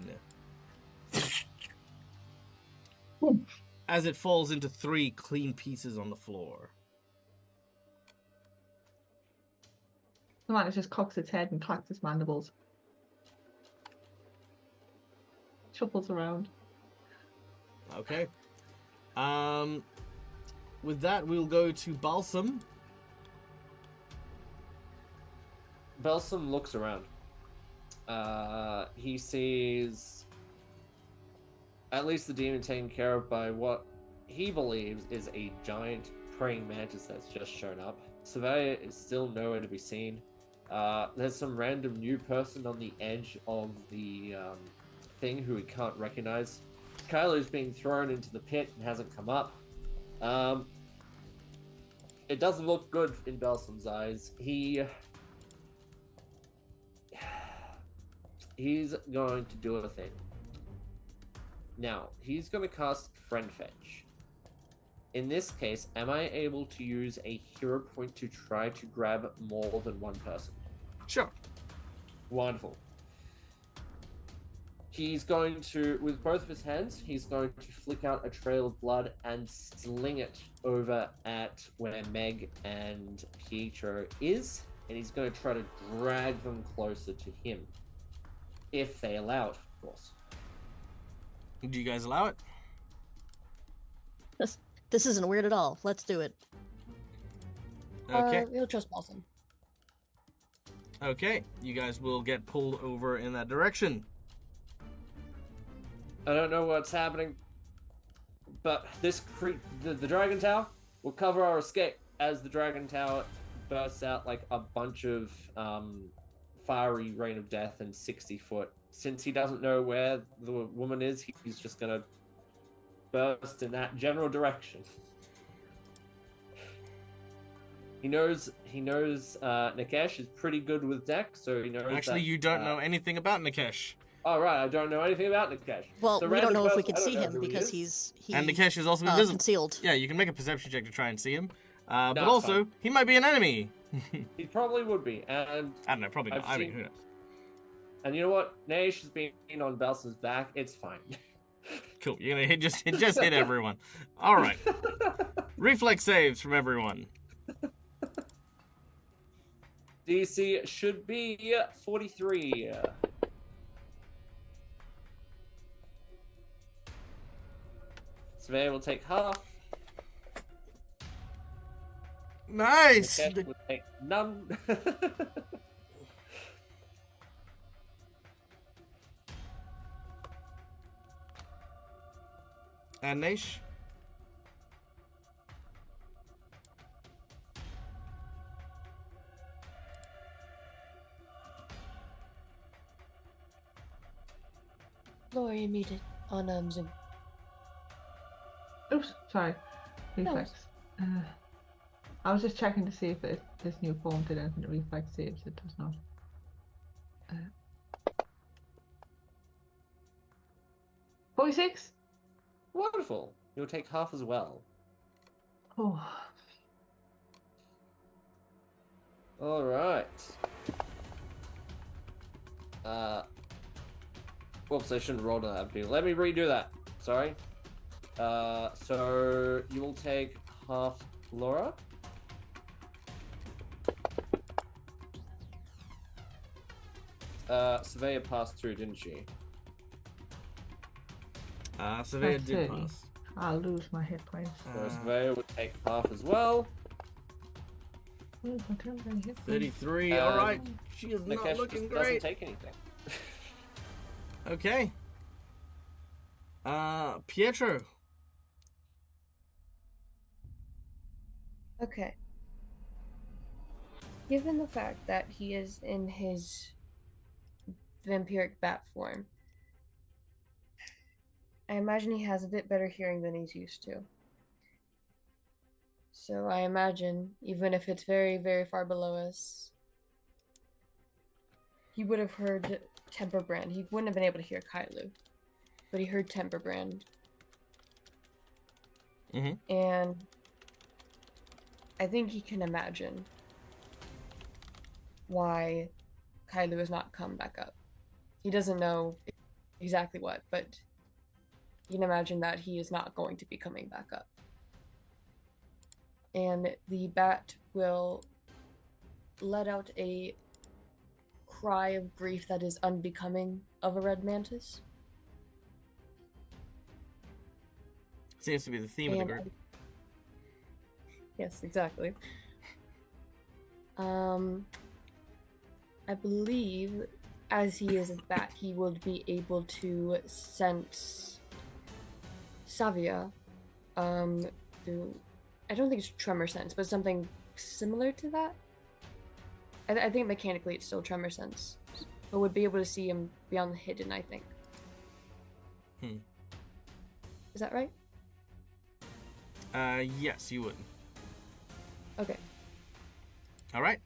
As it falls into 3 clean pieces on the floor. The man just cocks its head and clacks its mandibles. Shuffles around. Okay. With that, we'll go to Balsam. Balsam looks around. He sees at least the demon taken care of by what he believes is a giant praying mantis that's just shown up. Surveyor is still nowhere to be seen. There's some random new person on the edge of the thing who we can't recognize. Kylo's being thrown into the pit and hasn't come up. It doesn't look good in Balsam's eyes. He's going to do a thing. Now, he's going to cast Friend Fetch. In this case, am I able to use a hero point to try to grab more than one person? Sure. Wonderful. He's going to, with both of his hands, he's going to flick out a trail of blood and sling it over at where Meg and Pietro is, and he's going to try to drag them closer to him. If they allow it, of course. Do you guys allow it? This isn't weird at all. Let's do it. Okay. We'll trust Balsam. Okay. You guys will get pulled over in that direction. I don't know what's happening, but this the Dragon Tower will cover our escape as the Dragon Tower bursts out like a bunch of fiery rain of death and 60 foot. Since he doesn't know where the woman is, he's just gonna burst in that general direction. He knows Nikesh is pretty good with deck, so he knows. Actually, that, you don't know anything about Nikesh. Oh, right, I don't know anything about Nikesh. Well, The we don't random know if we person, can I don't see know him who he because is. he's And Nikesh is also invisible. concealed. Yeah, you can make a perception check to try and see him. No, But it's also, fine. he might be an enemy. He probably would be, and I don't know, probably not. I've I mean, seen- who knows? and you know what? Nash has been on Balsam's back. It's fine. Cool. You're gonna just hit everyone. All right. Reflex saves from everyone. DC should be 43. Surveyor will take half. Nice. Nikesh will take none. And Nash. Laura, you're muted on Zoom. Oops, sorry. No Reflex. I was just checking to see if this new form did anything to reflex saves. It does not. 46? Wonderful. You'll take half as well. Oh. All right. Whoops, I shouldn't roll to that. Let me redo that. Sorry. So you will take half, Laura. Surveyor passed through, didn't she? Surveyor That's did 30. pass. I'll lose my hit points. So Surveyor would take half as well. Ooh, I don't have any hit points. 33. All right. She is not Nikesh looking just doesn't great. take anything. Okay. Pietro. Okay. given the fact that he is in his vampiric bat form, I imagine he has a bit better hearing than he's used to. So I imagine, even if it's very, very far below us, he would have heard Temperbrand. He wouldn't have been able to hear Kailu, but he heard Temperbrand. Mm-hmm. And I think he can imagine why Kailu has not come back up. He doesn't know exactly what, but you can imagine that he is not going to be coming back up. And the bat will let out a cry of grief that is unbecoming of a red mantis. Seems to be the theme of the group. Yes, exactly. I believe as he is a bat, he will be able to sense Savia through, I don't think it's tremor sense, but something similar to that. I think mechanically it's still tremor sense, but would be able to see him beyond the hidden, I think. Is that right? Yes, you would. Okay. All right.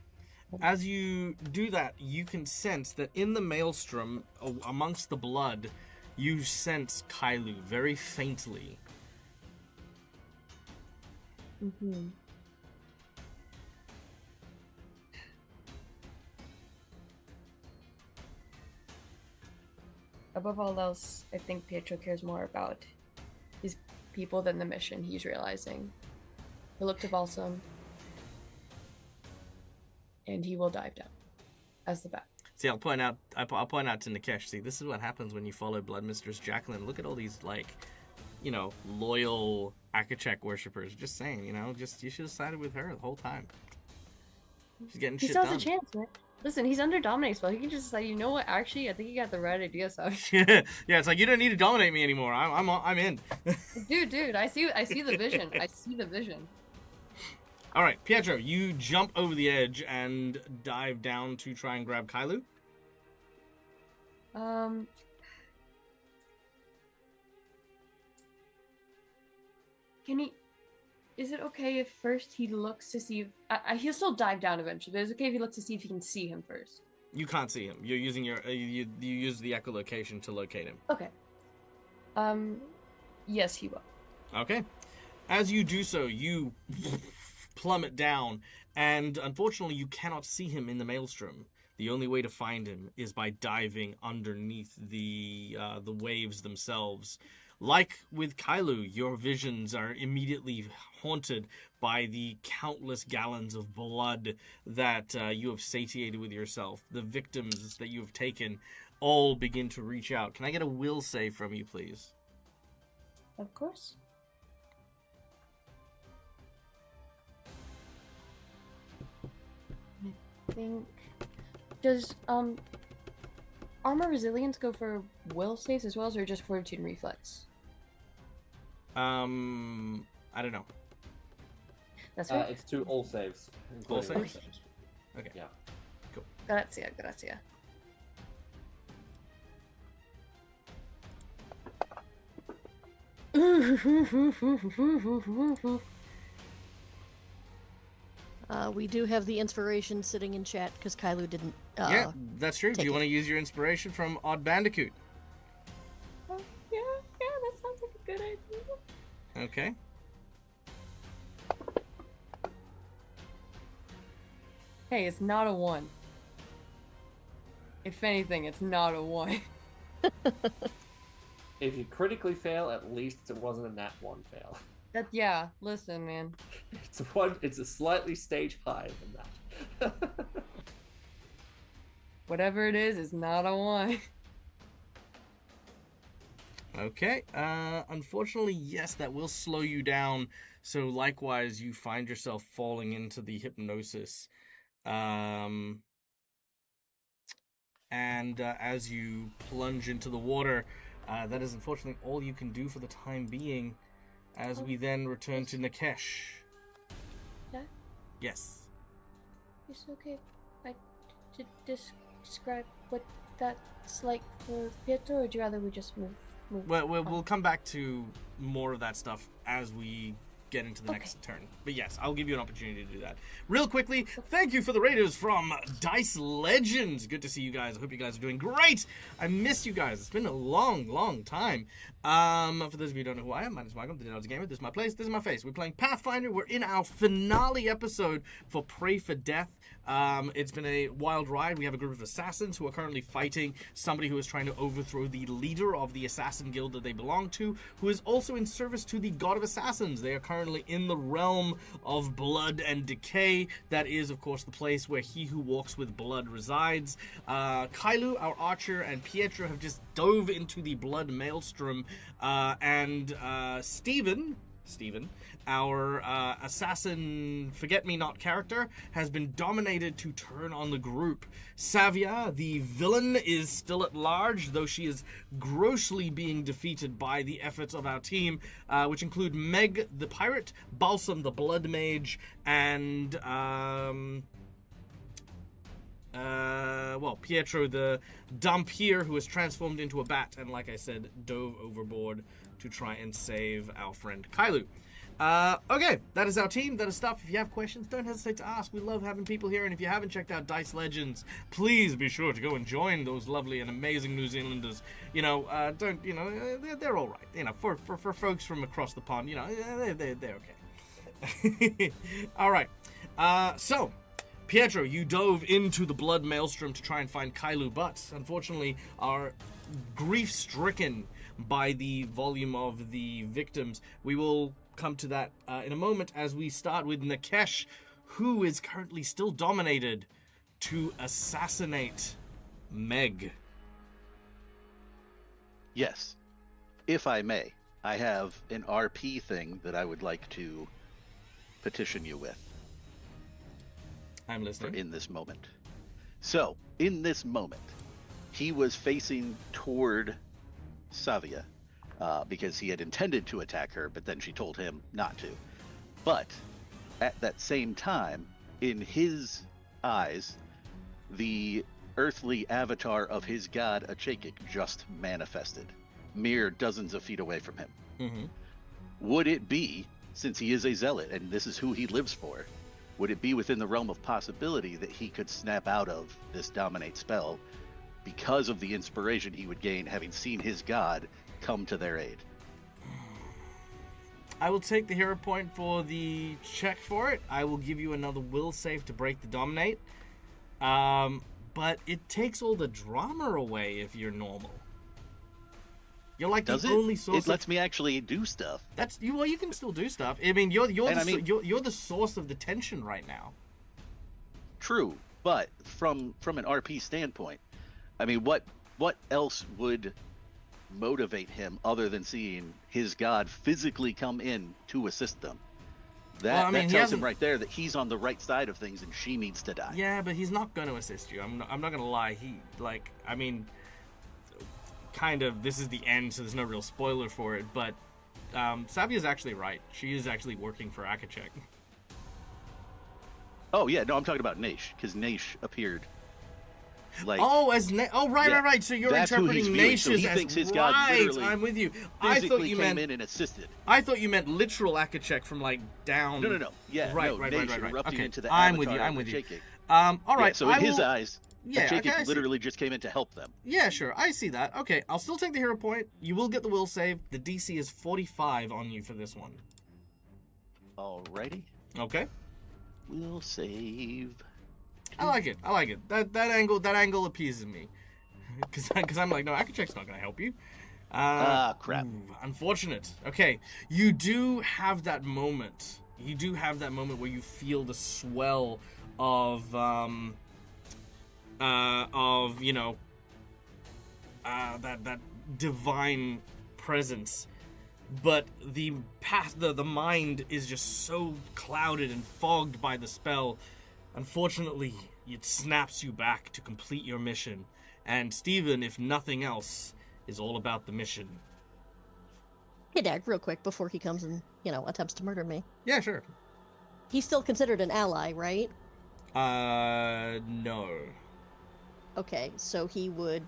As you do that, you can sense that in the maelstrom, amongst the blood, you sense Kailu very faintly. Mm-hmm. Above all else, I think Pietro cares more about his people than the mission he's realizing. He'll look to Balsam, and he will dive down as the bat. See, I'll point out to Nikesh, see, this is what happens when you follow Blood Mistress Jacqueline. Look at all these, like, you know, loyal Akachek worshippers. Just saying, you know, you should have sided with her the whole time. She's getting He shit still done. has a chance, man. Listen, he's under dominate spell. He can just say, you know what? Actually, I think you got the right idea, so. Yeah, it's like you don't need to dominate me anymore. I'm in. Dude, I see the vision. I see the vision. All right, Pietro, you jump over the edge and dive down to try and grab Kailu. Can he? Is it okay if first he looks to see if he'll still dive down eventually? But it's okay if he looks to see if he can see him first. You can't see him. You're using your you use the echolocation to locate him. Okay. Yes, he will. Okay. As you do so, you plummet down, and unfortunately, you cannot see him in the maelstrom. The only way to find him is by diving underneath the waves themselves. Like with Kailu, your visions are immediately haunted by the countless gallons of blood that you have satiated with yourself. The victims that you have taken all begin to reach out. Can I get a will save from you, please? Of course. I think... Does, Armor Resilience go for will saves as well, or just Fortitude and Reflex? I don't know. That's right. It's to all saves. All including saves? Okay. Yeah. Cool. Grazie. We do have the inspiration sitting in chat because Kailu didn't. Yeah, that's true. Do take you it. want to use your inspiration from Odd Bandicoot? Yeah, that sounds like a good idea. Okay. Hey, it's not a 1. If anything, it's not a 1. If you critically fail, at least it wasn't a nat 1 fail. Yeah, listen, man. It's a slightly stage higher than that. Whatever it is, it's not a 1. Okay. Unfortunately, yes, that will slow you down. So likewise, you find yourself falling into the hypnosis. And as you plunge into the water, that is unfortunately all you can do for the time being. As we then return to Nikesh. Yeah? Yes. It's okay. I to describe what that's like for Pietro, or would you rather we just move Well, on? we'll come back to more of that stuff as we get into the next turn. But yes, I'll give you an opportunity to do that. Real quickly, thank you for the raiders from Dice Legends. Good to see you guys. I hope you guys are doing great. I miss you guys. It's been a long time. For those of you who don't know who I am, my name is Michael, the Dino's Gamer. This is my place. This is my face. We're playing Pathfinder. We're in our finale episode for Pray for Death. It's been a wild ride. We have a group of assassins who are currently fighting somebody who is trying to overthrow the leader of the assassin guild that they belong to, who is also in service to the god of assassins. They are currently in the realm of blood and decay. That is, of course, the place where he who walks with blood resides. Kailu, our archer, and Pietro have just dove into the blood maelstrom, and Stephen, our assassin forget-me-not character, has been dominated to turn on the group. Savia, the villain, is still at large, though she is grossly being defeated by the efforts of our team, which include Meg the pirate, Balsam the blood mage, and Pietro the Dampier, who is transformed into a bat and, like I said, dove overboard to try and save our friend Kailu. Okay, that is our team. That is stuff. If you have questions, don't hesitate to ask. We love having people here, and if you haven't checked out Dice Legends, please be sure to go and join those lovely and amazing New Zealanders. They're all right. For folks from across the pond, they're okay. All right. So, Pietro, you dove into the blood maelstrom to try and find Kailu, but unfortunately are grief-stricken by the volume of the victims. We will come to that in a moment as we start with Nakesh, who is currently still dominated to assassinate Meg. Yes. If I may, I have an RP thing that I would like to petition you with. I'm listening. In this moment. So, in this moment, he was facing toward Savia because he had intended to attack her, but then she told him not to. But at that same time, in his eyes, the earthly avatar of his god Achakik just manifested, mere dozens of feet away from him. Mm-hmm. Would it be, since he is a zealot and this is who he lives for, would it be within the realm of possibility that he could snap out of this dominate spell because of the inspiration he would gain having seen his god come to their aid? I will take the hero point for the check for it. I will give you another will save to break the dominate. But it takes all the drama away if you're normal. You're like Does the it? only source. It lets me actually do stuff. That's you. Well, you can still do stuff. I mean, you're the source of the tension right now. True, but from an RP standpoint, I mean, what else would motivate him other than seeing his god physically come in to assist them? That tells him right there that he's on the right side of things and she needs to die. Yeah, but he's not going to assist you. I'm not going to lie. Kind of, this is the end, so there's no real spoiler for it, but Savia's actually right. She is actually working for Akachek. Oh, yeah, no, I'm talking about Naish, because Naish appeared. Right. So you're interpreting Naish as thinks his god literally I'm with you. I thought you meant in and assisted. I thought you meant literal Akachek from down. No. Yeah, right. Erupting Okay. into the I'm with you. All right. Yeah, so in his eyes, Jake I literally just came in to help them. Yeah, sure. I see that. Okay, I'll still take the hero point. You will get the will save. The DC is 45 on you for this one. Alrighty. Okay. Will save. I like it. That angle appeases me. Because I'm like, no, Akachek's not going to help you. Crap. Unfortunate. Okay, you do have that moment. Where you feel the swell of that divine presence, but the mind is just so clouded and fogged by the spell. Unfortunately, it snaps you back to complete your mission, and Stephen, if nothing else, is all about the mission. Hey, Dag, real quick before he comes and attempts to murder me. Yeah, sure. He's still considered an ally, right? No. Okay, so he would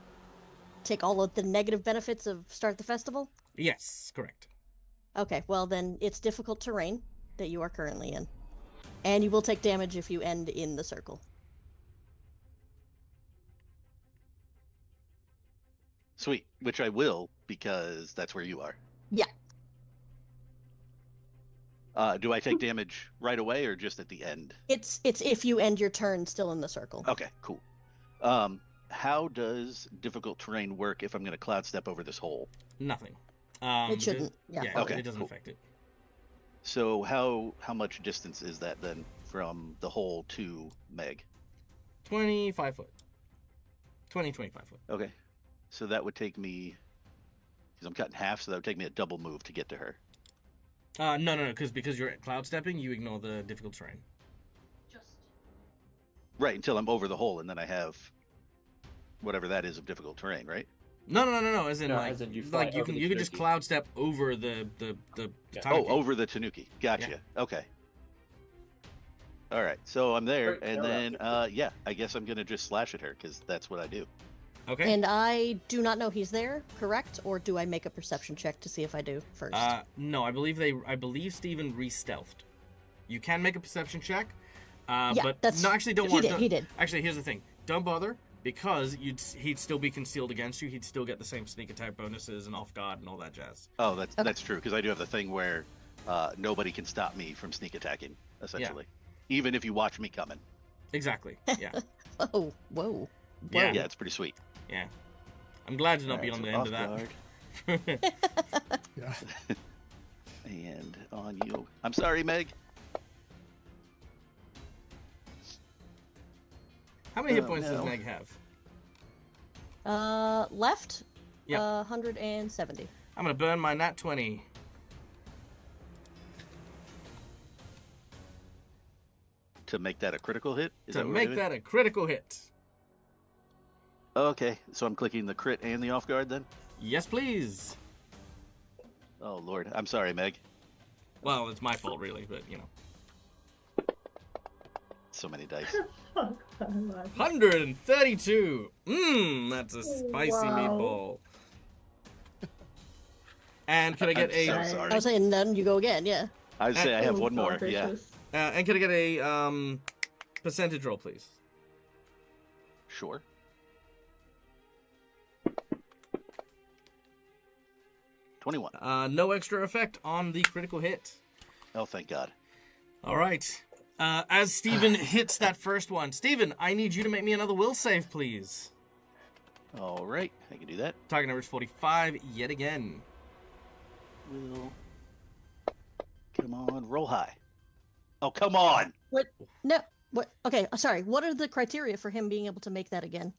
take all of the negative benefits of Start the Festival? Yes, correct. Okay, well then it's difficult terrain that you are currently in. And you will take damage if you end in the circle. Sweet, which I will because that's where you are. Yeah. Do I take damage right away or just at the end? It's if you end your turn still in the circle. Okay, cool. How does difficult terrain work if I'm going to cloud step over this hole? Nothing. It shouldn't. Yeah. Okay, it doesn't cool. affect it. So how much distance is that then from the hole to Meg? 25 foot. 25 foot. Okay, so that would take me, because I'm cut in half, so that would take me a double move to get to her. No, because you're cloud stepping, you ignore the difficult terrain. Right, until I'm over the hole, and then I have whatever that is of difficult terrain, right? No. As in, No, like, as in you fly like you over can the you can just tanuki. cloud step over the Yeah. Oh, tanuki. over the Tanuki. Gotcha. Okay. All right, so I'm there, Great, and fair then enough. yeah, I guess I'm gonna just slash at her because that's what I do. Okay. And I do not know he's there, correct? Or do I make a perception check to see if I do first? No, I believe Steven re-stealthed. You can make a perception check. Yeah, But that's- no, actually, don't he worry. did, don't- he did. Actually, here's the thing. Don't bother because he'd still be concealed against you. He'd still get the same sneak attack bonuses and off guard and all that jazz. Oh, that's true because I do have the thing where nobody can stop me from sneak attacking, essentially, even if you watch me coming. Exactly. Yeah. Oh, whoa. Yeah. Yeah, it's pretty sweet. Yeah. I'm glad to not be Alright, on so the end of off that. guard, Yeah. and on you. I'm sorry, Meg. How many hit Oh, points no. does Meg have? Left? Yep. 170. I'm gonna burn my nat 20. To make that a critical hit? Is To that what we're make doing? that a critical hit. Okay, so I'm clicking the crit and the off guard then? Yes, please. Oh, Lord. I'm sorry, Meg. Well, it's my fault, really, but you know. So many dice. 132. That's a spicy Wow. meatball. And can I get I'm a? so I sorry. was saying then you go again, yeah. I'd say I have Oh, one more. God Yeah, gracious. And can I get a percentage roll, please? sure. $21. No extra effect on the critical hit. Oh, thank God. All right. As Steven hits that first one, Steven, I need you to make me another will save, please. All right, I can do that. Target number is 45 yet again. Will. Come on, roll high. Oh, come on. What? No. What? Okay, sorry. What are the criteria for him being able to make that again?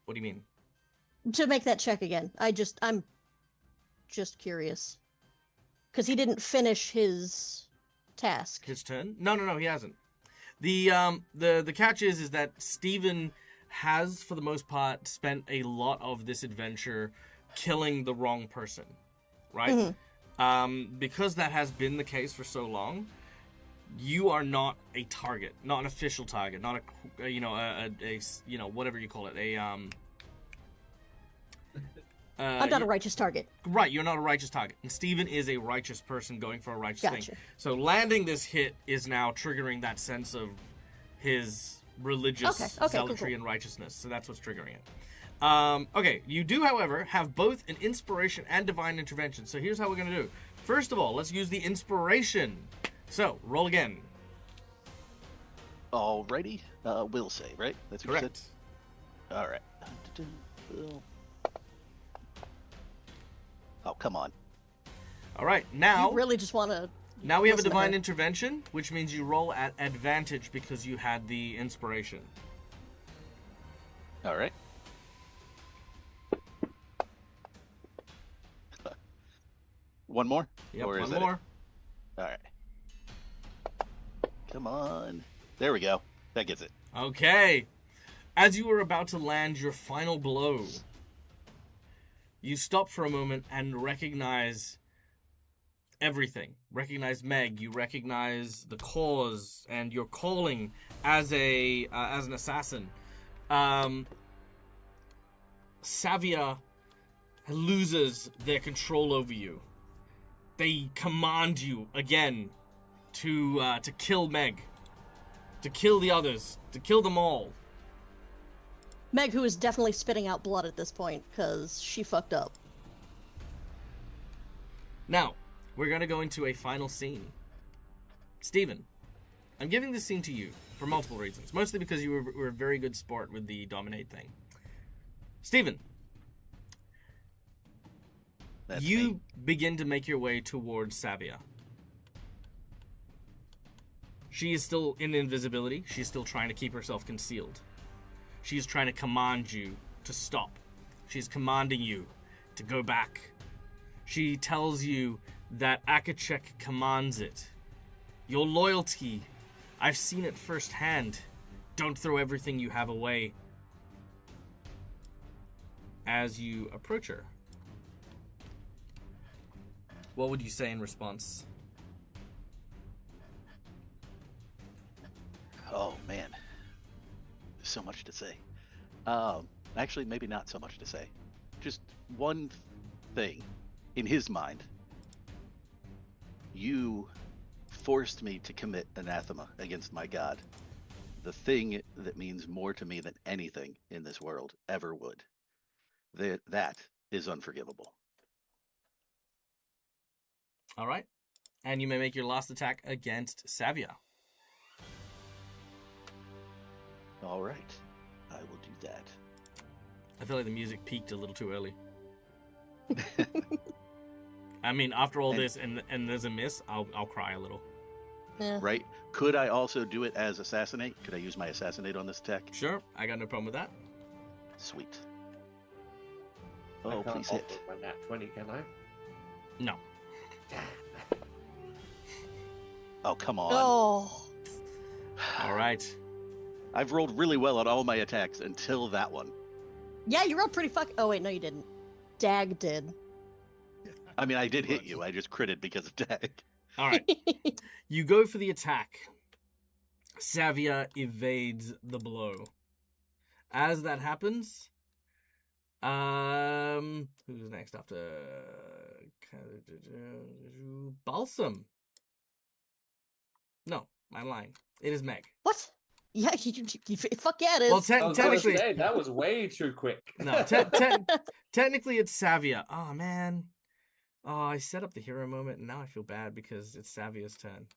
What do you mean? To make that check again. I'm just curious. Because he didn't finish his task. His turn? No, he hasn't. The catch is that Steven has, for the most part, spent a lot of this adventure killing the wrong person, right? Because that has been the case for so long, you are not a target, not an official target, not a whatever you call it, I'm not a righteous target. Right, you're not a righteous target. And Steven is a righteous person going for a righteous Gotcha. thing. So landing this hit is now triggering that sense of his religious Okay, zealotry cool. and righteousness. So that's what's triggering it. Okay, you do, however, have both an inspiration and divine intervention. So here's how we're going to do. First of all, let's use the inspiration. So, roll again. Alrighty. Will save, right? That's what Correct. you said? All right. Will. Oh, come on. All right, now... You really just want to... Now we have a listen to divine her. intervention, which means you roll at advantage because you had the inspiration. All right. One more? Yep, Or is one that it? more. All right. Come on. There we go. That gets it. Okay. As you were about to land your final blow, you stop for a moment and recognize everything. Recognize Meg. You recognize the cause and your calling as an assassin. Savia loses their control over you. They command you again to kill Meg, to kill the others, to kill them all. Meg, who is definitely spitting out blood at this point, because she fucked up. Now, we're going to go into a final scene. Steven, I'm giving this scene to you for multiple reasons. Mostly because you were a very good sport with the dominate thing. Steven, That's you me. begin to make your way towards Savia. She is still in invisibility. She's still trying to keep herself concealed. She's trying to command you to stop. She's commanding you to go back. She tells you that Akachek commands it. Your loyalty, I've seen it firsthand. Don't throw everything you have away. As you approach her, what would you say in response? Oh man, there's so much to say. Actually, maybe not so much to say. Just one thing. In his mind, you forced me to commit anathema against my god. The thing that means more to me than anything in this world ever would. That is unforgivable. All right. And you may make your last attack against Savia. All right, I will do that. I feel like the music peaked a little too early. I mean, after all this and there's a miss, I'll cry a little. Yeah. Right? Could I also do it as assassinate? Could I use my assassinate on this attack? Sure, I got no problem with that. Sweet. I Oh, can't please offer hit. my nat 20, can I? No. Oh, come on. Oh. All right. I've rolled really well on all my attacks until that one. Yeah, you rolled pretty Oh, wait, no, you didn't. Dag did. I mean, I did hit you. I just critted because of tag. All right. You go for the attack. Savia evades the blow. As that happens, who's next after Balsam? No, I'm lying. It is Meg. What? Yeah, fuck yeah, it is. Well, I was gonna technically, say, that was way too quick. no. Technically, it's Savia. Oh man. Oh, I set up the hero moment, and now I feel bad because it's Savia's turn.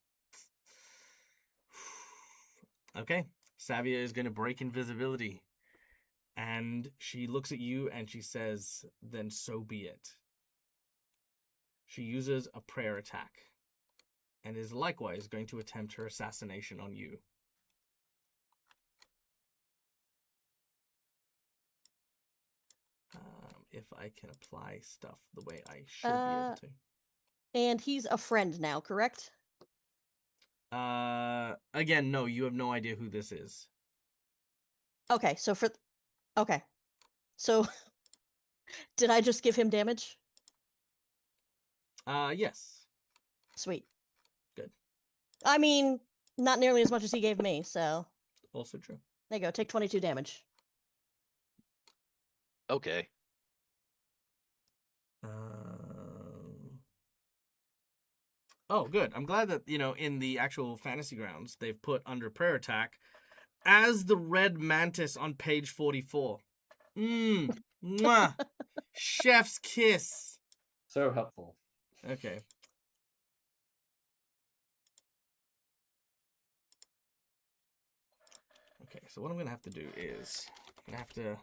Okay, Savia is going to break invisibility. And she looks at you and she says, then so be it. She uses a prayer attack and is likewise going to attempt her assassination on you. If I can apply stuff the way I should be able to. And he's a friend now, correct? Again, no, you have no idea who this is. Okay, so okay. So did I just give him damage? Yes. Sweet. Good. I mean, not nearly as much as he gave me, so Also true. there you go. Take 22 damage. Okay. Oh, good. I'm glad that, in the actual Fantasy Grounds, they've put under prayer attack as the red mantis on page 44. Mwah. Chef's kiss. So helpful. Okay. Okay, so what I'm going to have to do is I'm going to have to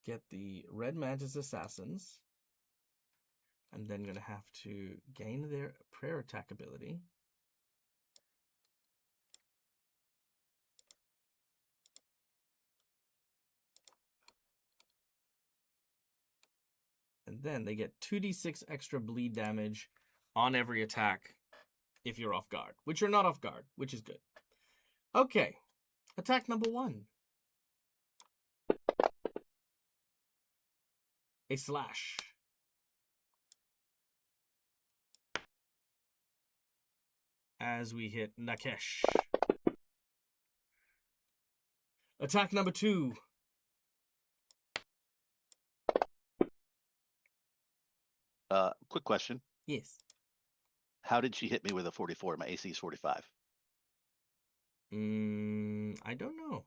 get the red mantis assassins. I'm then going to have to gain their prayer attack ability. And then they get 2d6 extra bleed damage on every attack if you're off guard, which you're not off guard, which is good. Okay, attack number 1. A slash. as we hit Nakesh. Attack number 2. Quick question. Yes. How did she hit me with a 44? My AC is 45. I don't know.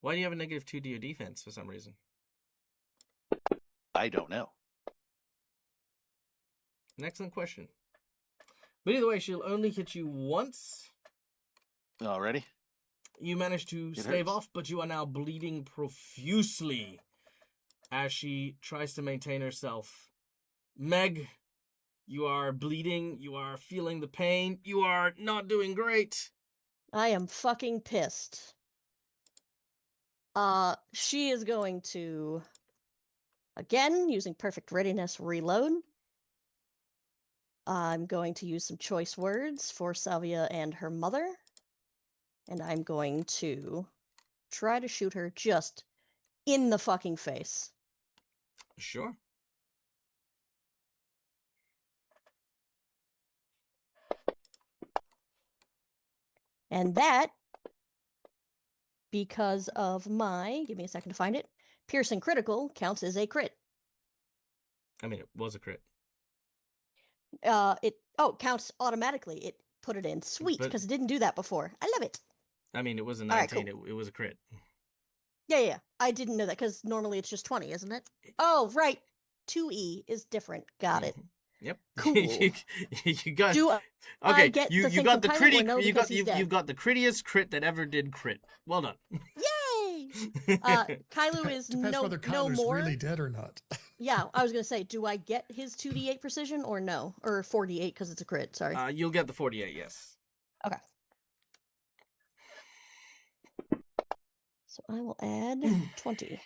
Why do you have a negative 2 to your defense for some reason? I don't know. An excellent question. But either way, she'll only hit you once. Already? You manage to It stave hurts. off, but you are now bleeding profusely as she tries to maintain herself. Meg, you are bleeding. You are feeling the pain. You are not doing great. I am fucking pissed. She is going to, again, using perfect readiness, reload. I'm going to use some choice words for Salvia and her mother. And I'm going to try to shoot her just in the fucking face. Sure. And that, because of my, give me a second to find it, piercing critical counts as a crit. I mean, it was a crit. It counts automatically. It put it in. Sweet, But- because it didn't do that before. I love it. I mean, it was a All right, 19. It was a crit. Yeah. I didn't know that because normally it's just 20, isn't it? Oh, right. 2E is different. Got it. Yep. Cool. you got. Do I Okay, get you the you thing got from the Kylo or critty. no, You because got he's you dead? you got the crittiest crit that ever did crit. Well done. Yay! Kylo is Depends no whether no Kyler's more. really dead or not. Yeah, I was gonna say, do I get his 2d8 precision or no? Or 4d8 because it's a crit, sorry. You'll get the 48. Yes. Okay. So I will add 20.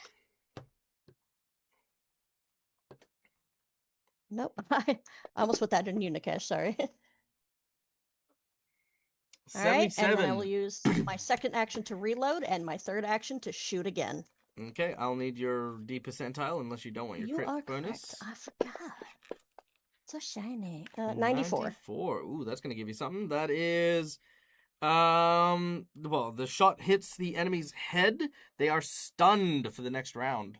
Nope, I almost put that in Unikesh, sorry. All right, and 77. then I will use my second action to reload and my third action to shoot again. Okay, I'll need your D percentile unless you don't want your You crit are bonus. correct. I forgot. So shiny. 94. 94. Ooh, that's gonna give you something. That is, well, the shot hits the enemy's head. They are stunned for the next round.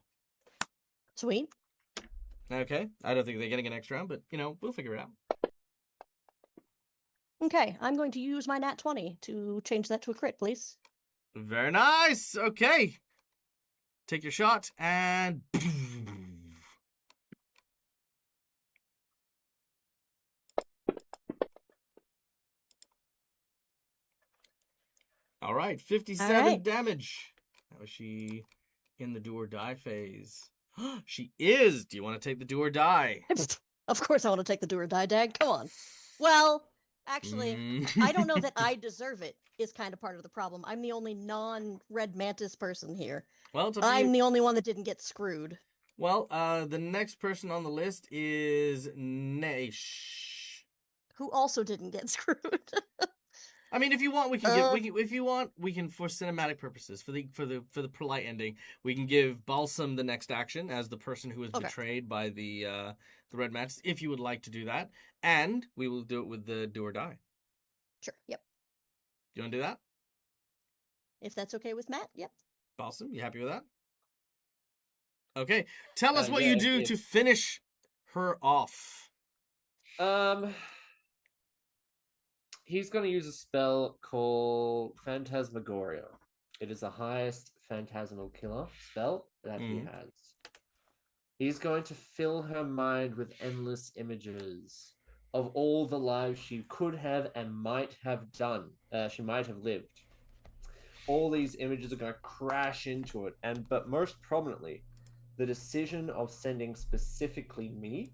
Sweet. Okay, I don't think they're getting an next round, but we'll figure it out. Okay, I'm going to use my nat 20 to change that to a crit, please. Very nice. Okay, take your shot and. All right, 57 All right. damage. Now is she in the do or die phase? She is. Do you want to take the do or die? Of course I want to take the do or die dag. Come on. Well, actually, I don't know that I deserve it is kind of part of the problem. I'm the only non-red mantis person here. Well, it's up to I'm you. the only one that didn't get screwed. Well, the next person on the list is Naish. Who also didn't get screwed. I mean, if you want, we can we can for cinematic purposes, for the polite ending, we can give Balsam the next action as the person who was Okay. betrayed by the red match, if you would like to do that, and we will do it with the do or die. Sure, yep. You want to do that, If that's okay with Matt, yep. Balsam? You happy with that? Okay, tell us what Yeah, you do if- to finish her off. He's going to use a spell called Phantasmagoria. It is the highest phantasmal killer spell that he Mhm. has. He's going to fill her mind with endless images of all the lives she could have and might have done. She might have lived. All these images are going to crash into it, but most prominently, the decision of sending specifically me,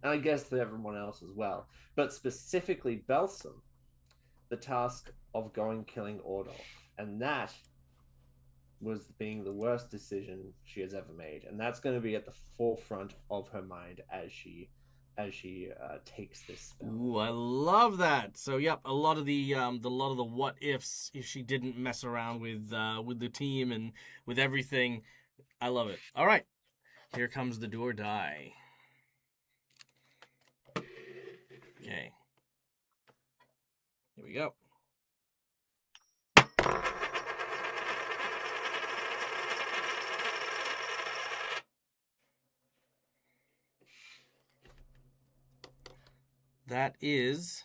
and I guess to everyone else as well, but specifically Balsam, the task of going killing Ordolf. And that was being the worst decision she has ever made. And that's going to be at the forefront of her mind as she takes this spell. Ooh, I love that. So, yep, a lot of the what ifs if she didn't mess around with the team and with everything. I love it. All right, here comes the do or die. Okay. Here we go. That is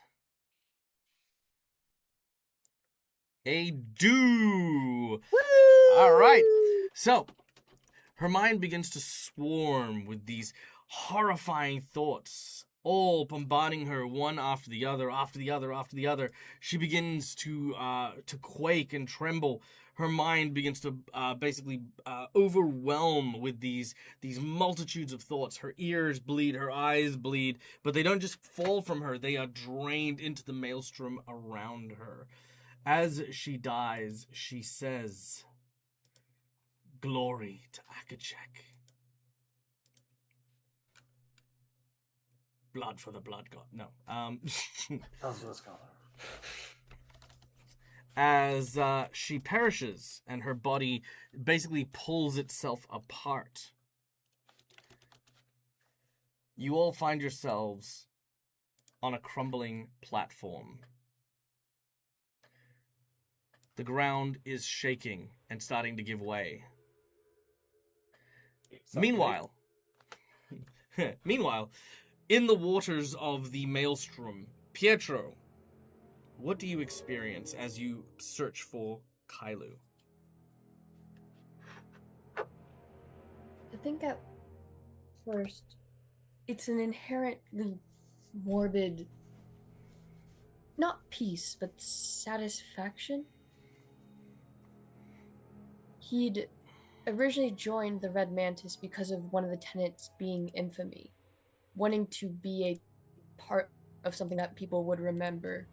a do. Woo! All right. So, her mind begins to swarm with these horrifying thoughts, all bombarding her one after the other, after the other, after the other. She begins to quake and tremble. Her mind begins to basically overwhelm with these multitudes of thoughts. Her ears bleed, her eyes bleed, but they don't just fall from her. They are drained into the maelstrom around her. As she dies, she says, "Glory to Akachek. Blood for the blood god." No. As she perishes and her body basically pulls itself apart, you all find yourselves on a crumbling platform. The ground is shaking and starting to give way. Meanwhile, in the waters of the maelstrom, Pietro, what do you experience as you search for Kailu? I think at first, it's an inherently morbid, not peace, but satisfaction. He'd originally joined the Red Mantis because of one of the tenets being infamy, wanting to be a part of something that people would remember,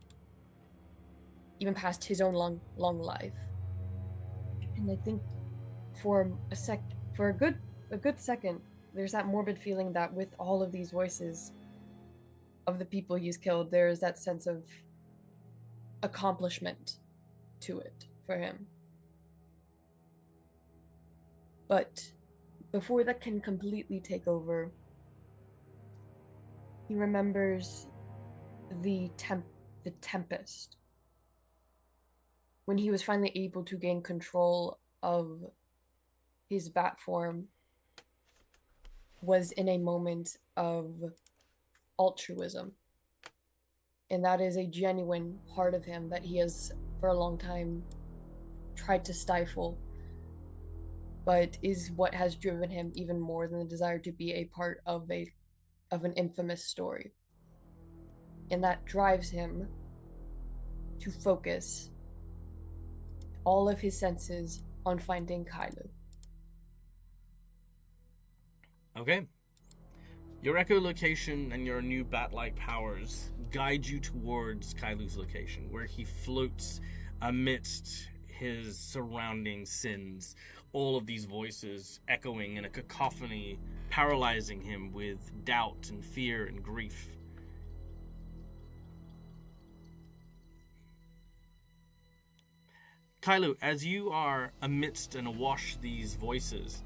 even past his own long life. And I think for a good second, there's that morbid feeling that with all of these voices of the people he's killed, there is that sense of accomplishment to it for him. But before that can completely take over, he remembers the Tempest. When he was finally able to gain control of his bat form, was in a moment of altruism. And that is a genuine part of him that he has for a long time tried to stifle, but is what has driven him even more than the desire to be a part of an infamous story. And that drives him to focus all of his senses on finding Kailu. Okay. Your echolocation and your new bat-like powers guide you towards Kailu's location, where he floats amidst his surrounding sins. All of these voices echoing in a cacophony, paralyzing him with doubt and fear and grief. Kailu, as you are amidst and awash these voices,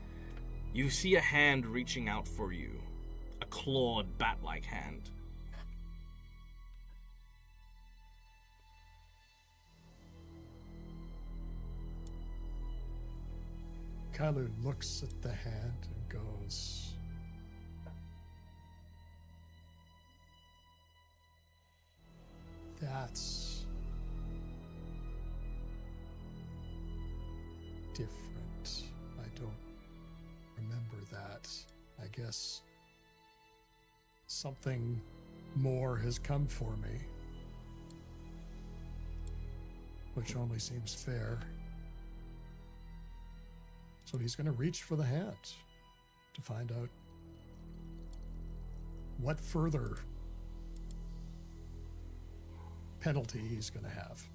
you see a hand reaching out for you. A clawed, bat-like hand. Kailu looks at the hand and goes, "That's different. I don't remember that. I guess something more has come for me, which only seems fair." So he's going to reach for the hand to find out what further penalty he's going to have.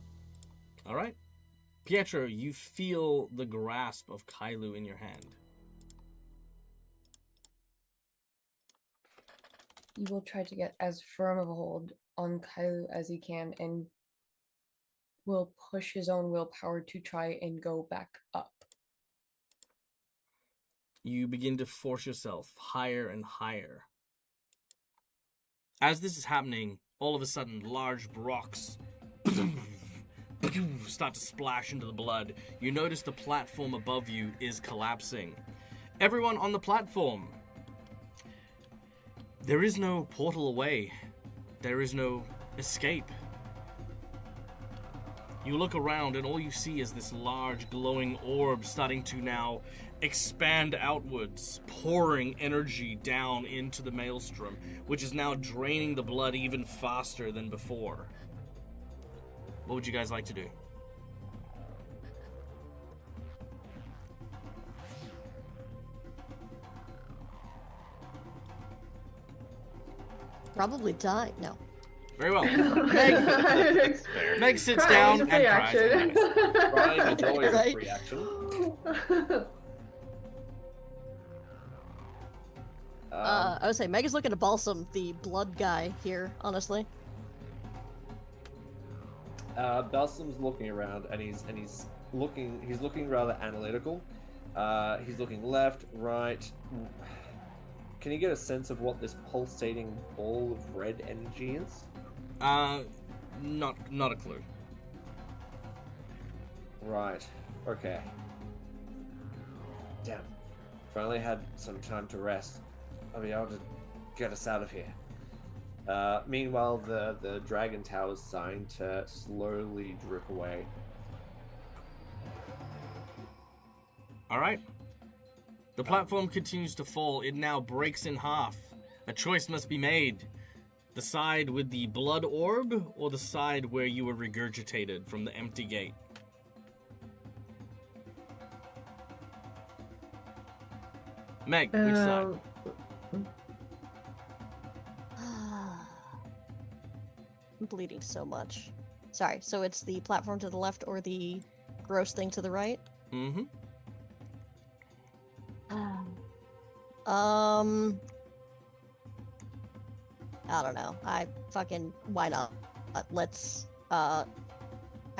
All right. Pietro, you feel the grasp of Kailu in your hand. He will try to get as firm of a hold on Kailu as he can and will push his own willpower to try and go back up. You begin to force yourself higher and higher. As this is happening, all of a sudden, large rocks start to splash into the blood. You notice the platform above you is collapsing. Everyone on the platform. There is no portal away. There is no escape. You look around and all you see is this large glowing orb starting to now expand outwards, pouring energy down into the maelstrom, which is now draining the blood even faster than before. What would you guys like to do? Probably die. No. Very well. Meg sits down and cries. Crying is always Right. a free action. I would say Meg is looking to balsam the blood guy here, honestly. Balsam's looking around and he's looking rather analytical. He's looking left, right. Can you get a sense of what this pulsating ball of red energy is? Not a clue. Right. Okay. Damn. If I only had some time to rest, I'll be able to get us out of here. Meanwhile, the dragon tower is starting to slowly drip away. All right. The platform continues to fall. It now breaks in half. A choice must be made. The side with the blood orb or the side where you were regurgitated from the empty gate? Meg, which side? I'm bleeding so much. Sorry, so it's the platform to the left or the gross thing to the right? Mm-hmm. I don't know. Why not? Let's, I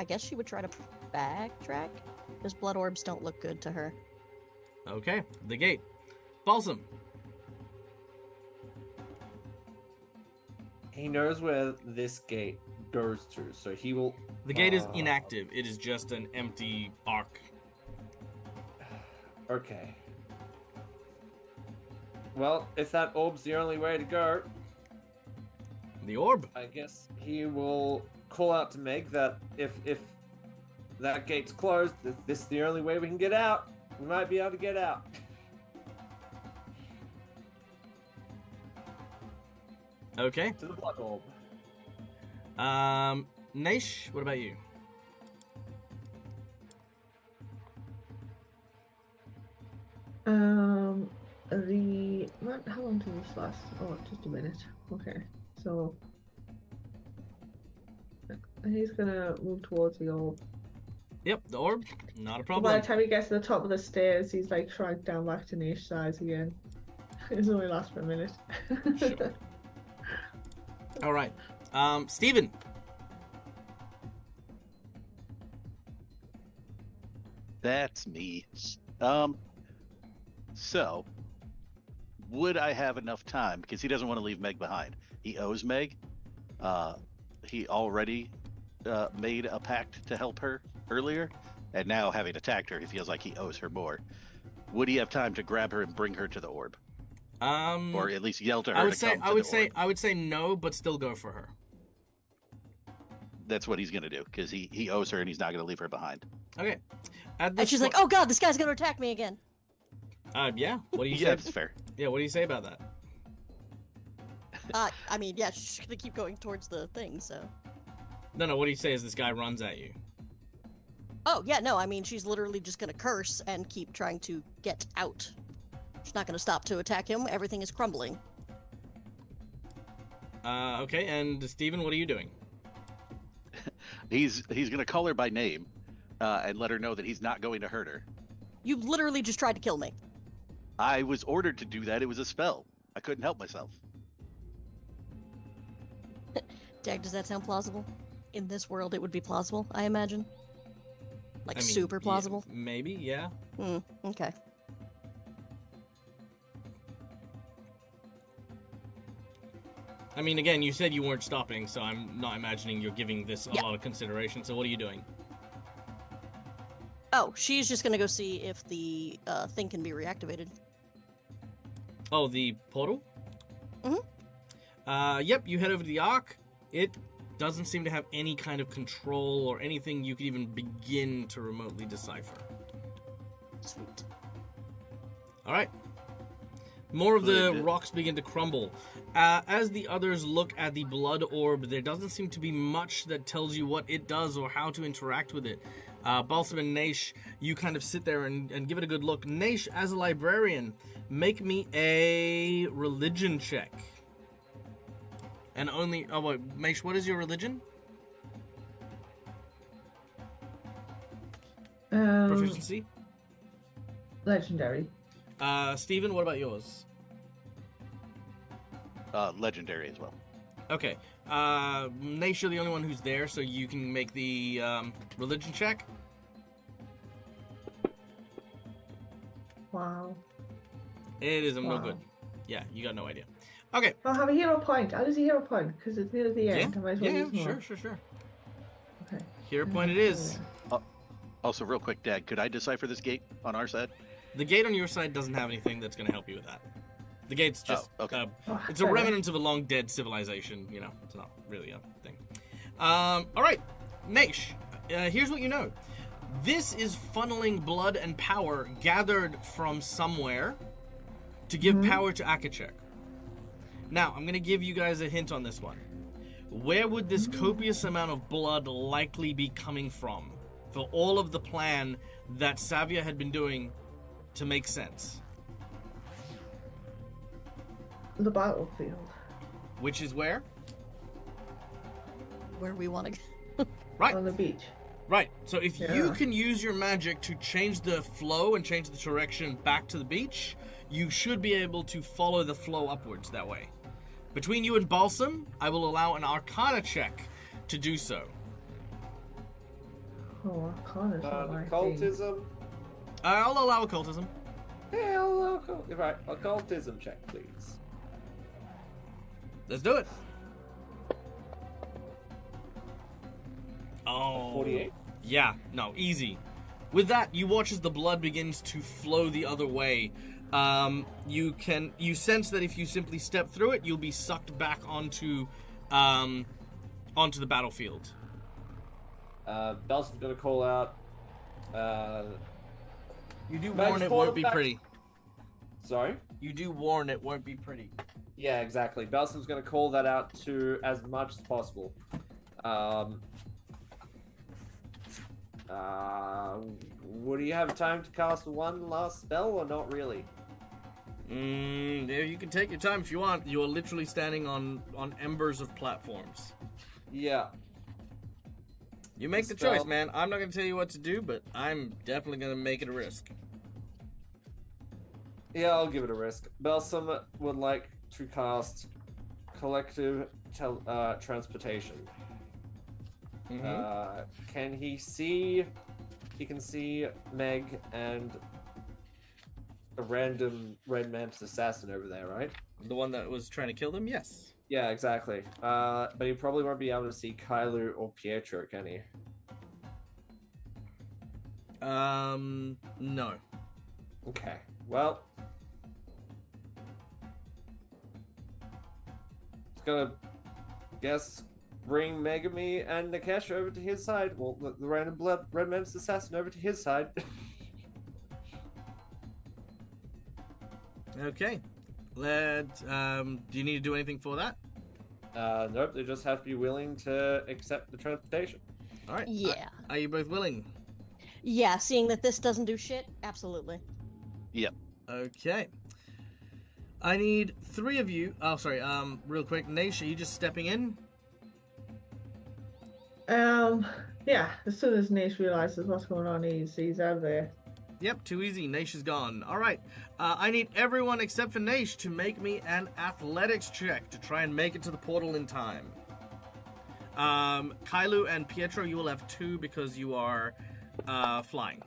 guess she would try to backtrack? Because blood orbs don't look good to her. Okay, the gate. Balsam. He knows where this gate goes to, so he will... The gate is inactive. It is just an empty arc. Okay. Well, if that orb's the only way to go, The orb. I guess he will call out to Meg that if that gate's closed, this is the only way we can get out. We might be able to get out. Okay. To the blood orb. Naish, what about you? How long does this last? Oh, just a minute. Okay, so he's gonna move towards the orb. Yep, the orb. Not a By problem. the time he gets to the top of the stairs, he's like shrunk down back to niche size again. It's only lasts for a minute. Sure. All right. Steven. That's me. So, would I have enough time? Because he doesn't want to leave Meg behind. He owes Meg. He already made a pact to help her earlier, and now having attacked her, he feels like he owes her more. Would he have time to grab her and bring her to the orb, or at least yell to her I would to say come I to would the say orb? I would say no, but still go for her. That's what he's gonna do because he owes her and he's not gonna leave her behind. Okay. And she's like, oh god, this guy's gonna attack me again. Yeah. What do you Yeah, say? that's fair. Yeah. What do you say about that? I mean, yeah, she's gonna keep going towards the thing, so. No. What do you say as this guy runs at you? Oh, yeah, no, I mean, she's literally just gonna curse and keep trying to get out. She's not gonna stop to attack him. Everything is crumbling. Okay. And Steven, what are you doing? He's gonna call her by name, and let her know that he's not going to hurt her. You literally just tried to kill me. I was ordered to do that. It was a spell. I couldn't help myself. Dag, does that sound plausible? In this world, it would be plausible, I imagine. Like, I mean, super yeah, plausible? maybe. Yeah. Okay. I mean, again, you said you weren't stopping, so I'm not imagining you're giving this a lot of consideration. So what are you doing? Oh, she's just gonna go see if the thing can be reactivated. Oh, the portal? Mm-hmm. Yep, you head over to the Ark. It doesn't seem to have any kind of control or anything you could even begin to remotely decipher. Sweet. All right. More of the Good. rocks begin to crumble. As the others look at the blood orb, there doesn't seem to be much that tells you what it does or how to interact with it. Balsam and Naish, you kind of sit there and give it a good look. Naish, as a librarian, make me a religion check. And only... Oh, wait, Naish, what is your religion? Proficiency? Legendary. Steven, what about yours? Legendary as well. Okay. Naish, you're the only one who's there, so you can make the religion check. Wow. It is no Wow. good. Yeah, you got no idea. Okay. I'll have a hero point. I'll use a hero point because it's near the end. I might as well Yeah, use more. sure. Okay. Hero point it is. Also, real quick, Dad, could I decipher this gate on our side? The gate on your side doesn't have anything that's going to help you with that. The gate's just... okay. Oh, it's a fair remnant of a long-dead civilization. You know, it's not really a thing. All right. Naish, here's what you know. This is funneling blood and power gathered from somewhere to give power to Akachek. Now, I'm going to give you guys a hint on this one. Where would this copious amount of blood likely be coming from for all of the plan that Savia had been doing to make sense? The battlefield. Which is where? Where we want to go. Right. On the beach. Right. So if you Yeah. can use your magic to change the flow and change the direction back to the beach, you should be able to follow the flow upwards that way. Between you and Balsam, I will allow an Arcana check to do so. Oh, Arcana's not my thing. Occultism. I'll allow occultism. Yeah, right. Occultism check, please. Let's do it. Oh. 48. Yeah, no, easy. With that, you watch as the blood begins to flow the other way. You sense that if you simply step through it, you'll be sucked back onto the battlefield. Belson's gonna call out. You do Max, warn it call won't it be back. pretty. Sorry. You do warn it won't be pretty. Yeah, exactly. Belson's gonna call that out to as much as possible. Would you have time to cast one last spell or not really? Yeah, you can take your time if you want. You are literally standing on embers of platforms. Yeah. You make the Spell. choice, man. I'm not going to tell you what to do, but I'm definitely going to make it a risk. Yeah, I'll give it a risk. Balsam would like to cast Collective Transportation. Can he see... He can see Meg and a random Red Mantis assassin over there, right? The one that was trying to kill them? Yes. Yeah, exactly. But he probably won't be able to see Kailu or Pietro, can he? No. Okay. Well, it's gonna bring Megami and Nikesh over to his side. Well, the random Red Mantis assassin over to his side. Okay. Do you need to do anything for that? Nope, they just have to be willing to accept the transportation. All right. Yeah. Are you both willing? Yeah, seeing that this doesn't do shit, absolutely. Yep. Okay. I need 3 of you. Oh, sorry. Real quick, Naish, are you just stepping in? Yeah, as soon as Naish realizes what's going on, he's out of there. Yep, too easy. Naish is gone. All right. I need everyone except for Naish to make me an athletics check to try and make it to the portal in time. Kailu and Pietro, you will have 2 because you are flying.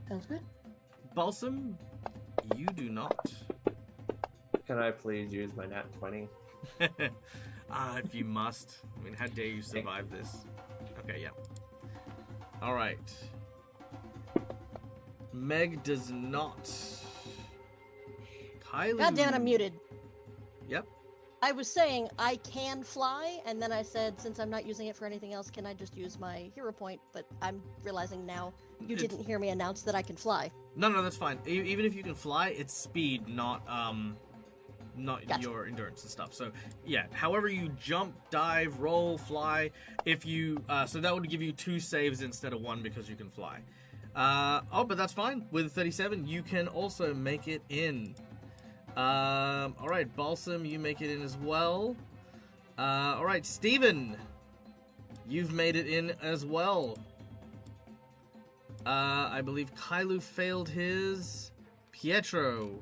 Sounds good. Balsam, you do not. Can I please use my nat 20? If you must. I mean, how dare you survive this? Okay, yeah. All right. Meg does not. Kylie. God damn it, I'm muted. Yep. I was saying I can fly, and then I said, since I'm not using it for anything else, can I just use my hero point? But I'm realizing now you didn't hear me announce that I can fly. No, that's fine. Even if you can fly, it's speed, not Gotcha. your endurance and stuff. So yeah, however you jump, dive, roll, fly, if you so that would give you 2 saves instead of 1 because you can fly. But that's fine. With 37, you can also make it in. All right, Balsam, you make it in as well. All right, Steven, you've made it in as well. I believe Kailu failed his. Pietro.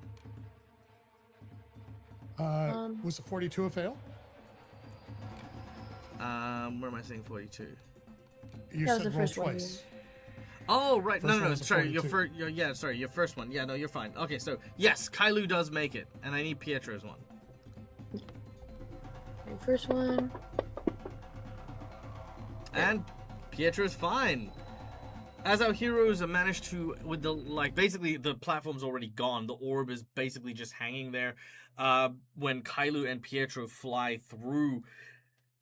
Was a 42 a fail? Where am I saying 42? You That was said the roll first one. twice. Oh, right. First No, one was a sorry. Your 42. sorry. Your first one. Yeah, no, you're fine. Okay, so yes, Kailu does make it, and I need Pietro's one. My first one. And Pietro's fine. As our heroes have managed to, with the, basically the platform's already gone. The orb is basically just hanging there. When Kailu and Pietro fly through,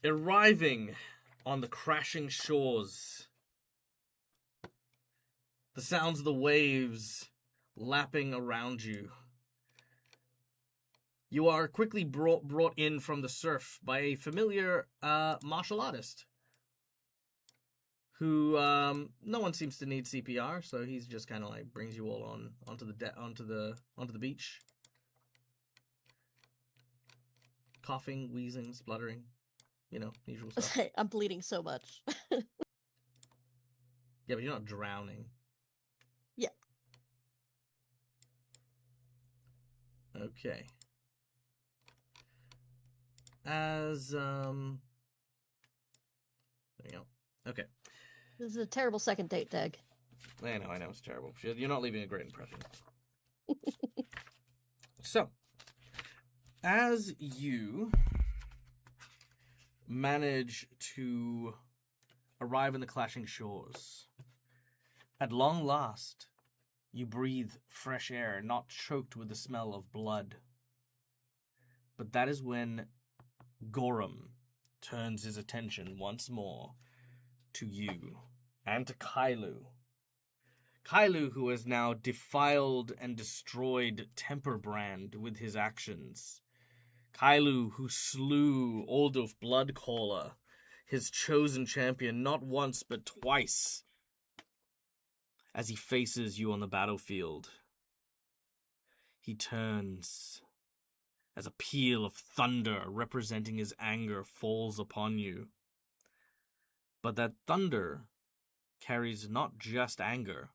arriving on the crashing shores. The sounds of the waves lapping around you. You are quickly brought in from the surf by a familiar martial artist. Who no one seems to need CPR, so he's just kind of brings you all onto the beach, coughing, wheezing, spluttering, usual stuff. I'm bleeding so much. Yeah, but you're not drowning. Yeah. Okay. As there you go. Okay. This is a terrible second date, Dag. I know, it's terrible. You're not leaving a great impression. So, as you manage to arrive in the clashing shores, at long last, you breathe fresh air, not choked with the smell of blood. But that is when Gorum turns his attention once more to you and to Kailu. Kailu, who has now defiled and destroyed Temperbrand with his actions. Kailu, who slew Oldulf Bloodcaller, his chosen champion, not once but twice, as he faces you on the battlefield. He turns as a peal of thunder representing his anger falls upon you. But that thunder carries not just anger,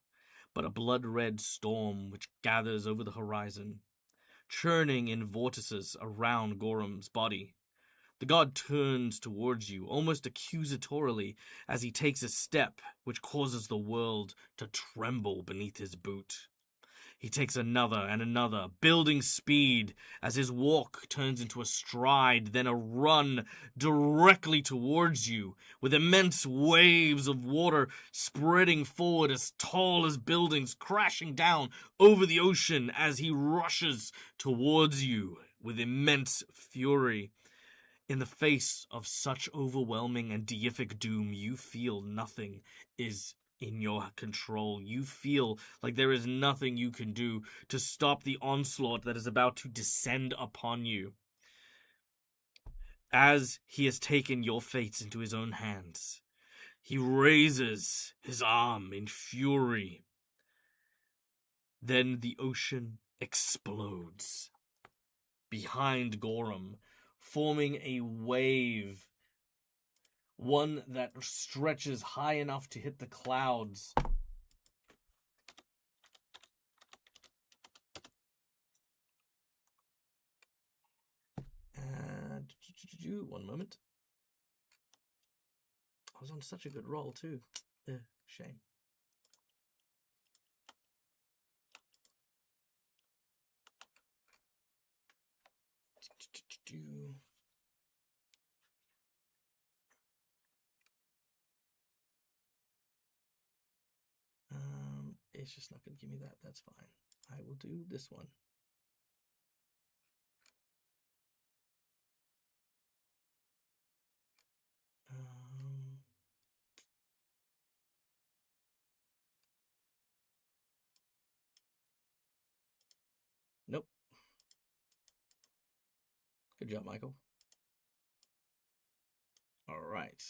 but a blood-red storm which gathers over the horizon, churning in vortices around Gorum's body. The god turns towards you, almost accusatorily, as he takes a step which causes the world to tremble beneath his boot. He takes another and another, building speed as his walk turns into a stride, then a run directly towards you, with immense waves of water spreading forward as tall as buildings, crashing down over the ocean as he rushes towards you with immense fury. In the face of such overwhelming and deific doom, you feel nothing is in your control. You feel like there is nothing you can do to stop the onslaught that is about to descend upon you. As he has taken your fates into his own hands, he raises his arm in fury. Then the ocean explodes behind Gorum, forming a wave, one that stretches high enough to hit the clouds. One moment. I was on such a good roll too. Shame. It's just not going to give me that. That's fine. I will do this one. Nope. Good job, Michael. All right.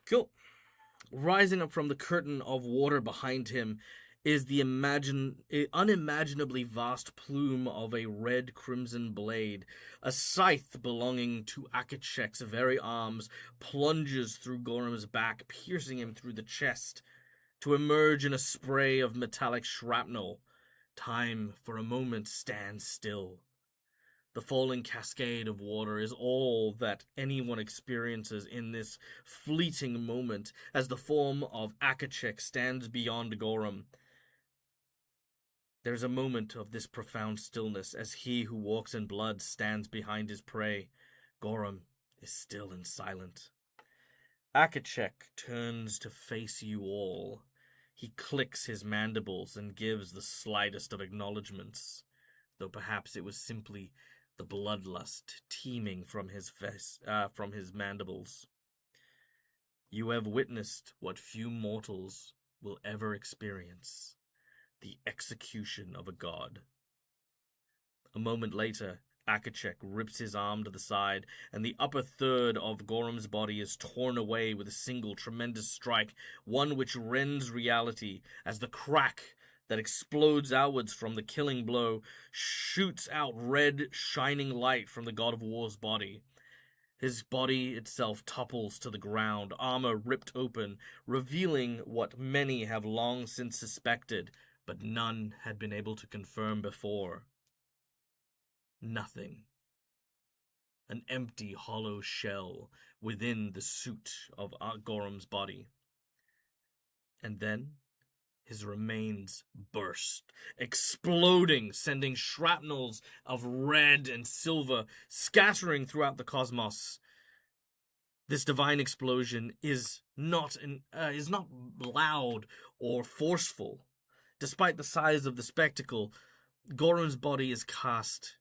Cool. Rising up from the curtain of water behind him is the unimaginably vast plume of a red-crimson blade. A scythe belonging to Akachek's very arms plunges through Gorham's back, piercing him through the chest, to emerge in a spray of metallic shrapnel. Time, for a moment, stands still. The falling cascade of water is all that anyone experiences in this fleeting moment as the form of Akachek stands beyond Gorham. There's a moment of this profound stillness as he who walks in blood stands behind his prey. Gorham is still and silent. Akachek turns to face you all. He clicks his mandibles and gives the slightest of acknowledgments, though perhaps it was simply the bloodlust teeming from his mandibles. You have witnessed what few mortals will ever experience, the execution of a god. A moment later, Akachek rips his arm to the side, and the upper third of Gorham's body is torn away with a single tremendous strike, one which rends reality as the crack that explodes outwards from the killing blow shoots out red, shining light from the god of war's body. His body itself topples to the ground, armor ripped open, revealing what many have long since suspected, but none had been able to confirm before. Nothing. An empty, hollow shell within the suit of Gorham's body. And then his remains burst, exploding, sending shrapnels of red and silver scattering throughout the cosmos. This divine explosion is not loud or forceful. Despite the size of the spectacle, Gorham's body is cast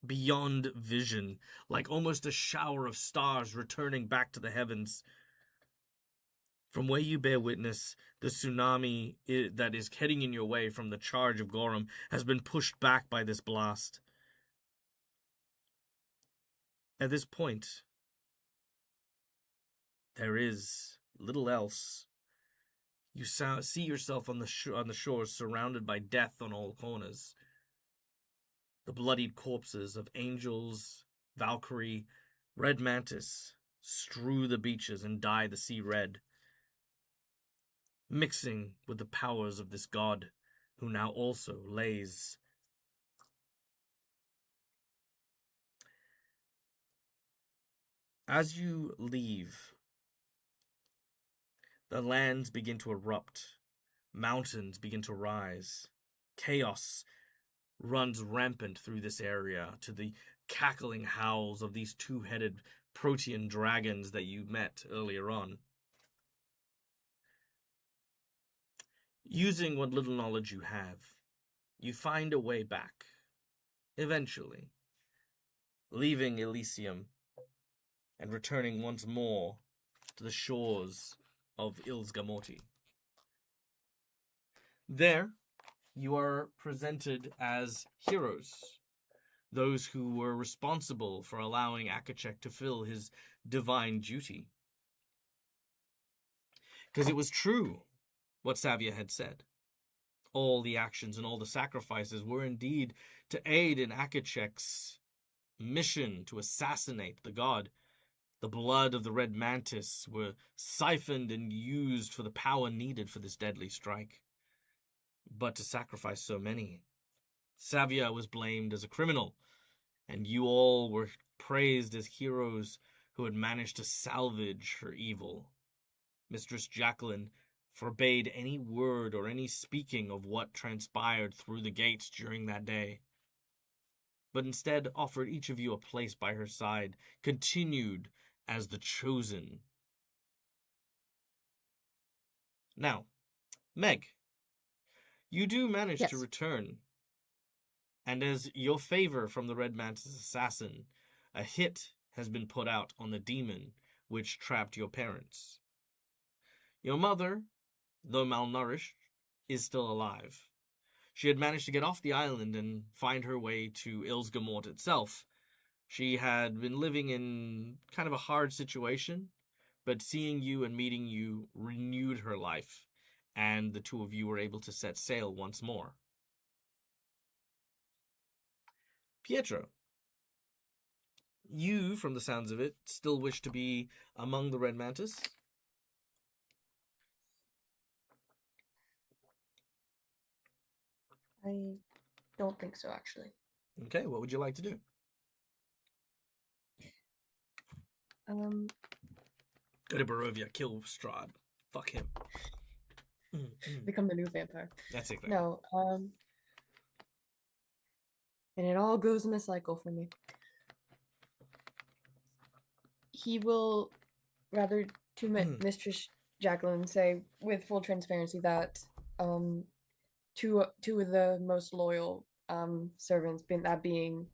beyond vision, like almost a shower of stars returning back to the heavens. From where you bear witness, the tsunami that is heading in your way from the charge of Gorham has been pushed back by this blast. At this point, there is little else. You see yourself on the shores, surrounded by death on all corners. The bloodied corpses of angels, Valkyrie, Red Mantis strew the beaches and dye the sea red, mixing with the powers of this god, who now also lays. As you leave, the lands begin to erupt, mountains begin to rise, chaos runs rampant through this area to the cackling howls of these two-headed protean dragons that you met earlier on. Using what little knowledge you have, you find a way back, eventually, leaving Elysium and returning once more to the shores of Ilsgamorti. There, you are presented as heroes, those who were responsible for allowing Akachek to fill his divine duty. Because it was true what Savia had said. All the actions and all the sacrifices were indeed to aid in Akachek's mission to assassinate the god. The blood of the Red Mantis were siphoned and used for the power needed for this deadly strike. But to sacrifice so many, Savia was blamed as a criminal, and you all were praised as heroes who had managed to salvage her evil. Mistress Jacqueline forbade any word or any speaking of what transpired through the gates during that day, but instead offered each of you a place by her side, continued as the chosen, Now, Meg, you do manage to Yes. return, and as your favor from the Red Mantis assassin, a hit has been put out on the demon which trapped your parents. Your mother, though malnourished, is still alive. She had managed to get off the island and find her way to Ilsgamort itself. She had been living in kind of a hard situation, but seeing you and meeting you renewed her life, and the two of you were able to set sail once more. Pietro, you, from the sounds of it, still wish to be among the Red Mantis? I don't think so, actually. Okay, what would you like to do? Go to Barovia, kill Strahd. Fuck him. Become the new vampire. That's it. No, and it all goes in a cycle for me. He will, rather to Mistress Jacqueline, say with full transparency that two of the most loyal servants, being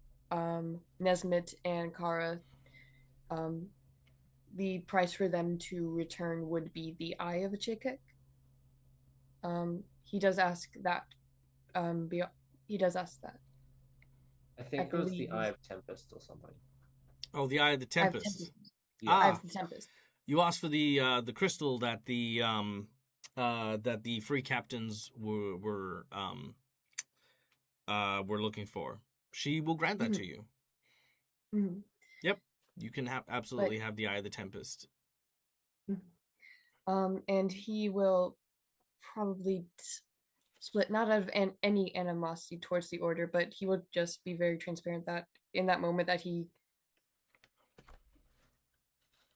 Nesmith and Kara, the price for them to return would be the eye of a Chikik. He does ask that. He does ask that. I think it was the Eye of Tempest or something. Oh, the Eye of the Tempest. Yeah. Eye of the Tempest. You asked for the crystal that the free captains were looking for. She will grant that to you. Mm-hmm. Yep, you can absolutely have the Eye of the Tempest. And he will probably split, not out of any animosity towards the order, but he will just be very transparent that in that moment that he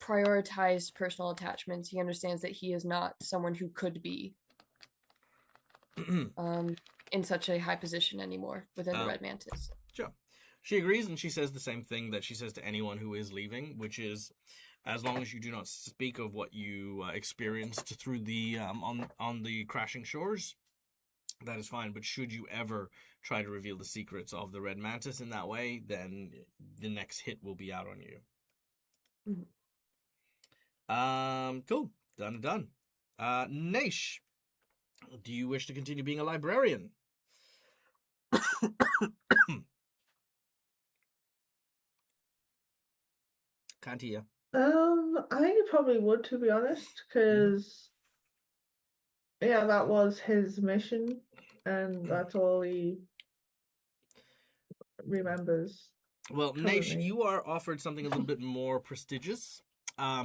prioritized personal attachments. He understands that he is not someone who could be in such a high position anymore within the Red Mantis. Sure. She agrees, and she says the same thing that she says to anyone who is leaving, which is, as long as you do not speak of what you experienced through the on the crashing shores, that is fine. But should you ever try to reveal the secrets of the Red Mantis in that way, then the next hit will be out on you. Cool. Done. Naish, do you wish to continue being a librarian? Can't hear. I think it probably would, to be honest, because yeah, that was his mission, and that's all he remembers. Well, Naish, currently. you are offered something a little bit more prestigious.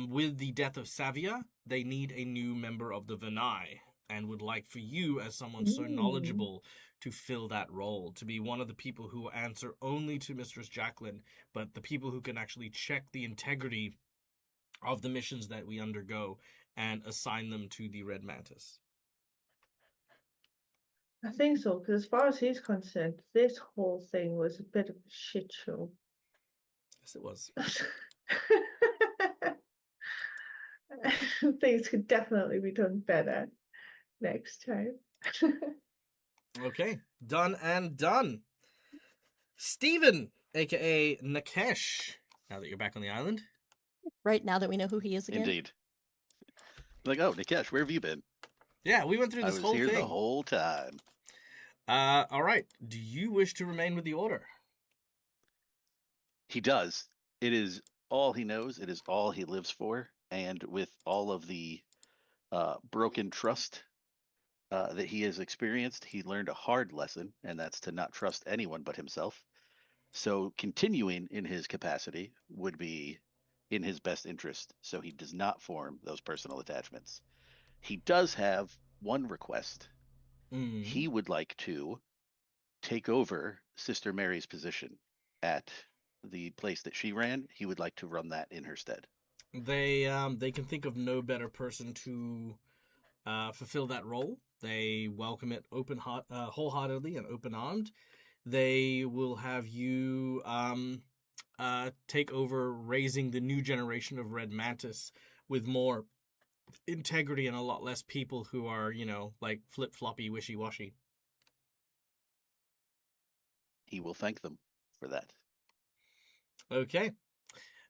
With the death of Savia, they need a new member of the Venai, and would like for you, as someone so knowledgeable, to fill that role, to be one of the people who answer only to Mistress Jacqueline, but the people who can actually check the integrity of the missions that we undergo and assign them to the Red Mantis. I think so, because as far as he's concerned, this whole thing was a bit of a shit show. Yes, it was. Things could definitely be done better next time. Okay, done and done. Stephen, aka Nakesh, now that you're back on the island. Right now that we know who he is again. Indeed. Like, oh, Nikesh, where have you been? Yeah, we went through this whole I was here thing. the whole time. All right. Do you wish to remain with the Order? He does. It is all he knows. It is all he lives for. And with all of the broken trust that he has experienced, he learned a hard lesson, and that's to not trust anyone but himself. So continuing in his capacity would be in his best interest, so he does not form those personal attachments. He does have one request. He would like to take over Sister Mary's position at the place that she ran. He would like to run that in her stead. They can think of no better person to fulfill that role. They welcome it wholeheartedly and open-armed. They will have you take over raising the new generation of Red Mantis with more integrity and a lot less people who are, like flip-floppy, wishy-washy. He will thank them for that. Okay.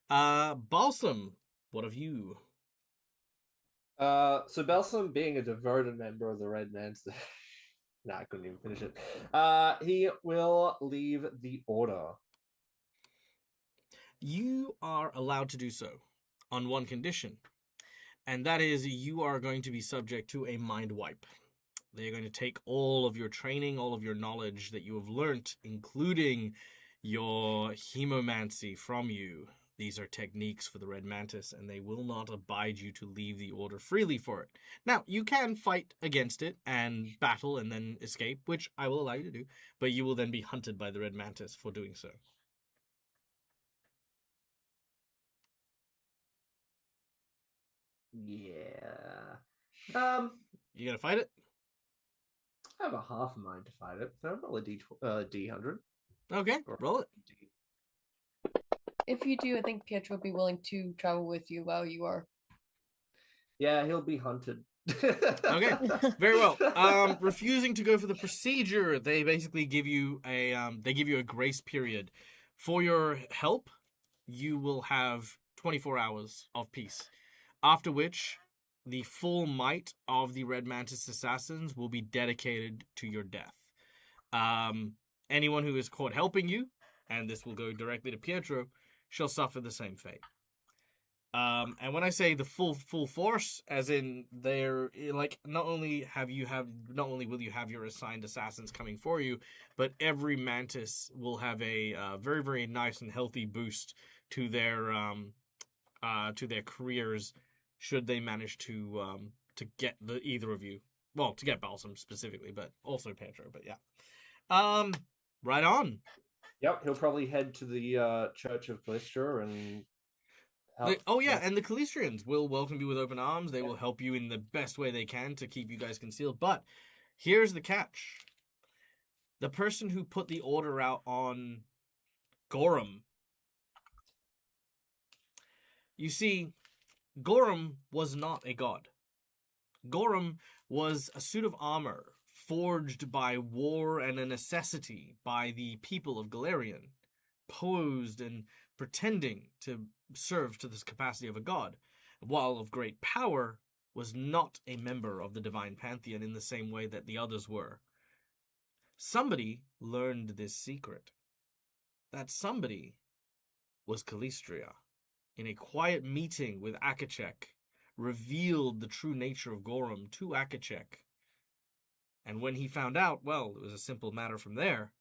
Balsam, what of you? So Balsam, being a devoted member of the Red Man's, nah, I couldn't even finish it. He will leave the order. You are allowed to do so on one condition, and that is you are going to be subject to a mind wipe. They're going to take all of your training, all of your knowledge that you have learnt, including your hemomancy from you. These are techniques for the Red Mantis, and they will not abide you to leave the order freely for it. Now, you can fight against it and battle and then escape, which I will allow you to do, but you will then be hunted by the Red Mantis for doing so. Yeah. You gonna fight it? I have a half a mind to fight it. So I'll roll a D100. Okay, roll it. If you do, I think Pietro will be willing to travel with you while you are. Yeah, he'll be hunted. Okay, very well. Refusing to go for the procedure, they basically give you a grace period. For your help, you will have 24 hours of peace, after which the full might of the Red Mantis assassins will be dedicated to your death. Anyone who is caught helping you, and this will go directly to Pietro, shall suffer the same fate. And when I say the full force, as in they're like not only will you have your assigned assassins coming for you, but every mantis will have a very, very nice and healthy boost to their careers should they manage to get either of you. Well, to get Balsam specifically, but also Pedro. But yeah, right on. Yep, he'll probably head to the Church of Glyster and and the Calistrians will welcome you with open arms. They will help you in the best way they can to keep you guys concealed. But here's the catch. The person who put the order out on Gorham. You see, Gorham was not a god. Gorham was a suit of armor forged by war and a necessity by the people of Galarian, posed and pretending to serve to this capacity of a god, while of great power, was not a member of the divine pantheon in the same way that the others were. Somebody learned this secret. That somebody was Calistria. In a quiet meeting with Akachek, revealed the true nature of Gorham to Akachek. And when he found out, well, it was a simple matter from there.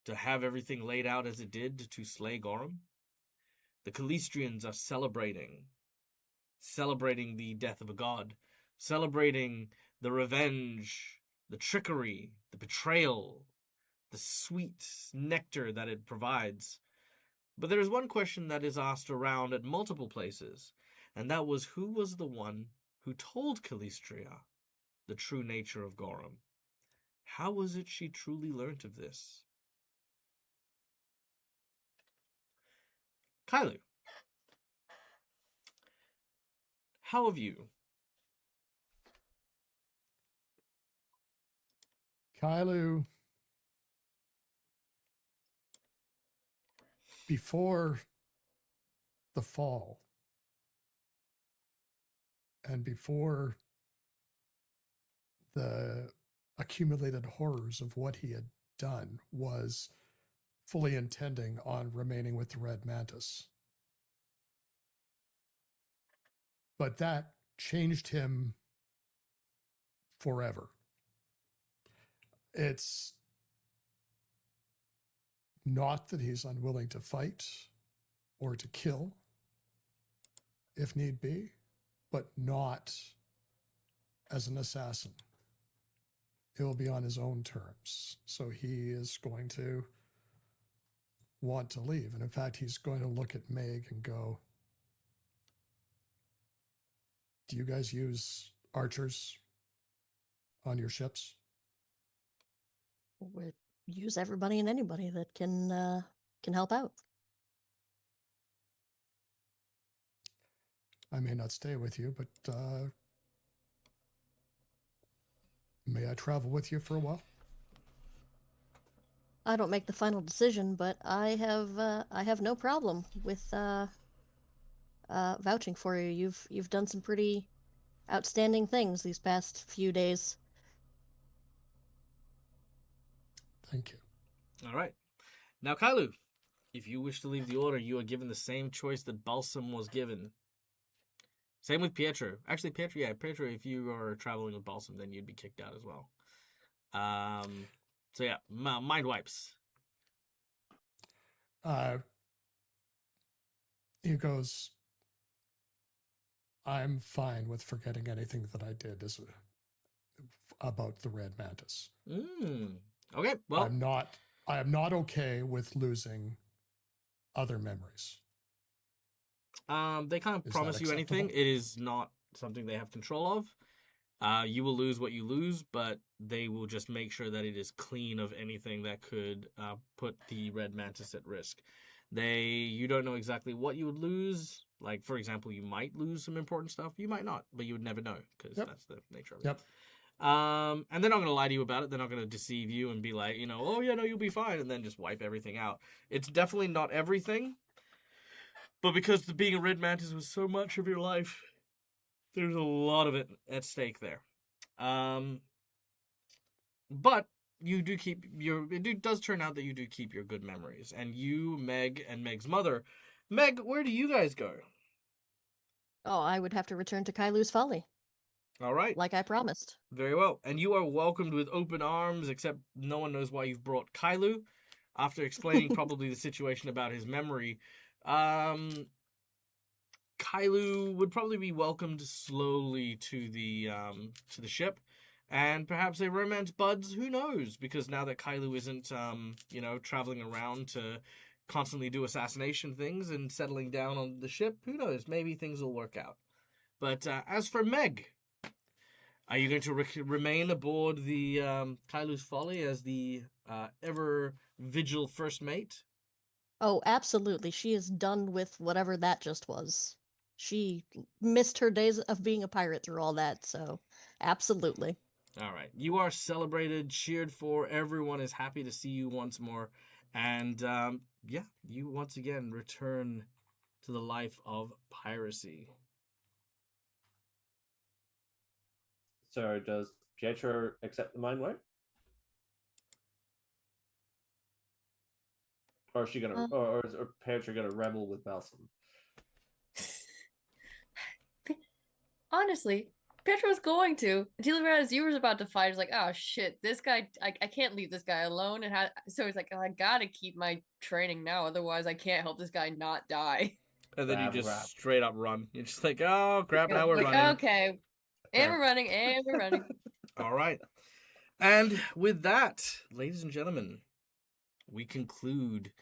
To have everything laid out as it did to slay Gorham. The Calistrians are celebrating the death of a god, celebrating the revenge, the trickery, the betrayal, the sweet nectar that it provides. But there is one question that is asked around at multiple places, and that was who was the one who told Calistria the true nature of Gorham? How was it she truly learnt of this? Kailu, how have you? Kailu, before the fall and before the accumulated horrors of what he had done, was fully intending on remaining with the Red Mantis. But that changed him forever. It's not that he's unwilling to fight or to kill if need be, but not as an assassin. It will be on his own terms. So he is going to want to leave. And in fact, he's going to look at Meg and go, do you guys use archers on your ships? We use everybody and anybody that can help out. I may not stay with you, but may I travel with you for a while? I don't make the final decision, but I have no problem with vouching for you. You've done some pretty outstanding things these past few days. Thank you. All right. Now, Kailu, if you wish to leave the order, you are given the same choice that Balsam was given. Same with Pietro. Actually, Pietro, if you are traveling with Balsam, then you'd be kicked out as well. So yeah, mind wipes. He goes, I'm fine with forgetting anything that I did about the Red Mantis. Okay, well, I am not okay with losing other memories. They can't promise you anything. It is not something they have control of. You will lose what you lose, but they will just make sure that it is clean of anything that could put the Red Mantis at risk. You don't know exactly what you would lose. Like, for example, you might lose some important stuff. You might not, but you would never know because that's the nature of it. Yep. And they're not going to lie to you about it. They're not going to deceive you and be like, oh yeah, no, you'll be fine, and then just wipe everything out. It's definitely not everything, but because being a Red Mantis was so much of your life, there's a lot of it at stake there. But you do keep it does turn out that you do keep your good memories. And you, Meg, and Meg's mother. Meg, where do you guys go? Oh, I would have to return to Kailu's Folly. All right. Like I promised. Very well. And you are welcomed with open arms, except no one knows why you've brought Kailu. After explaining probably the situation about his memory, Kailu would probably be welcomed slowly to the ship, and perhaps they romance buds. Who knows? Because now that Kailu isn't traveling around to constantly do assassination things and settling down on the ship, who knows? Maybe things will work out. But as for Meg, are you going to remain aboard the Kailu's Folly as the ever vigil first mate? Oh, absolutely. She is done with whatever that just was. She missed her days of being a pirate through all that, so absolutely. All right. You are celebrated, cheered for. Everyone is happy to see you once more. And you once again return to the life of piracy. So does Pietro accept the mind wipe? Or is she gonna, or is Pietro gonna rebel with Balsam? Honestly, Pietro's going to. Until as you were about to fight, he's like, oh shit, this guy, I can't leave this guy alone. And so he's like, oh, I gotta keep my training now, otherwise I can't help this guy not die. And then you just straight up run. You're just like, oh crap, now we're running. Okay. And we're running, and we're running. All right. And with that, ladies and gentlemen, we conclude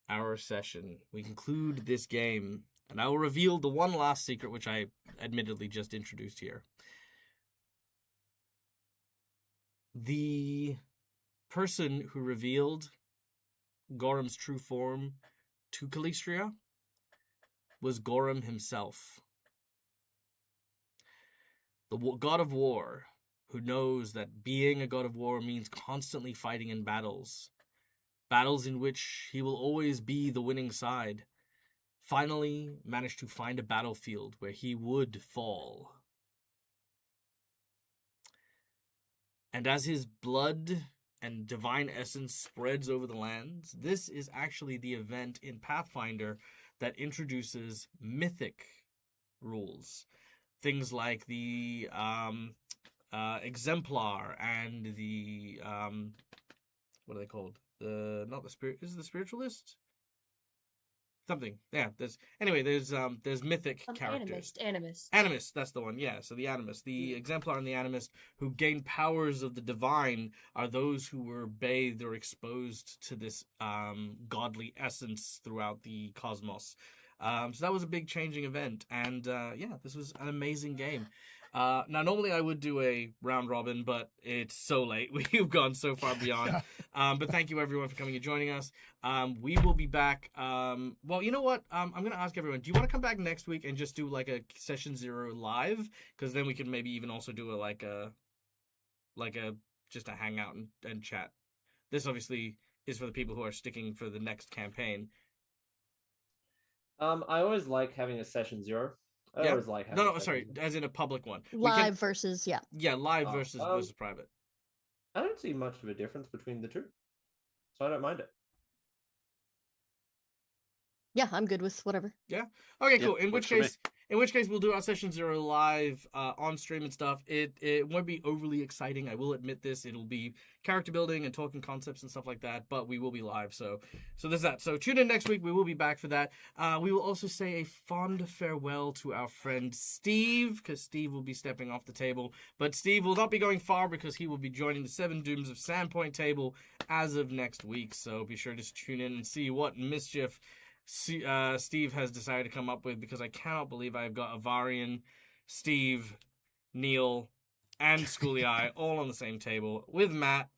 our session. We conclude this game. And I will reveal the one last secret, which I admittedly just introduced here. The person who revealed Gorham's true form to Calistria was Gorham himself. The god of war, who knows that being a god of war means constantly fighting in battles in which he will always be the winning side, finally managed to find a battlefield where he would fall. And as his blood and divine essence spreads over the lands, this is actually the event in Pathfinder that introduces mythic rules. Things like the exemplar and the what are they called? Is it the spiritualist? Something. Yeah, there's mythic characters. Animist, that's the one, yeah. So the Animist. The exemplar and the Animist who gain powers of the divine are those who were bathed or exposed to this godly essence throughout the cosmos. So that was a big changing event, and this was an amazing game. Now, normally I would do a round robin, but it's so late. We've gone so far beyond. But thank you, everyone, for coming and joining us. We will be back. Well, you know what? I'm going to ask everyone, do you want to come back next week and just do like a session 0 live? Because then we can maybe even also do just a hangout and chat. This obviously is for the people who are sticking for the next campaign. I always like having a session 0. I always like having No, sorry, as in a public one. Live versus, yeah. Yeah, live versus private. I don't see much of a difference between the two, so I don't mind it. Yeah, I'm good with whatever. Yeah. Okay, cool. Yep, In which case, we'll do our session 0 live on stream and stuff. It won't be overly exciting. I will admit this. It'll be character building and talking concepts and stuff like that. But we will be live. So there's that. So tune in next week. We will be back for that. We will also say a fond farewell to our friend Steve, because Steve will be stepping off the table. But Steve will not be going far because he will be joining the 7 Dooms of Sandpoint table as of next week. So be sure to tune in and see what mischief Steve has decided to come up with, because I cannot believe I've got Avarian, Steve, Neil, and Schooly Eye all on the same table with Matt,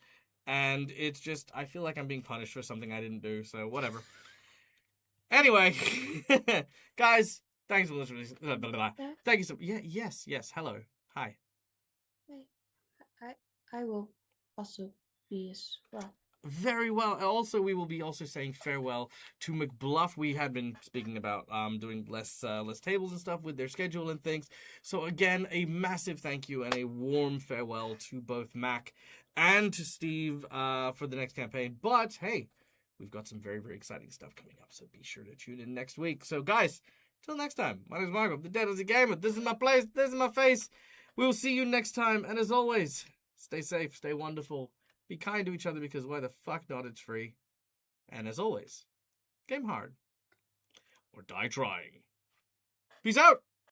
and it's just, I feel like I'm being punished for something I didn't do, so whatever. Anyway, guys, thanks for listening. Thank you so much. Yeah, yes, hello. Hi. I will also be as well. Very well. Also, we will be also saying farewell to McBluff. We had been speaking about doing less tables and stuff with their schedule and things. So again, a massive thank you and a warm farewell to both Mac and to Steve for the next campaign. But hey, we've got some very, very exciting stuff coming up. So be sure to tune in next week. So guys, till next time, my name is Marco, the Dead as a Gamer. This is my place. This is my face. We will see you next time. And as always, stay safe, stay wonderful. Be kind to each other, because why the fuck not? It's free. And as always, game hard or die trying. Peace out!